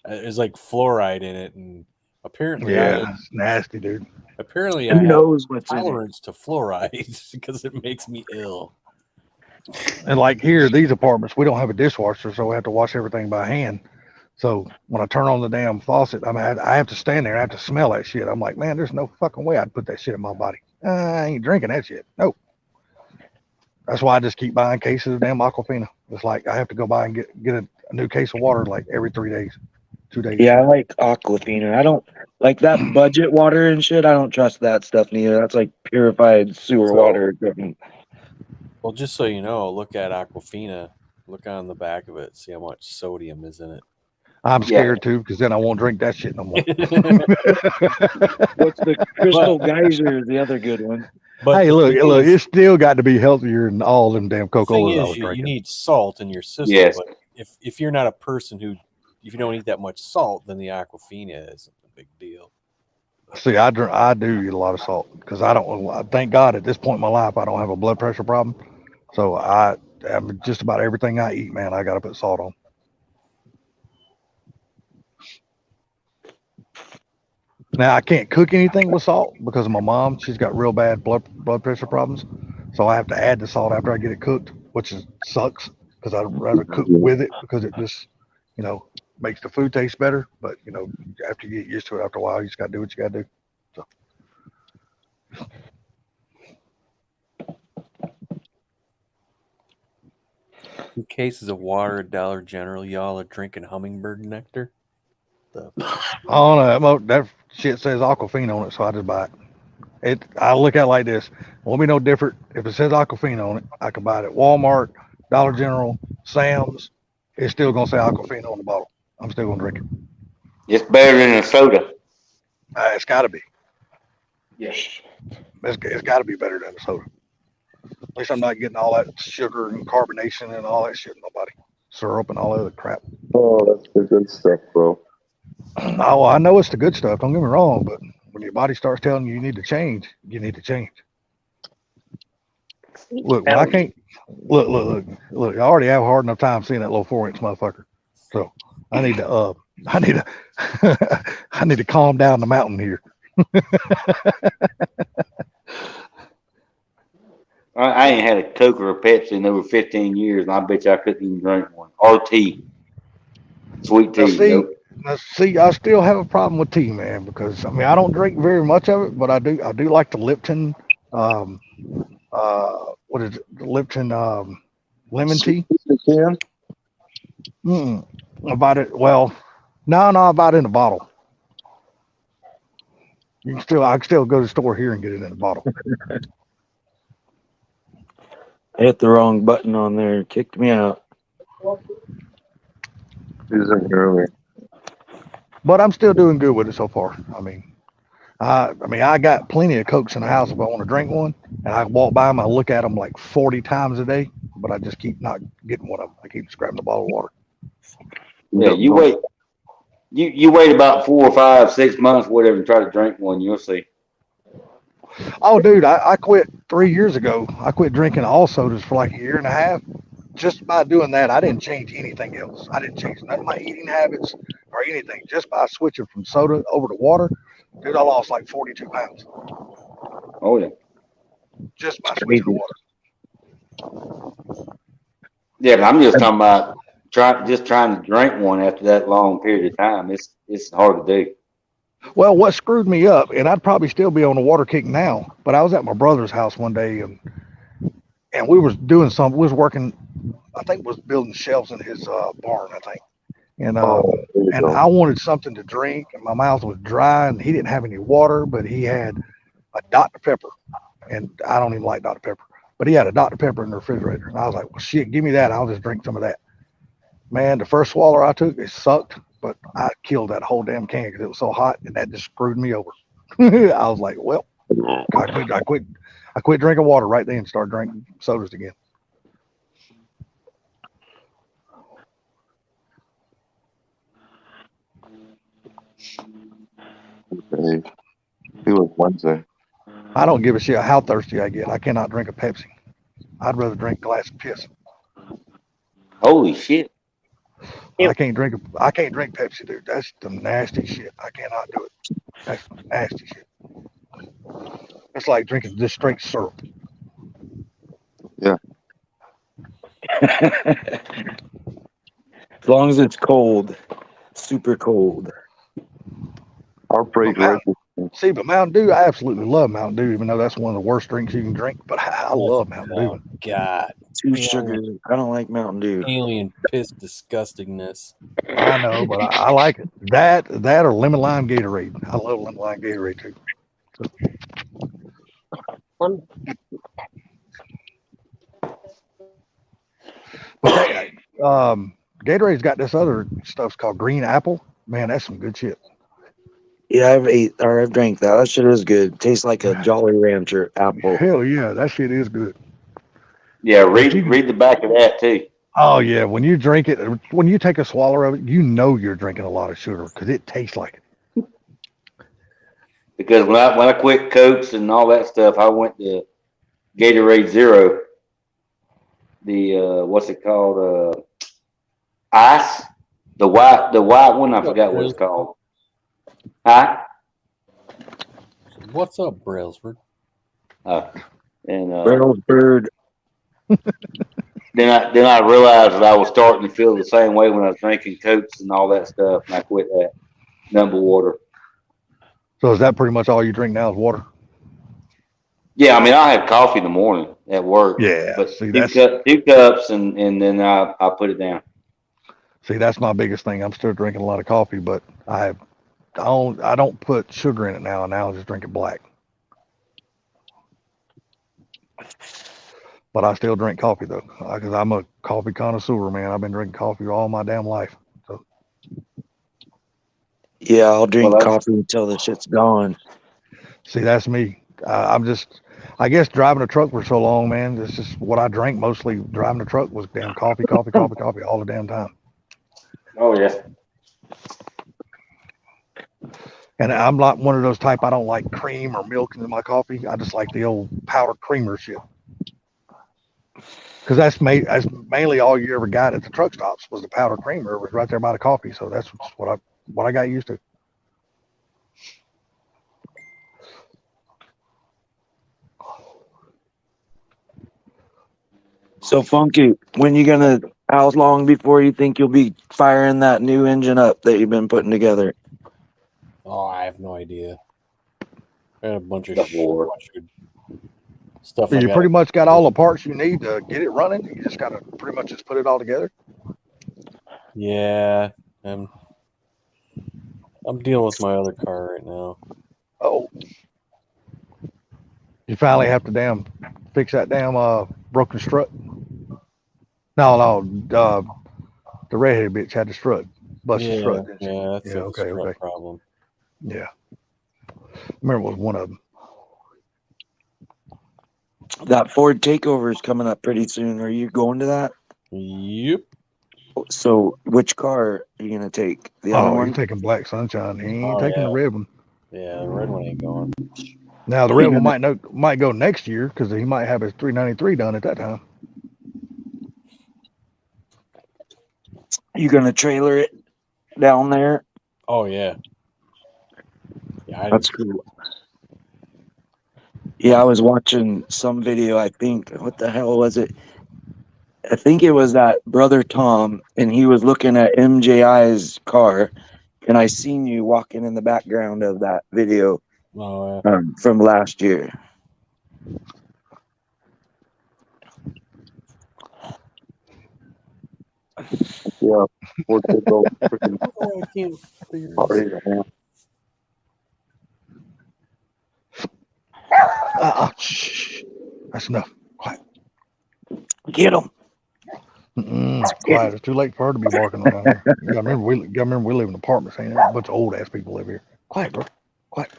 There's like fluoride in it, and Apparently, Yeah, it's nasty, dude. I Who have knows what's in it? tolerance to fluoride because it makes me ill. And like here, these apartments, we don't have a dishwasher, so we have to wash everything by hand. So when I turn on the damn faucet, I mean, I have to stand there. I have to smell that shit. I'm like, man, there's no fucking way I'd put that shit in my body. I ain't drinking that shit. Nope. That's why I just keep buying cases of damn Aquafina. It's like I have to go by and get a new case of water like every 3 days, 2 days. Yeah, I like Aquafina. I don't like that budget water and shit. I don't trust that stuff neither. That's like purified sewer So- water. Well, just so you know, look at Aquafina. Look on the back of it. See how much sodium is in it. I'm scared too, because then I won't drink that shit no more. What's the Crystal Geyser is the other good one. But Hey, the look, thing look, is- it's still got to be healthier than all them damn the thing Coca-Colas I is, was you drinking. need salt in your system. Yes. But if you're not a person who, if you don't eat that much salt, then the Aquafina isn't a big deal. See, I do eat a lot of salt because I don't. Thank God at this point in my life I don't have a blood pressure problem. So just about everything I eat, man, I got to put salt on. Now I can't cook anything with salt because of my mom. She's got real bad blood pressure problems, so I have to add the salt after I get it cooked, which sucks because I'd rather cook with it because it just, makes the food taste better. But after you get used to it after a while, you just got to do what you got to do. So. 2 cases of water at Dollar General. Y'all are drinking hummingbird nectar. I don't know. That shit says Aquafina on it, so I just buy it. I look at it like this. Won't be no different if it says Aquafina on it. I can buy it at Walmart, Dollar General, Sam's. It's still gonna say Aquafina on the bottle. I'm still gonna drink it. It's better than a soda. It's got to be. Yes. It's got to be better than a soda. At least I'm not getting all that sugar and carbonation and all that shit in my body, syrup and all that other crap. Oh, that's the good stuff, bro. Oh, I know it's the good stuff. Don't get me wrong, but when your body starts telling you need to change, you need to change. Look, when I can't look. I already have a hard enough time seeing that little 4-inch motherfucker. So I need to I need to calm down the mountain here. I ain't had a Coke or a Pepsi in over 15 years, and I bet you I couldn't even drink one. Or tea. Sweet tea. See, I still have a problem with tea, man, because I don't drink very much of it, but I do like the Lipton what is it? The Lipton lemon tea. I bought it. Well, no, I bought it in a bottle. I can still go to the store here and get it in a bottle. I hit the wrong button on there. Kicked me out. Earlier. But I'm still doing good with it so far. I got plenty of Cokes in the house if I want to drink one, and I walk by them, I look at them like 40 times a day, but I just keep not getting one of them. I keep just grabbing the bottle of water. Yeah, you wait. You wait about 4 or 5, 6 months, whatever, and try to drink one. You'll see. Oh, dude, I quit 3 years ago. I quit drinking all sodas for like a year and a half. Just by doing that, I didn't change anything else. I didn't change none of my eating habits or anything. Just by switching from soda over to water, dude, I lost like 42 pounds. Oh, yeah. Just by switching to water. Yeah, but I'm just talking about trying to drink one after that long period of time. It's hard to do. Well, what screwed me up, and I'd probably still be on a water kick now, but I was at my brother's house one day, and we was doing something. We was working, I think, was building shelves in his barn, I think. And I wanted something to drink, and my mouth was dry, and he didn't have any water, but he had a Dr. Pepper, and I don't even like Dr. Pepper, but he had a Dr. Pepper in the refrigerator, and I was like, well, shit, give me that. I'll just drink some of that. Man, the first swallow I took, it sucked, but I killed that whole damn can because it was so hot, and that just screwed me over. I was like, well, I quit drinking water right then and started drinking sodas again. Okay. It was Wednesday. I don't give a shit how thirsty I get. I cannot drink a Pepsi. I'd rather drink a glass of piss. Holy shit. I can't drink Pepsi, dude. That's the nasty shit. I cannot do it. That's nasty shit. It's like drinking just straight syrup. As long as it's cold, super cold. Heartbreak But right. See, but Mountain Dew, I absolutely love Mountain Dew, even though that's one of the worst drinks you can drink. But I love Mountain Dew. Oh God, Too sugar. I don't like Mountain Dew. alien piss disgustingness. I know, but I like it. That or lemon lime Gatorade. I love lemon lime Gatorade too. One. But Gatorade's got this other stuff called green apple. Man, that's some good shit. Yeah, I've drank that. That shit is good. Tastes like a Jolly Rancher apple. Hell yeah, that shit is good. Yeah, read the back of that too. Oh yeah, when you drink it, when you take a swallow of it, you know you're drinking a lot of sugar because it tastes like it. Because when I quit Cokes and all that stuff, I went to Gatorade Zero. The what's it called? Ice. The white one. I forgot what it's called. Huh? What's up, Brailsford? And Brailsford. Then I realized that I was starting to feel the same way when I was drinking Cokes and all that stuff, and I quit that. Number water. So is that pretty much all you drink now is water? Yeah, I mean I have coffee in the morning at work. Yeah, but see, two cups and then I put it down. See, that's my biggest thing. I'm still drinking a lot of coffee, but I don't put sugar in it now. Now I just drink it black. But I still drink coffee though, because I'm a coffee connoisseur, man. I've been drinking coffee all my damn life. So Yeah, I'll drink coffee until the shit's gone. see, that's me. I guess driving a truck for so long, man. This is what I drank mostly. Driving a truck was damn coffee all the damn time. Oh yeah. And I'm not one of those type. I don't like cream or milk in my coffee. I just like the old powder creamer shit. Because that's mainly all you ever got at the truck stops was the powder creamer. It was right there by the coffee. So that's what I got used to. So Funky, how long before you think you'll be firing that new engine up that you've been putting together? Oh, I have no idea. I got a bunch of stuff. So you pretty much got all the parts you need to get it running. You just gotta pretty much just put it all together. Yeah, I'm dealing with my other car right now. Oh, you finally have to fix that broken strut. No, the redheaded bitch had the strut, busted strut. Yeah, that's a okay. problem. Yeah, I remember it was one of them. That Ford takeover is coming up pretty soon. Are you going to that? Yep. So which car are you gonna take? The other one? He's taking Black Sunshine. He ain't taking the red one. Yeah, the red one ain't going. Now the red one might go next year because he might have his 393 done at that time. You gonna trailer it down there? Oh yeah. Yeah, that's cool. Yeah, I was watching some video. I think what the hell was it? I think it was that brother Tom, and he was looking at MJI's car, and I seen you walking in the background of that video from last year. Yeah. I can't figure it out. That's enough. Quiet. Get him. Quiet. It's too late for her to be barking around here. You gotta remember we live in apartments. Ain't there? A bunch of old ass people live here. Quiet, bro. Quiet.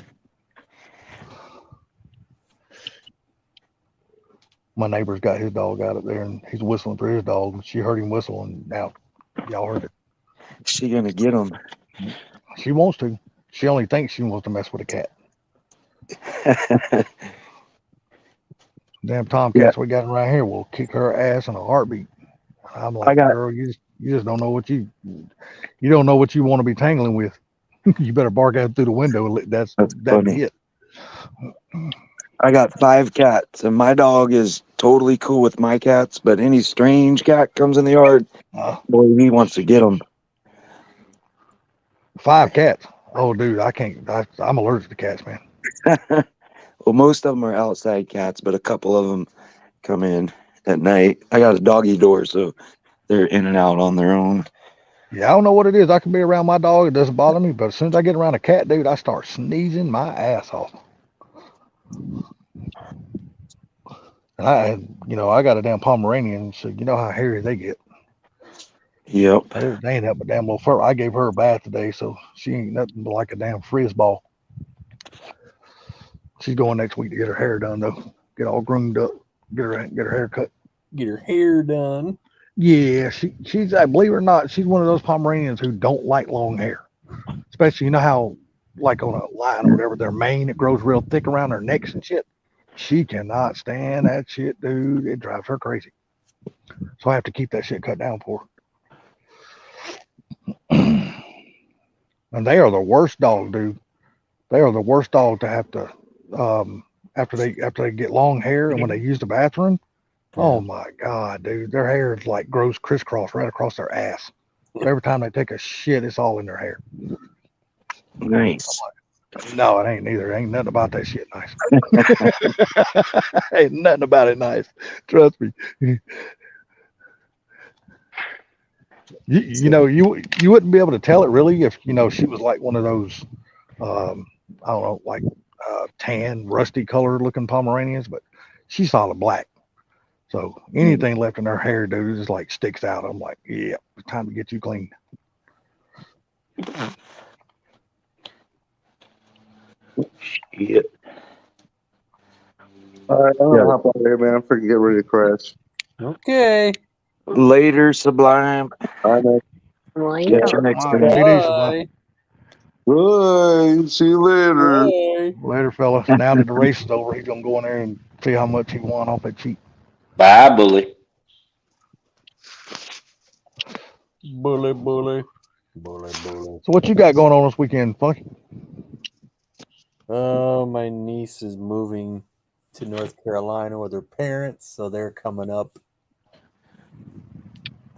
My neighbor's got his dog out up there, and he's whistling for his dog. She heard him whistle, and now y'all heard it. She gonna get him. She wants to. She only thinks she wants to mess with a cat. Damn tomcats we got around here will kick her ass in a heartbeat. I'm like, girl, you You just don't know what you don't know what you want to be tangling with. You better bark out through the window. That'd funny. be it. I got 5 cats, and my dog is totally cool with my cats. But any strange cat comes in the yard, boy, he wants to get them. 5 cats. Oh, dude, I can't. I'm allergic to cats, man. Well, most of them are outside cats, but a couple of them come in at night. I got a doggy door, so they're in and out on their own. Yeah, I don't know what it is. I can be around my dog; it doesn't bother me. But as soon as I get around a cat, dude, I start sneezing my ass off. And I got a damn Pomeranian, so you know how hairy they get. Yep. They ain't that but damn little fur. I gave her a bath today, so she ain't nothing but like a damn frizz ball. She's going next week to get her hair done though. Get all groomed up, get her hair cut. Get her hair done. Yeah, she's believe it or not, she's one of those Pomeranians who don't like long hair. Especially, you know how like on a line or whatever, their mane it grows real thick around their necks and shit. She cannot stand that shit, dude. It drives her crazy. So I have to keep that shit cut down for her. And they are the worst dog, dude. They are the worst dog to have to after they get long hair and when they use the bathroom. Yeah. Oh my god, dude, their hair is like grows crisscross right across their ass. So every time they take a shit, it's all in their hair. Nice. No, it ain't neither. Ain't nothing about that shit nice. Ain't nothing about it nice. Trust me. You wouldn't be able to tell it really if she was like one of those I don't know, like tan, rusty colored looking Pomeranians, but she's solid black. So anything left in her hair, dude, just like sticks out. I'm like, yeah, it's time to get you clean. Shit. All right, I'm gonna hop out of here, man. I'm freaking get ready to crash. Okay. Later, Sublime. All right, man. Catch you next All time. right, take it easy, bud. Bye. See you later. Bye. Later, fella. Now that the race is over, he's gonna go in there and see how much he won off that cheat. Bye, bully. Bully, bully. Bully, bully. So what you got going on this weekend, Funky? My niece is moving to North Carolina with her parents, so they're coming up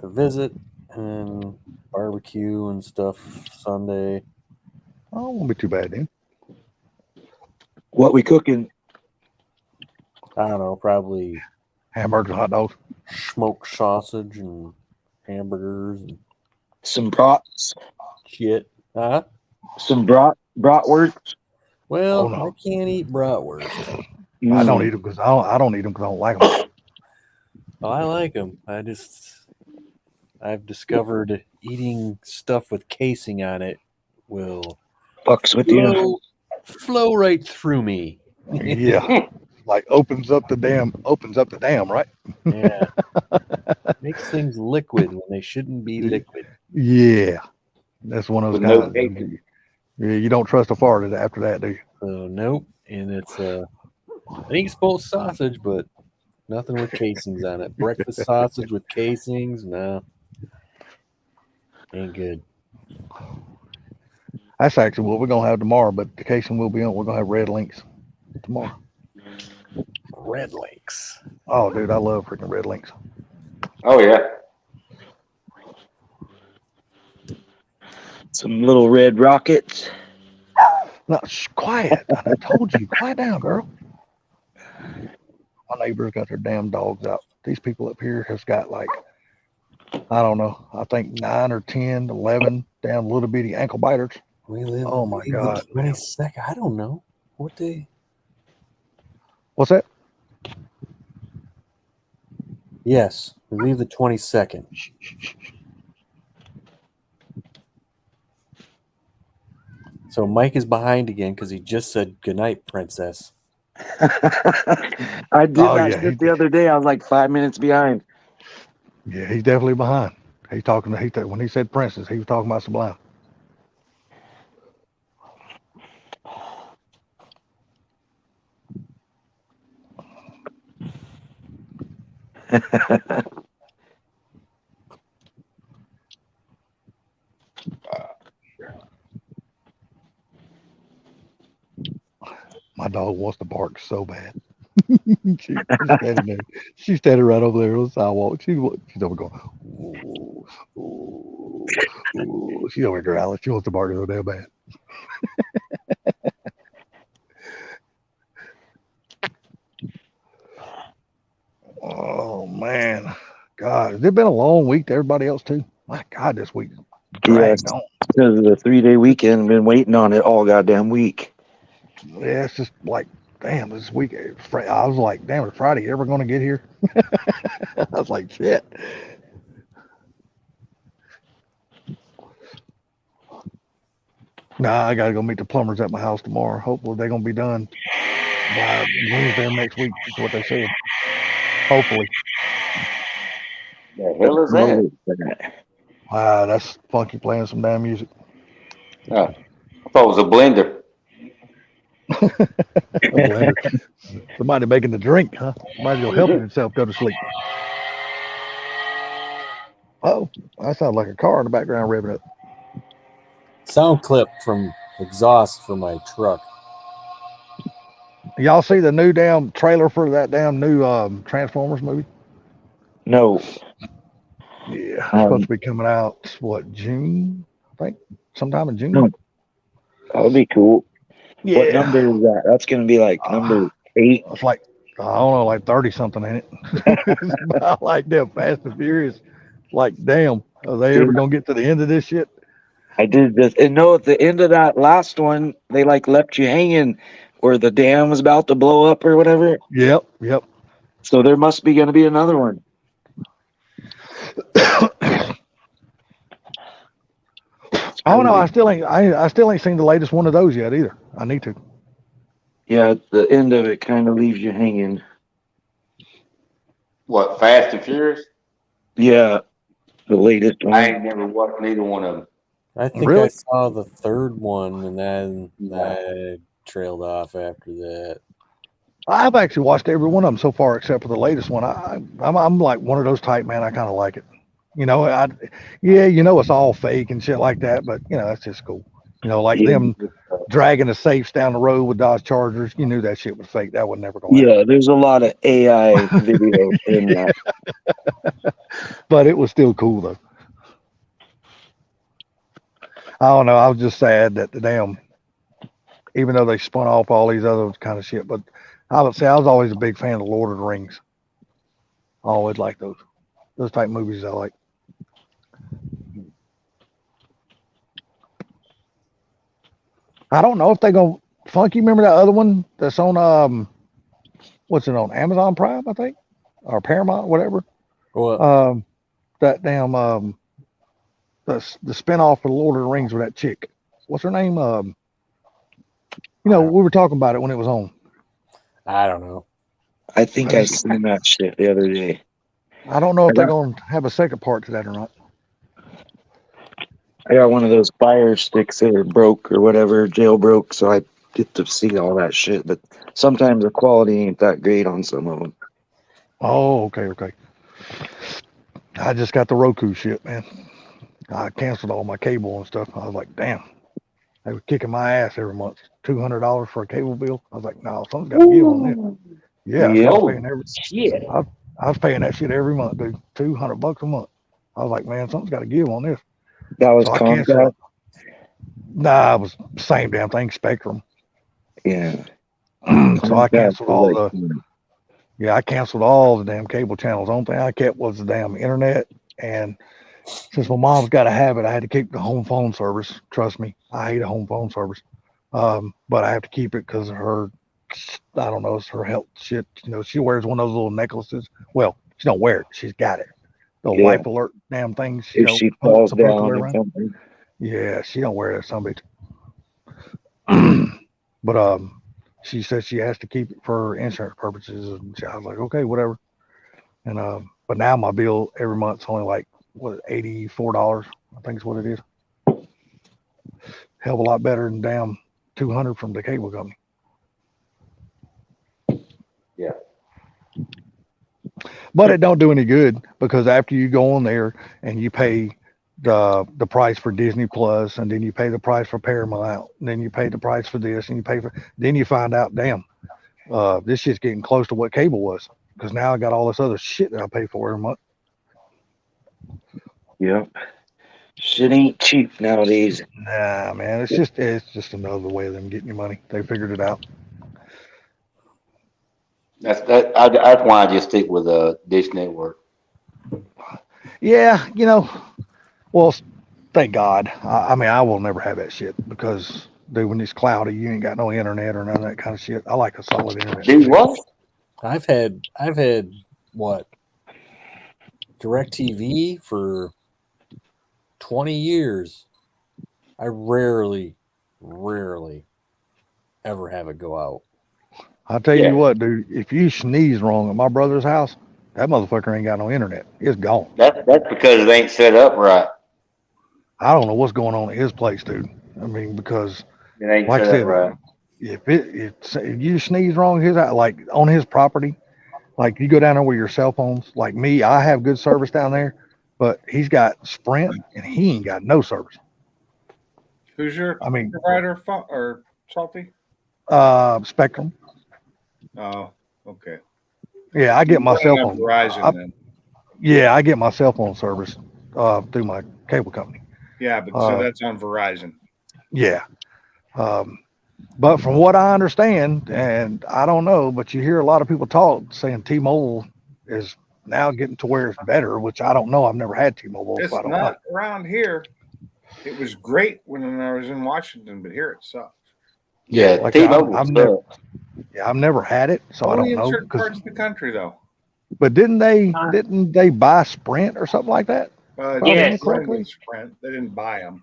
to visit and barbecue and stuff Sunday. Oh, it won't be too bad then. What we cooking? I don't know, probably Hamburgers, and hot dogs. smoked sausage and hamburgers and Some brats. shit. Huh? Some bratwurst. Well, Oh, no. I can't eat bratwurst. I don't eat them because I don't eat them because I don't like them. Oh, I like them. I've discovered eating stuff with casing on it will Fucks with you. flow right through me. Yeah, like opens up the dam, right? Yeah. Makes things liquid when they shouldn't be liquid. Yeah, that's one of those With no guys. bacon. You don't trust a fart after that, do you? So nope. And it's I think it's both sausage, but nothing with casings on it. Breakfast sausage with casings, no. Ain't good. That's actually what we're gonna have tomorrow, but the casing will be on. We're gonna have red links tomorrow. Red Lakes. Oh, dude, I love freaking red links. Oh, yeah. Some little red rockets. No, shh, quiet. I told you, quiet down, girl. My neighbors got their damn dogs out. These people up here has got like, I don't know, I think 9 or 10, 11 damn little bitty ankle biters. We live. Oh my the God, man. 22nd. I don't know what they. What's that? Yes, we leave the 22nd. So Mike is behind again because he just said goodnight, princess. I did Oh, that yeah, shit the other day. I was like 5 minutes behind. Yeah, he's definitely behind. He's talking. When he said princess, he was talking about Sublime. dog wants to bark so bad. She's standing there. She's standing right over there on the sidewalk. She's over going, ooh, ooh, ooh. She's over growling. She wants to bark so damn bad. Oh man, God, has it been a long week to everybody else too? My God, this week Yes, dragged on. because of the 3-day weekend. Been waiting on it all goddamn week. Yeah, it's just like, damn, this week. I was like, damn, is Friday ever going to get here? I was like, shit. Nah, I gotta go meet the plumbers at my house tomorrow. Hopefully they're gonna be done by Wednesday of next week. Is what they said. Hopefully. The hell is that? Wow, that's Funky playing some damn music. Oh, I thought it was a blender. A blender. Somebody making the drink, huh? Somebody's gonna help himself go to sleep. Oh, that sounds like a car in the background revving up. Sound clip from exhaust for my truck. Y'all see the new damn trailer for that damn new Transformers movie? No, Yeah, it's supposed to be coming out June? I think sometime in June. no, that would be cool. Yeah. What number is that? That's gonna be like number 8. It's like, I don't know, like 30 something in it. It's about like them Fast and Furious. Like, damn, are they ever gonna get to the end of this shit? I did this, and no, at the end of that last one, they like left you hanging where the dam was about to blow up or whatever. Yep. So there must be gonna be another one. Oh no, I still ain't seen the latest one of those yet either. I need to. Yeah, the end of it kind of leaves you hanging. What, Fast and Furious? Yeah, the latest one. I ain't never watched neither one of them. I think Really? I saw the third one, and then I trailed off after that. I've actually watched every one of them so far except for the latest one. I'm like one of those type, man. I kind of like it. You know, it's all fake and shit like that, but that's just cool. Like them dragging the safes down the road with Dodge Chargers. You knew that shit was fake. That would never go happen. Yeah, there's a lot of AI video in that. But it was still cool though. I don't know. I was just sad that the damn, even though they spun off all these other kind of shit, but I would say I was always a big fan of Lord of the Rings. I always like those type movies. I like. I don't know if they're gonna Funky. Remember that other one that's on what's it on Amazon Prime, I think, or Paramount, whatever. Well, That damn the spinoff of Lord of the Rings with that chick. What's her name? We were talking about it when it was on. I don't know. I think I seen that shit the other day. I don't know if they're gonna have a second part to that or not. I got one of those Fire Sticks that are broke or whatever, jailbroke, so I get to see all that shit. But sometimes the quality ain't that great on some of them. Oh, okay. I just got the Roku shit, man. I canceled all my cable and stuff. I was like, damn, they were kicking my ass every month. $200 for a cable bill. I was like, no, something's got to give on this. Yeah, so I was paying that shit every month, dude. $200 a month. I was like, man, something's got to give on this. That was So I canceled Comcast? it. Nah, it was the same damn thing, Spectrum. Yeah. So I canceled I canceled all the damn cable channels. The only thing I kept was the damn internet. And since my mom's got a habit, I had to keep the home phone service. Trust me, I hate a home phone service. But I have to keep it because of her, I don't know, it's her health shit. She wears one of those little necklaces. Well, she don't wear it. She's got it. The life alert damn things. If she falls down or something. Yeah, she don't wear that some bitch. But she said she has to keep it for insurance purposes. And I was like, okay, whatever. And but now my bill every month's only like $84. I think is what it is. Hell of a lot better than damn $200 from the cable company. Yeah. But it don't do any good because after you go on there and you pay the price for Disney Plus, and then you pay the price for Paramount, and then you pay the price for this, and then you find out, damn, this shit's getting close to what cable was, because now I got all this other shit that I pay for every month. Yep. Shit ain't cheap nowadays. Nah, man, it's just another way of them getting your money. They figured it out. That's why I just stick with Dish Network. Yeah, well, thank God. I mean, I will never have that shit because, dude, when it's cloudy, you ain't got no internet or none of that kind of shit. I like a solid internet. Do what? I've had what, DirecTV for 20 years. I rarely ever have it go out. I'll tell Yeah. you what, dude, if you sneeze wrong at my brother's house, that motherfucker ain't got no internet. It's gone. That's because it ain't set up right. I don't know what's going on at his place, dude. I mean, because It ain't like I set said, up right. if you sneeze wrong his like on his property, like you go down there with your cell phones, like me, I have good service down there, but he's got Sprint and he ain't got no service. Who's your I mean, provider or Salty? Spectrum. Oh, okay. Yeah, I get my cell phone. Verizon then. Yeah, I get my cell phone service through my cable company. Yeah, but so that's on Verizon. Yeah. But from what I understand, and I don't know, but you hear a lot of people talk saying T-Mobile is now getting to where it's better, which I don't know. I've never had T-Mobile, It's so I don't not know. around here. It was great when I was in Washington, but here it sucks. Yeah, Like T-Mobile I've never had it, so I Only don't in know. certain parts of the country, though. But didn't they buy Sprint or something like that? Yes. Sprint. They didn't buy them.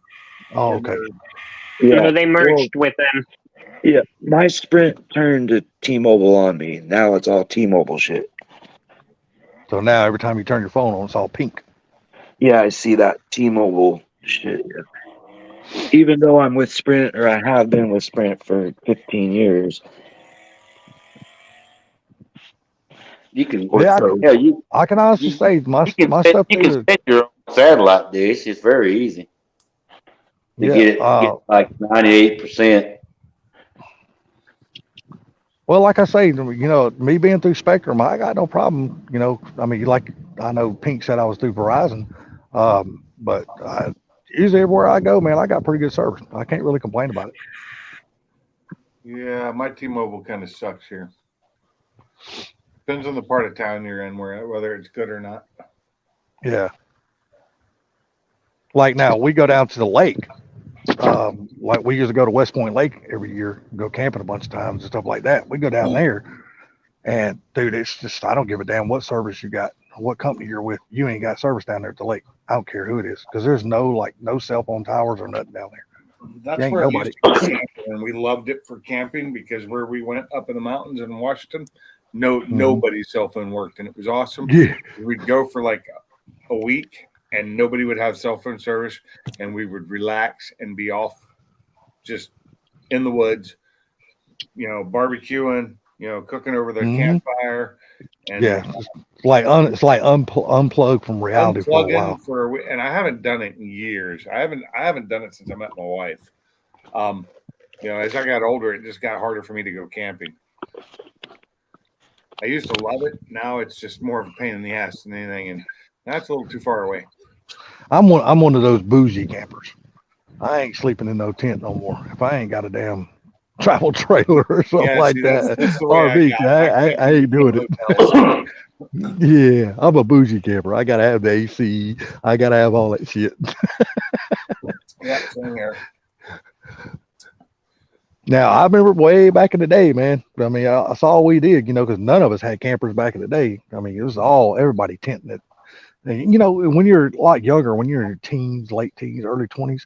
Oh, okay. Yeah. They merged with them. Yeah. My Sprint turned to T-Mobile on me. Now it's all T-Mobile shit. So now every time you turn your phone on, it's all pink. Yeah, I see that T-Mobile shit. Yeah. Even though I'm with Sprint, or I have been with Sprint for 15 years. You can, Yeah, I can honestly you, say my you stuff can there. set your own satellite dish. It's very easy to Yeah. get like 98%. Well, like I say, me being through Spectrum, I got no problem. I mean, like I know Pink said I was through Verizon, but usually everywhere I go, man, I got pretty good service. I can't really complain about it. Yeah, my T-Mobile kind of sucks here. Depends on the part of town you're in, whether it's good or not. Yeah. Like now, we go down to the lake. Like we used to go to West Point Lake every year, go camping a bunch of times and stuff like that. We go down there, and dude, it's just I don't give a damn what service you got, what company you're with. You ain't got service down there at the lake. I don't care who it is, because there's no cell phone towers or nothing down there. That's where nobody. And we loved it for camping because where we went up in the mountains in Washington, nobody's cell phone worked, and it was awesome. Yeah. We'd go for like a week, and nobody would have cell phone service, and we would relax and be off, just in the woods, barbecuing, cooking over the campfire, and it's like unplug from reality for a while. And I haven't done it in years. I haven't done it since I met my wife. As I got older, it just got harder for me to go camping. I used to love it. Now it's just more of a pain in the ass than anything, and that's a little too far away. I'm one of those bougie campers. I ain't sleeping in no tent no more. If I ain't got a damn travel trailer or something that, that's the RV, I ain't doing it. Yeah, I'm a bougie camper. I gotta have the AC. I gotta have all that shit. Yeah, same here. Now I remember way back in the day, man. I mean, that's all we did, because none of us had campers back in the day. I mean, it was everybody tenting it. And, when you're a lot younger, when you're in your teens, late teens, early 20s,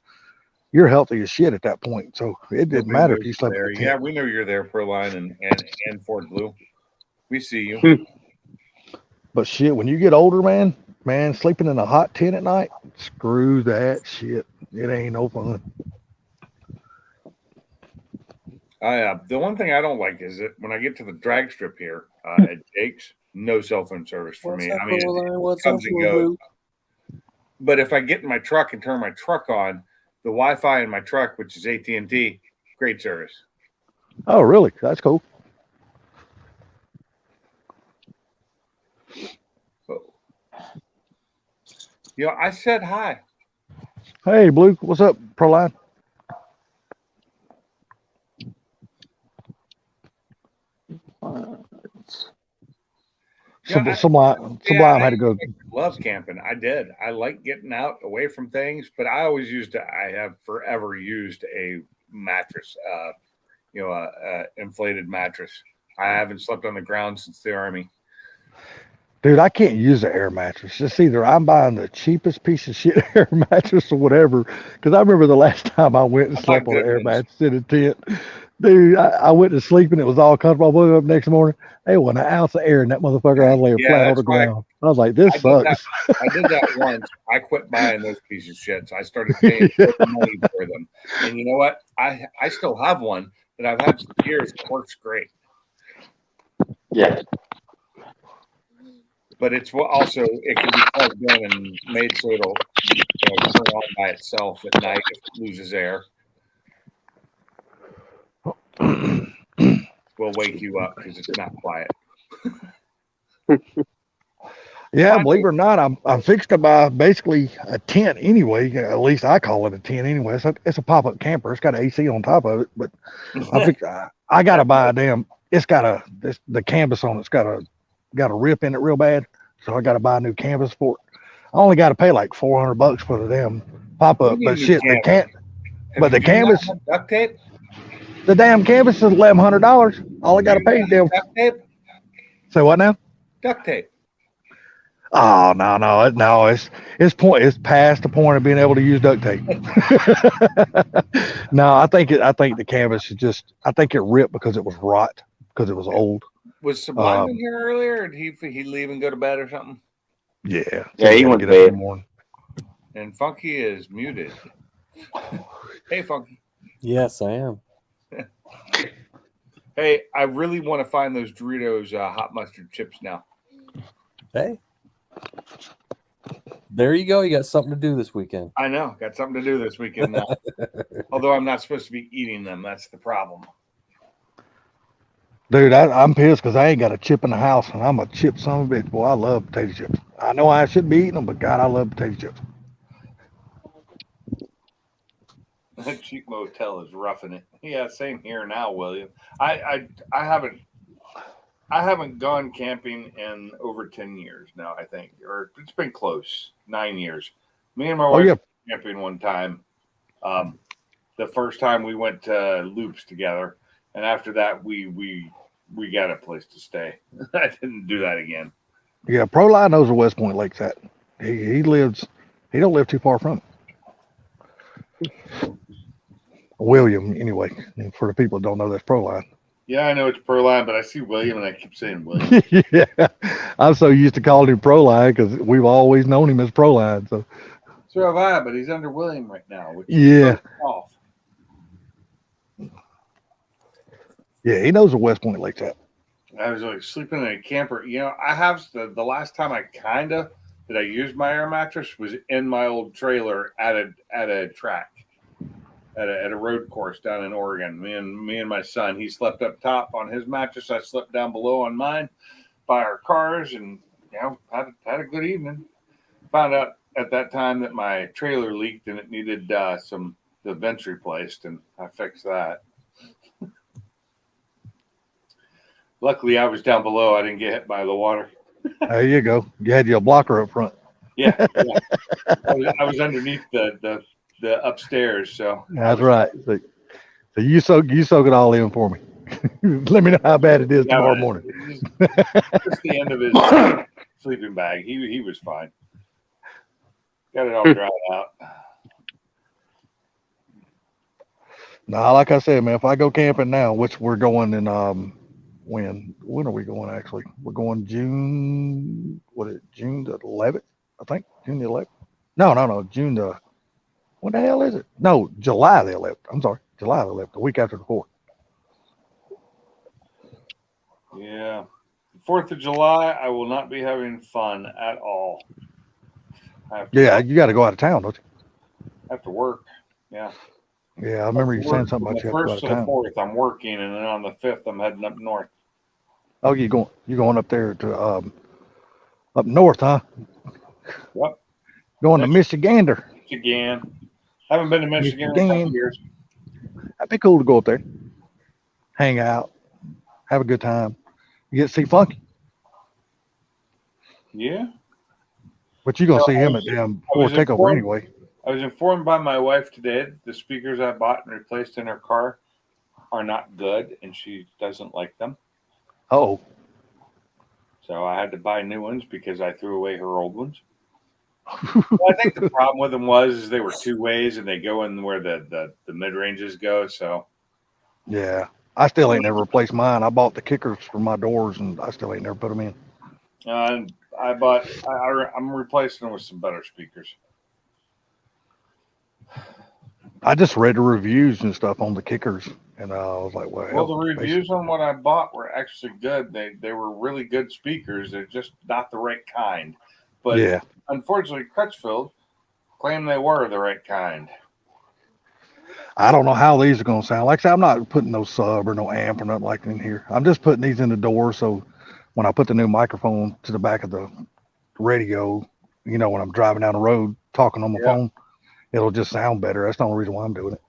you're healthy as shit at that point. So it didn't matter if you slept in a tent. Yeah, we know you're there, Proline and Fort Blue. We see you. But shit, when you get older, man, sleeping in a hot tent at night, screw that shit. It ain't no fun. The one thing I don't like is that when I get to the drag strip here at Jake's, no cell phone service for me. I mean, it comes and goes. But if I get in my truck and turn my truck on, the Wi-Fi in my truck, which is AT&T, great service. Oh, really? That's cool. So, I said hi. Hey, Blue, what's up, Proline? Sublime had to go. Love camping. I did. I like getting out away from things, but I always I have forever used a mattress, inflated mattress. I haven't slept on the ground since the Army. Dude, I can't use an air mattress. It's either I'm buying the cheapest piece of shit air mattress or whatever. Because I remember the last time I went and slept on an air mattress in a tent. Dude, I went to sleep and it was all comfortable. I woke up next morning. There wasn't an ounce of air in that motherfucker. I was laying flat on the ground. I was like, this sucks. I did that once. I quit buying those pieces of shit. So I started paying money for them. And you know what? I still have one that I've had for years. It works great. Yeah. But it's also, it can be plugged in and made so it'll turn on by itself at night if it loses air. Will wake you up because it's not quiet. Yeah, believe it or not, I'm fixed to buy basically a tent anyway. At least I call it a tent anyway. It's a pop-up camper. It's got AC on top of it, but I got to buy a damn. It's got the canvas on it's got a rip in it real bad, so I got to buy a new canvas for it. I only got to pay like $400 for the damn pop-up, but shit, the canvas. Duct tape. The damn canvas is $1,100. All I got to pay is damn. Duct tape. Say what now? Duct tape. Oh no! It's past the point of being able to use duct tape. No, I think the canvas is just. I think it ripped because it was rot because it was old. Was Sublime in here earlier? Or did he leave and go to bed or something? Yeah. Yeah, he went to bed. In the morning. And Funky is muted. Hey, Funky. Yes, I am. Hey, I really want to find those Doritos hot mustard chips now. Hey. There you go. You got something to do this weekend. I know. Got something to do this weekend now. Although I'm not supposed to be eating them. That's the problem. Dude, I'm pissed because I ain't got a chip in the house, and I'm a chip son of a bitch. Boy, I love potato chips. I know I shouldn't be eating them, but God, I love potato chips. That cheap motel is roughing it. Yeah, same here now, William. I haven't gone camping in over 10 years now, I think. Or it's been close, 9 years. Me and my wife went camping one time. The first time we went to Loops together. And after that, we got a place to stay. I didn't do that again. Yeah, Proline knows where West Point Lake's at. He don't live too far from it. William, anyway. And for the people that don't know, that's Proline. Yeah, I know it's Proline, but I see William and I keep saying William. Yeah, I'm so used to calling him Proline because we've always known him as Proline. So have I, but he's under William right now. Which yeah. Off. Yeah, he knows where West Point Lake's at. I was like sleeping in a camper. I have the last time I I used my air mattress was in my old trailer at a track. At a road course down in Oregon. Me and my son, he slept up top on his mattress. I slept down below on mine by our cars and had a good evening. Found out at that time that my trailer leaked and it needed the vents replaced, and I fixed that. Luckily, I was down below. I didn't get hit by the water. There you go. You had your blocker up front. Yeah. I was underneath the upstairs, so that's right. So you soak it all in for me. Let me know how bad it is tomorrow morning. Just the end of his sleeping bag. He was fine. Got it all dried out. Nah, like I said, man, if I go camping now, which we're going in when are we going actually? We're going June the 11th, I think. June the 11th. No, June the what the hell is it? No, July the 11th. I'm sorry, July the 11th, the week after the 4th. Yeah. 4th of July, I will not be having fun at all. I have to Yeah, work. you got to go out of town, don't you? I have to work. Yeah. Yeah, I remember you saying something From about the you have to go out first of to the town. 4th, I'm working, and then on the 5th, I'm heading up north. Oh, you going up there to up north, huh? Yep. Going to Michigander. Michigan. Haven't been to Michigan in a couple Michigan. years. That'd be cool to go up there, hang out, have a good time. You get to see Funky, Yeah. but you're gonna No, see him at damn Ford Takeover anyway. I was informed by my wife today that the speakers I bought and replaced in her car are not good, and she doesn't like them. Oh, So I had to buy new ones because I threw away her old ones. Well, I think the problem with them was they were 2 ways, and they go in where the mid ranges go. So yeah. I still ain't never replaced mine. I bought the kickers for my doors, and I still ain't never put them in. I'm replacing them with some better speakers. I just read the reviews and stuff on the kickers, and I was like, Well, the reviews on what I bought were actually good. They were really good speakers. They're just not the right kind. But yeah. unfortunately, Crutchfield claimed they were the right kind. I don't know how these are gonna sound. Like I said, I'm not putting no sub or no amp or nothing like that in here. I'm just putting these in the door so when I put the new microphone to the back of the radio, you know, when I'm driving down the road talking on my phone, it'll just sound better. That's the only reason why I'm doing it.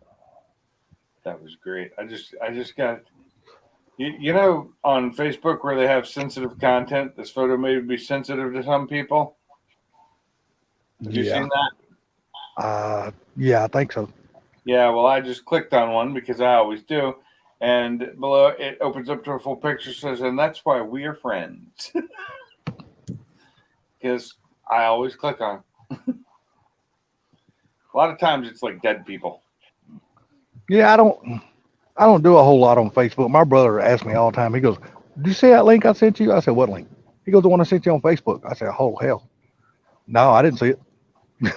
That was great. I just got you know, on Facebook where they have sensitive content, this photo may be sensitive to some people. Have you seen that? Yeah, I think so. Yeah, well, I just clicked on one because I always do. And below it opens up to a full picture, says, and that's why we are friends. Because I always click on. A lot of times it's like dead people. Yeah, I don't do a whole lot on Facebook. My brother asks me all the time. He goes, "Did you see that link I sent you?" I said, "What link?" He goes, "The one I sent you on Facebook." I said, "Oh hell, no, I didn't see it."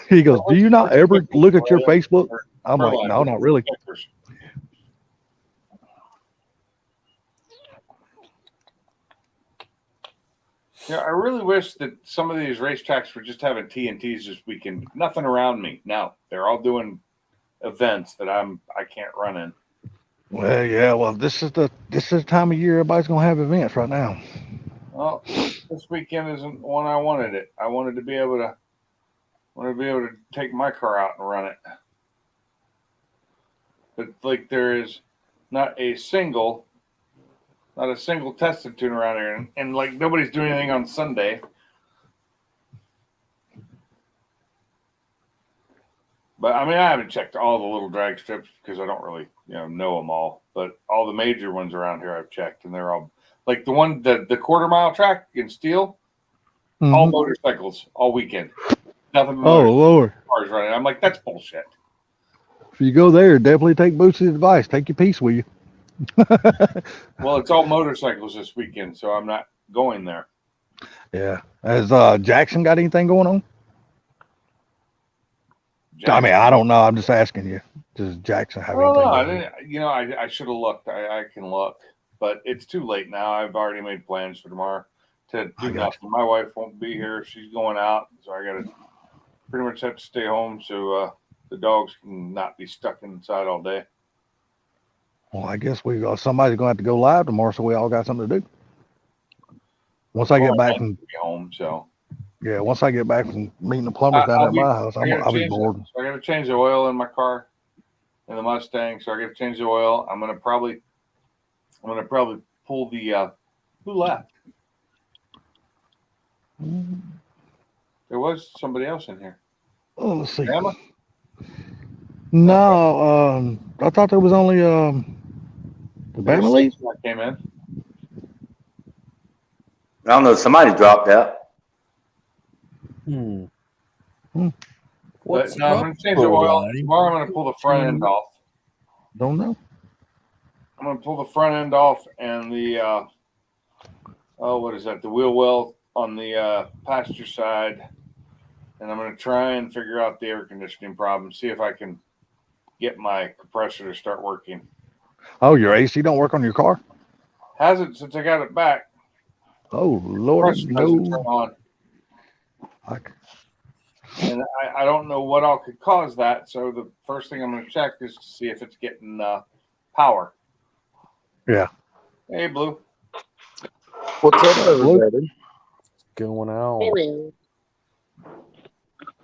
He goes, "Do you not ever look at your Facebook?" I'm like, "No, not really." Yeah, I really wish that some of these racetracks were just having TNTs this weekend. Nothing around me. No, they're all doing events that I can't run in. Well, yeah, well, this is the time of year everybody's gonna have events right now. Well, this weekend isn't one I wanted it. I wanted to be able to take my car out and run it. But like there is not a single tested tune around here, and like nobody's doing anything on Sunday. But I mean, I haven't checked all the little drag strips because I don't really, know them all. But all the major ones around here I've checked, and they're all like the quarter-mile track in Steel, all motorcycles all weekend. Nothing but Lord, cars running. I'm like, that's bullshit. if you go there, definitely take Bootsy's advice. Take your piece with you. Well, it's all motorcycles this weekend, so I'm not going there. Yeah. Has Jackson got anything going on? I mean, I don't know. I'm just asking you. Does Jackson have anything going on? I should have looked. I can look, but it's too late now. I've already made plans for tomorrow to do nothing. My wife won't be here. She's going out, so I got to pretty much have to stay home so the dogs can not be stuck inside all day. Well, I guess somebody's going to have to go live tomorrow, so we all got something to do. Once I get back from home, so yeah, once I get back from meeting the plumbers down at my house, I'll be bored. So I got to change the oil in my car, in the Mustang. So I got to change the oil. I'm gonna probably pull the who left? There was somebody else in here. Oh, let's see. Grandma? No, I thought there was only the Bama League. Came in. I don't know. Somebody dropped out. But no, I'm going to change the oil. Tomorrow I'm going to pull the front end off. Don't know. I'm going to pull the front end off and the, what is that? The wheel well on the passenger side. And I'm going to try and figure out the air conditioning problem. See if I can get my compressor to start working. Oh, your AC don't work on your car? Hasn't since I got it back. Oh, Lord, no. Turn on. and I don't know what all could cause that. So the first thing I'm going to check is to see if it's getting power. Yeah. Hey, Blue. What's up, everybody? Going out.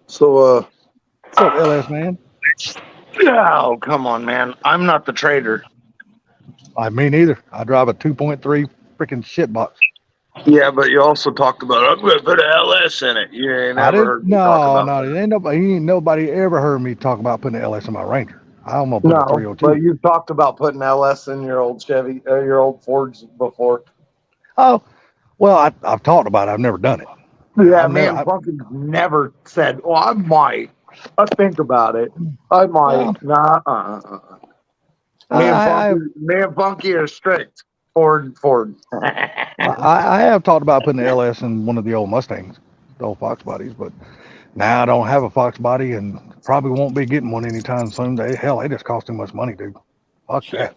So, What's up, LS man? Oh, come on, man. I'm not the trader. Me neither. I drive a 2.3 freaking shit box. Yeah, but you also talked about I'm going to put an LS in it. You ain't I never didn't. heard me talk about No, that. ain't nobody ever heard me talk about putting an LS in my Ranger. I'm gonna put a No, 302. but you talked about putting LS in your old Chevy, your old Fords before. Oh, well, I've talked about it. I've never done it. Yeah, me and Funky never said, "Oh, I might. I think about it. I might." Nah. Me and Funky are strict. Ford. I have talked about putting the LS in one of the old Mustangs, the old Fox bodies, but now I don't have a Fox body and probably won't be getting one anytime soon. Hell, they just cost too much money, dude. Fuck that.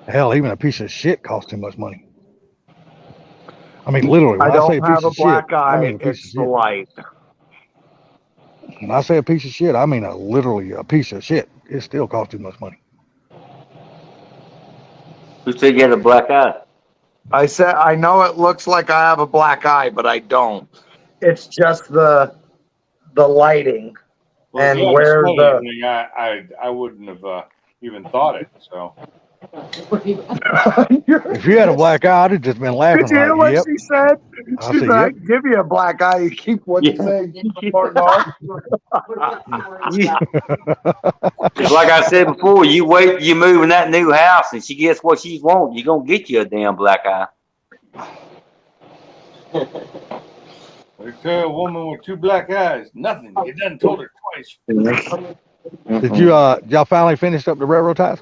Hell, even a piece of shit costs too much money. I mean, literally, when I say a piece of shit, I mean a piece of shit. Light. When I say a piece of shit, I mean literally a piece of shit. It still costs too much money. Who said you had a black eye? I said, I know it looks like I have a black eye, but I don't. It's just the lighting Well, if and you haven't where smelled the. anything, I wouldn't have even thought it. So. If you had a black eye, I'd have just been laughing. Did you hear what yep. she said? I She said, said, I yep. can give you a black eye. You keep what you say. Keep the part off. It's like I said before, you wait, you move in that new house, and she gets what she wants. You're gonna get you a damn black eye. We tell a woman with two black eyes, nothing. You done told her twice. Did y'all finally finish up the railroad ties?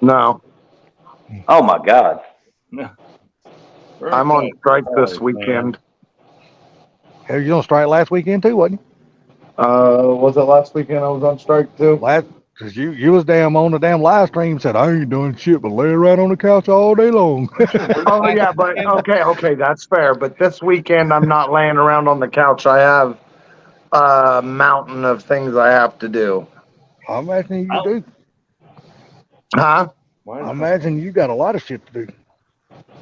No. Oh my God. No. I'm on strike this weekend. Hell, you on strike last weekend too, wasn't you? Was it last weekend I was on strike too? Cause you was damn on the damn live stream, said I ain't doing shit but laying around on the couch all day long. Oh yeah, but okay, that's fair. But this weekend I'm not laying around on the couch. I have a mountain of things I have to do. I imagine you do. Huh? I imagine you got a lot of shit to do.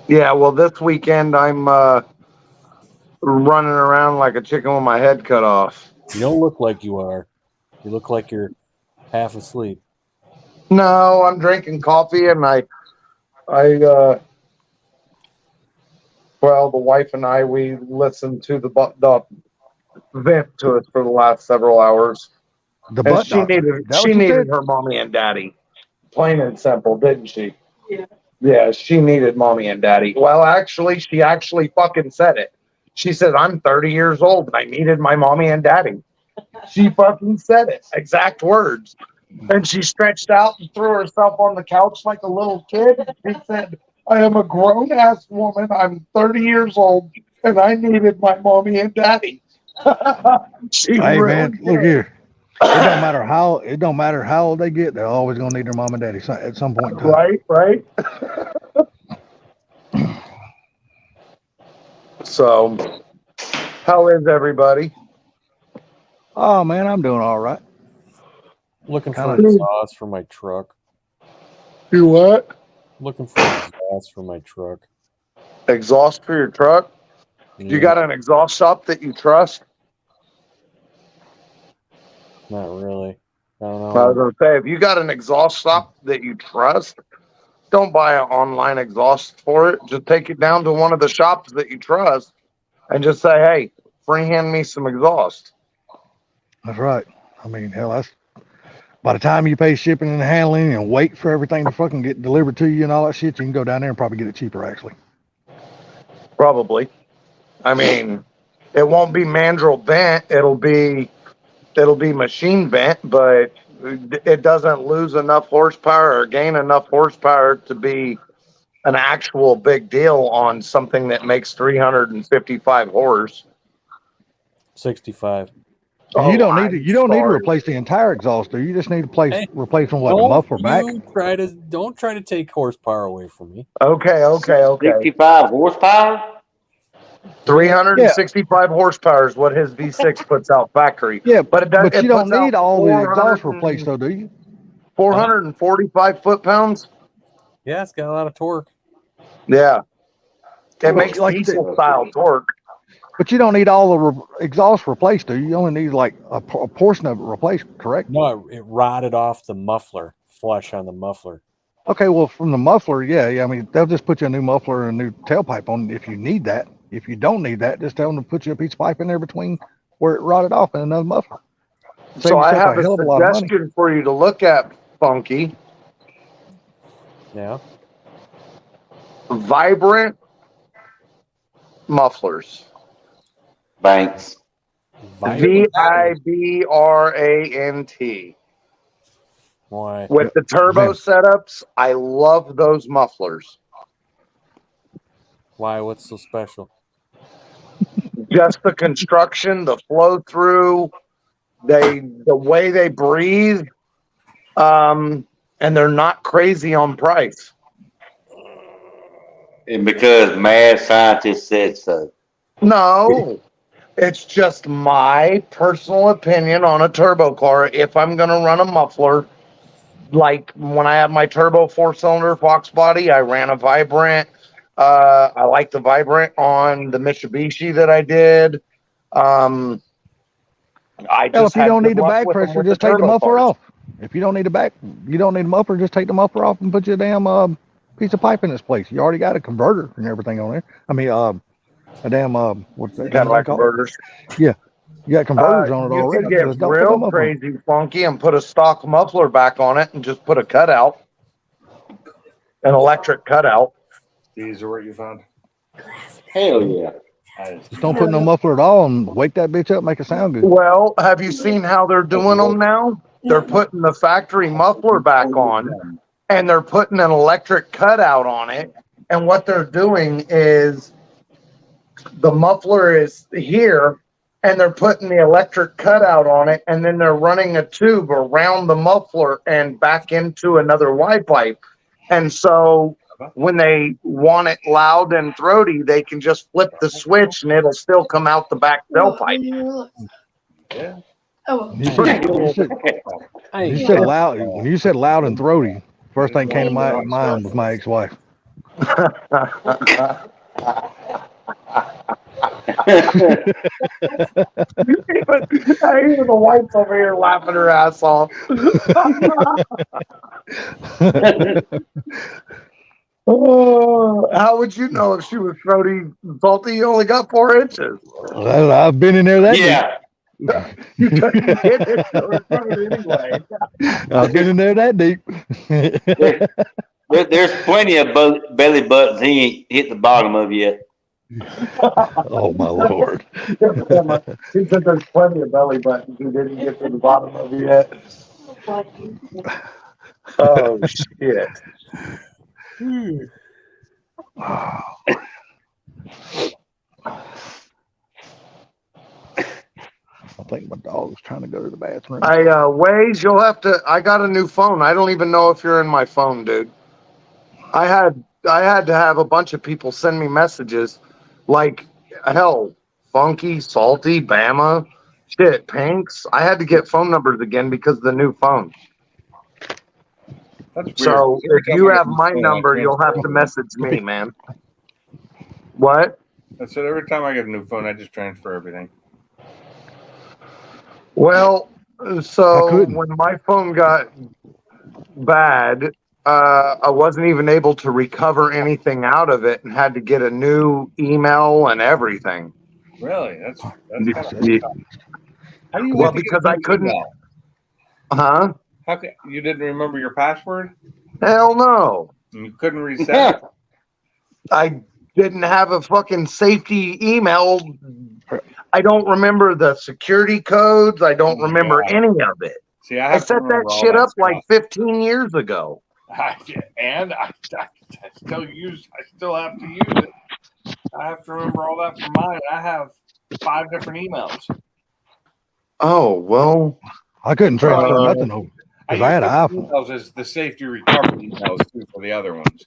Yeah, well, this weekend I'm running around like a chicken with my head cut off. You don't look like you are. You look like you're half asleep. No, I'm drinking coffee, and well, the wife and I, we listened to the butt doc vent to us for the last several hours. The butt she doctor. needed her mommy and daddy. Plain and simple, didn't she? Yeah, she needed mommy and daddy. Well, actually, she actually fucking said it. She said, I'm 30 years old and I needed my mommy and daddy. She fucking said it. Exact words. And she stretched out and threw herself on the couch like a little kid. She said, I am a grown ass woman. I'm 30 years old and I needed my mommy and daddy. Hey man, look here. It don't matter how old they get, they're always gonna need their mom and daddy at some point in time. Right. So, how is everybody? Oh man, I'm doing all right. Looking for exhaust for my truck. You what? Looking for exhaust for my truck. Exhaust for your truck? Yeah. You got an exhaust shop that you trust? Not really. I don't know. I was gonna say, if you got an exhaust shop that you trust, don't buy an online exhaust for it. Just take it down to one of the shops that you trust and just say, hey, freehand me some exhaust. That's right. I mean, hell, that's by the time you pay shipping and handling and wait for everything to fucking get delivered to you and all that shit, you can go down there and probably get it cheaper, actually. Probably. I mean, it won't be mandrel bent. It'll be machine bent, but it doesn't lose enough horsepower or gain enough horsepower to be an actual big deal on something that makes 355 horse. 65. And you don't need to replace the entire exhaust, do you? Just need to replace from what, the muffler back? Don't try to take horsepower away from me. Okay. 65 horsepower? 365 horsepower is what his V6 puts out factory. Yeah, But it does. but It you don't puts out need all the exhaust 400 replaced, though, do you? 445 foot-pounds. Yeah, it's got a lot of torque. Yeah. It Well, makes like diesel style torque. But you don't need all the exhaust replaced, do you? You only need like a portion of it replaced, correct? No, it rotted off the muffler, flush on the muffler. Okay, well, from the muffler, yeah. I mean, they'll just put you a new muffler and a new tailpipe on if you need that. If you don't need that, just tell them to put you a piece of pipe in there between where it rotted off and another muffler. Save So I yourself have a hell of a lot of money. suggestion for you to look at, Funky. Yeah. Vibrant mufflers. Banks. Vibrant. Why? With the turbo setups, I love those mufflers. Why? What's so special? Just the construction, the flow through, the way they breathe, and they're not crazy on price. And because mad scientists said so. No, it's just my personal opinion on a turbo car. If I'm going to run a muffler, like when I have my turbo 4-cylinder Fox body, I ran a Vibrant. I like the Vibrant on the Mitsubishi that I did. Hell, if you don't need the back pressure, just take the muffler off. If you don't need you don't need a muffler, just take the muffler off and put your damn piece of pipe in its place. You already got a converter and everything on there. I mean, a damn what's that? Cadillac converters. Yeah, you got converters on it You already. could get Just don't put real them up on it. crazy funky and put a stock muffler back on it and just put a cutout, an electric cutout. These are what you found. Hell yeah. Just don't put no muffler at all and wake that bitch up, make it sound good. Well, have you seen how they're doing them now? They're putting the factory muffler back on and they're putting an electric cutout on it. And what they're doing is the muffler is here and they're putting the electric cutout on it. And then they're running a tube around the muffler and back into another Y pipe. And so when they want it loud and throaty, they can just flip the switch and it'll still come out the back tailpipe. Yeah. Oh, You said loud. When you said loud and throaty, first thing came to my mind was my ex-wife. Even the wife's over here laughing her ass off. Oh, how would you know if she was throaty salty? You only got 4 inches. Well, I've been in there that Yeah. You couldn't get it. It was throaty anyway. deep. I've been in there that deep. There's plenty of belly buttons he ain't hit the bottom of yet. Oh my lord! She said there's plenty of belly buttons you didn't get to the bottom of yet. Oh shit! I think my dog's trying to go to the bathroom. Waze, you'll have to. I got a new phone. I don't even know if you're in my phone, dude. I had to have a bunch of people send me messages, like hell, Funky, Salty, Bama, shit, Pinks. I had to get phone numbers again because of the new phone. That's So weird. if you have my number, you'll have to message me, man. What? I said every time I get a new phone, I just transfer everything. Well, so when my phone got bad, I wasn't even able to recover anything out of it and had to get a new email and everything. Really? That's kind of Yeah. How do you Well, get to because get a I new couldn't. email? Huh? How you didn't remember your password? Hell no. You couldn't reset it? I didn't have a fucking safety email. I don't remember the security codes. I don't remember any of it. See, I I have to set remember that all shit that up like stuff. 15 years ago. And I still have to use it. I have to remember all that for mine. I have 5 different emails. Oh, well. I couldn't transfer nothing over because I had an iPhone. Emails as the safety recovery emails too for the other ones.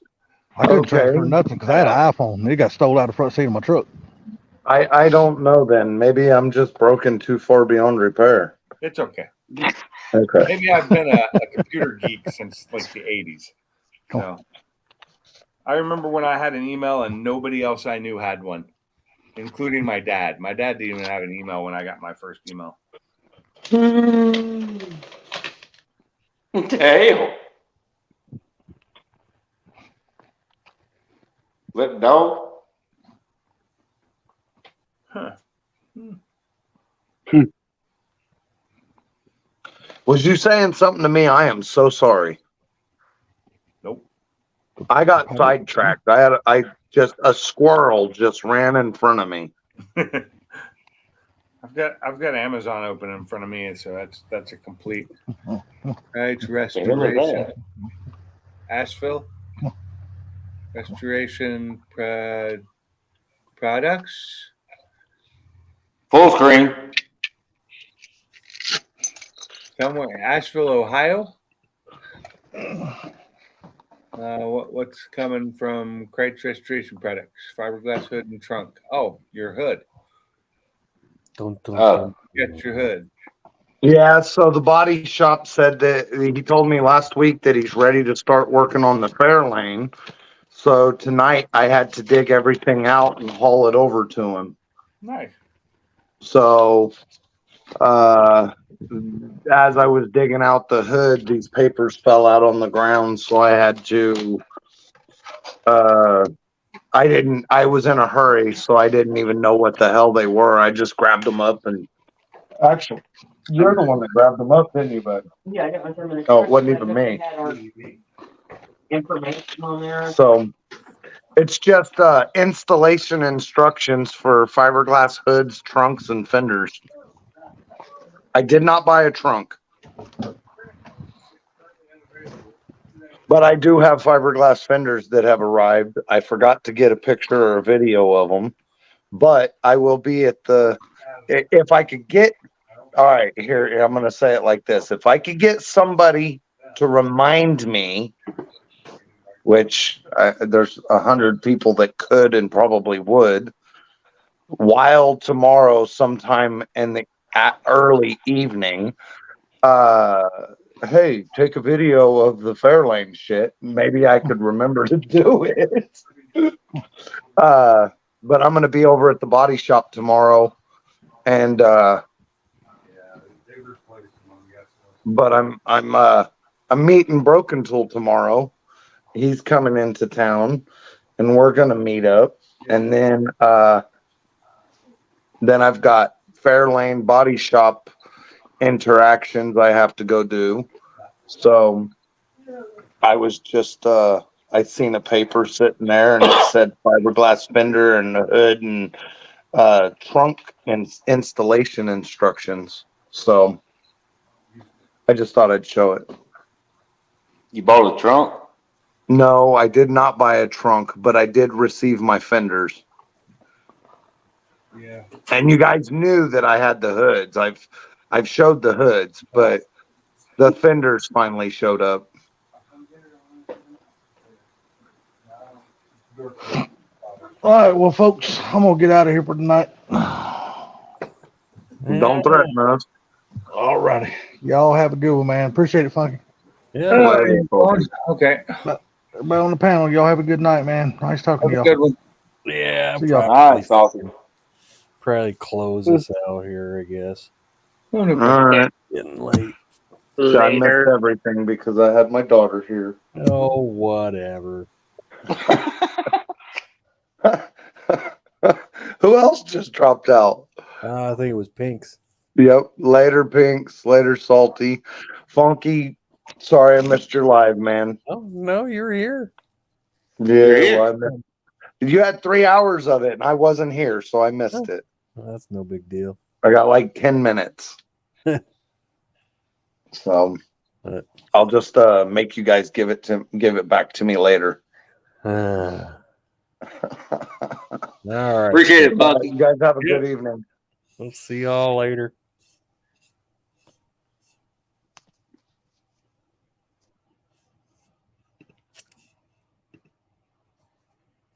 I couldn't transfer nothing because I had an iPhone. It got stolen out of the front seat of my truck. I don't know then. Maybe I'm just broken too far beyond repair. It's okay. Okay. Maybe I've been a computer geek since like the 80s. So I remember when I had an email and nobody else I knew had one, including my dad. My dad didn't even have an email when I got my first email. What the hell? Let dog. Huh. Was you saying something to me? I am so sorry. Nope. I got sidetracked. I just a squirrel just ran in front of me. I've got Amazon open in front of me, so that's a complete right restoration. Asheville restoration products. Full screen. Somewhere, Asheville, Ohio. What's coming from Crates Restoration Products? Fiberglass hood and trunk. Oh, your hood. Get your hood. Yeah, so the body shop said that he told me last week that he's ready to start working on the fair lane. So tonight I had to dig everything out and haul it over to him. Nice. So as I was digging out the hood, these papers fell out on the ground, so I had to I was in a hurry, so I didn't even know what the hell they were. I just grabbed them up and actually you're the one that grabbed them up, didn't you, bud? Yeah, I got my 10 minutes. Oh, it wasn't even me. Information on there. So it's just installation instructions for fiberglass hoods, trunks, and fenders. I did not buy a trunk. But I do have fiberglass fenders that have arrived. I forgot to get a picture or a video of them. But I will be at if I could get, all right, here, I'm going to say it like this. If I could get somebody to remind me, which there's 100 people that could and probably would, while tomorrow sometime in the early evening, hey, take a video of the Fairlane shit. Maybe I could remember to do it. But I'm going to be over at the body shop tomorrow, and but I'm meeting Broken Tool tomorrow. He's coming into town, and we're going to meet up, and then I've got Fairlane Body Shop interactions I have to go do. So I was just I seen a paper sitting there and it said fiberglass fender and a hood and trunk and installation instructions. So I just thought I'd show it. You bought a trunk? No, I did not buy a trunk, but I did receive my fenders. Yeah. And you guys knew that I had the hoods. I've showed the hoods, but the fenders finally showed up. All right, well, folks, I'm gonna get out of here for tonight. Don't threaten us. All righty, y'all have a good one, man. Appreciate it, Funky. Yeah. Okay. Everybody on the panel, y'all have a good night, man. Nice talking to y'all. Good one. Yeah. See y'all. Nice talking. Probably close this out here, I guess. All right. Getting late. So I missed everything because I had my daughter here. Oh, whatever. Who else just dropped out? I think it was Pinks. Yep. Later, Pinks. Later, Salty. Funky. Sorry I missed your live, man. Oh, no, you're here. Yeah. Well, I missed. You had 3 hours of it, and I wasn't here, so I missed it. Well, that's no big deal. I got like 10 minutes. So I'll just make you guys give it back to me later. All right. Appreciate it, Bucky. You guys have a good evening. We'll see y'all later.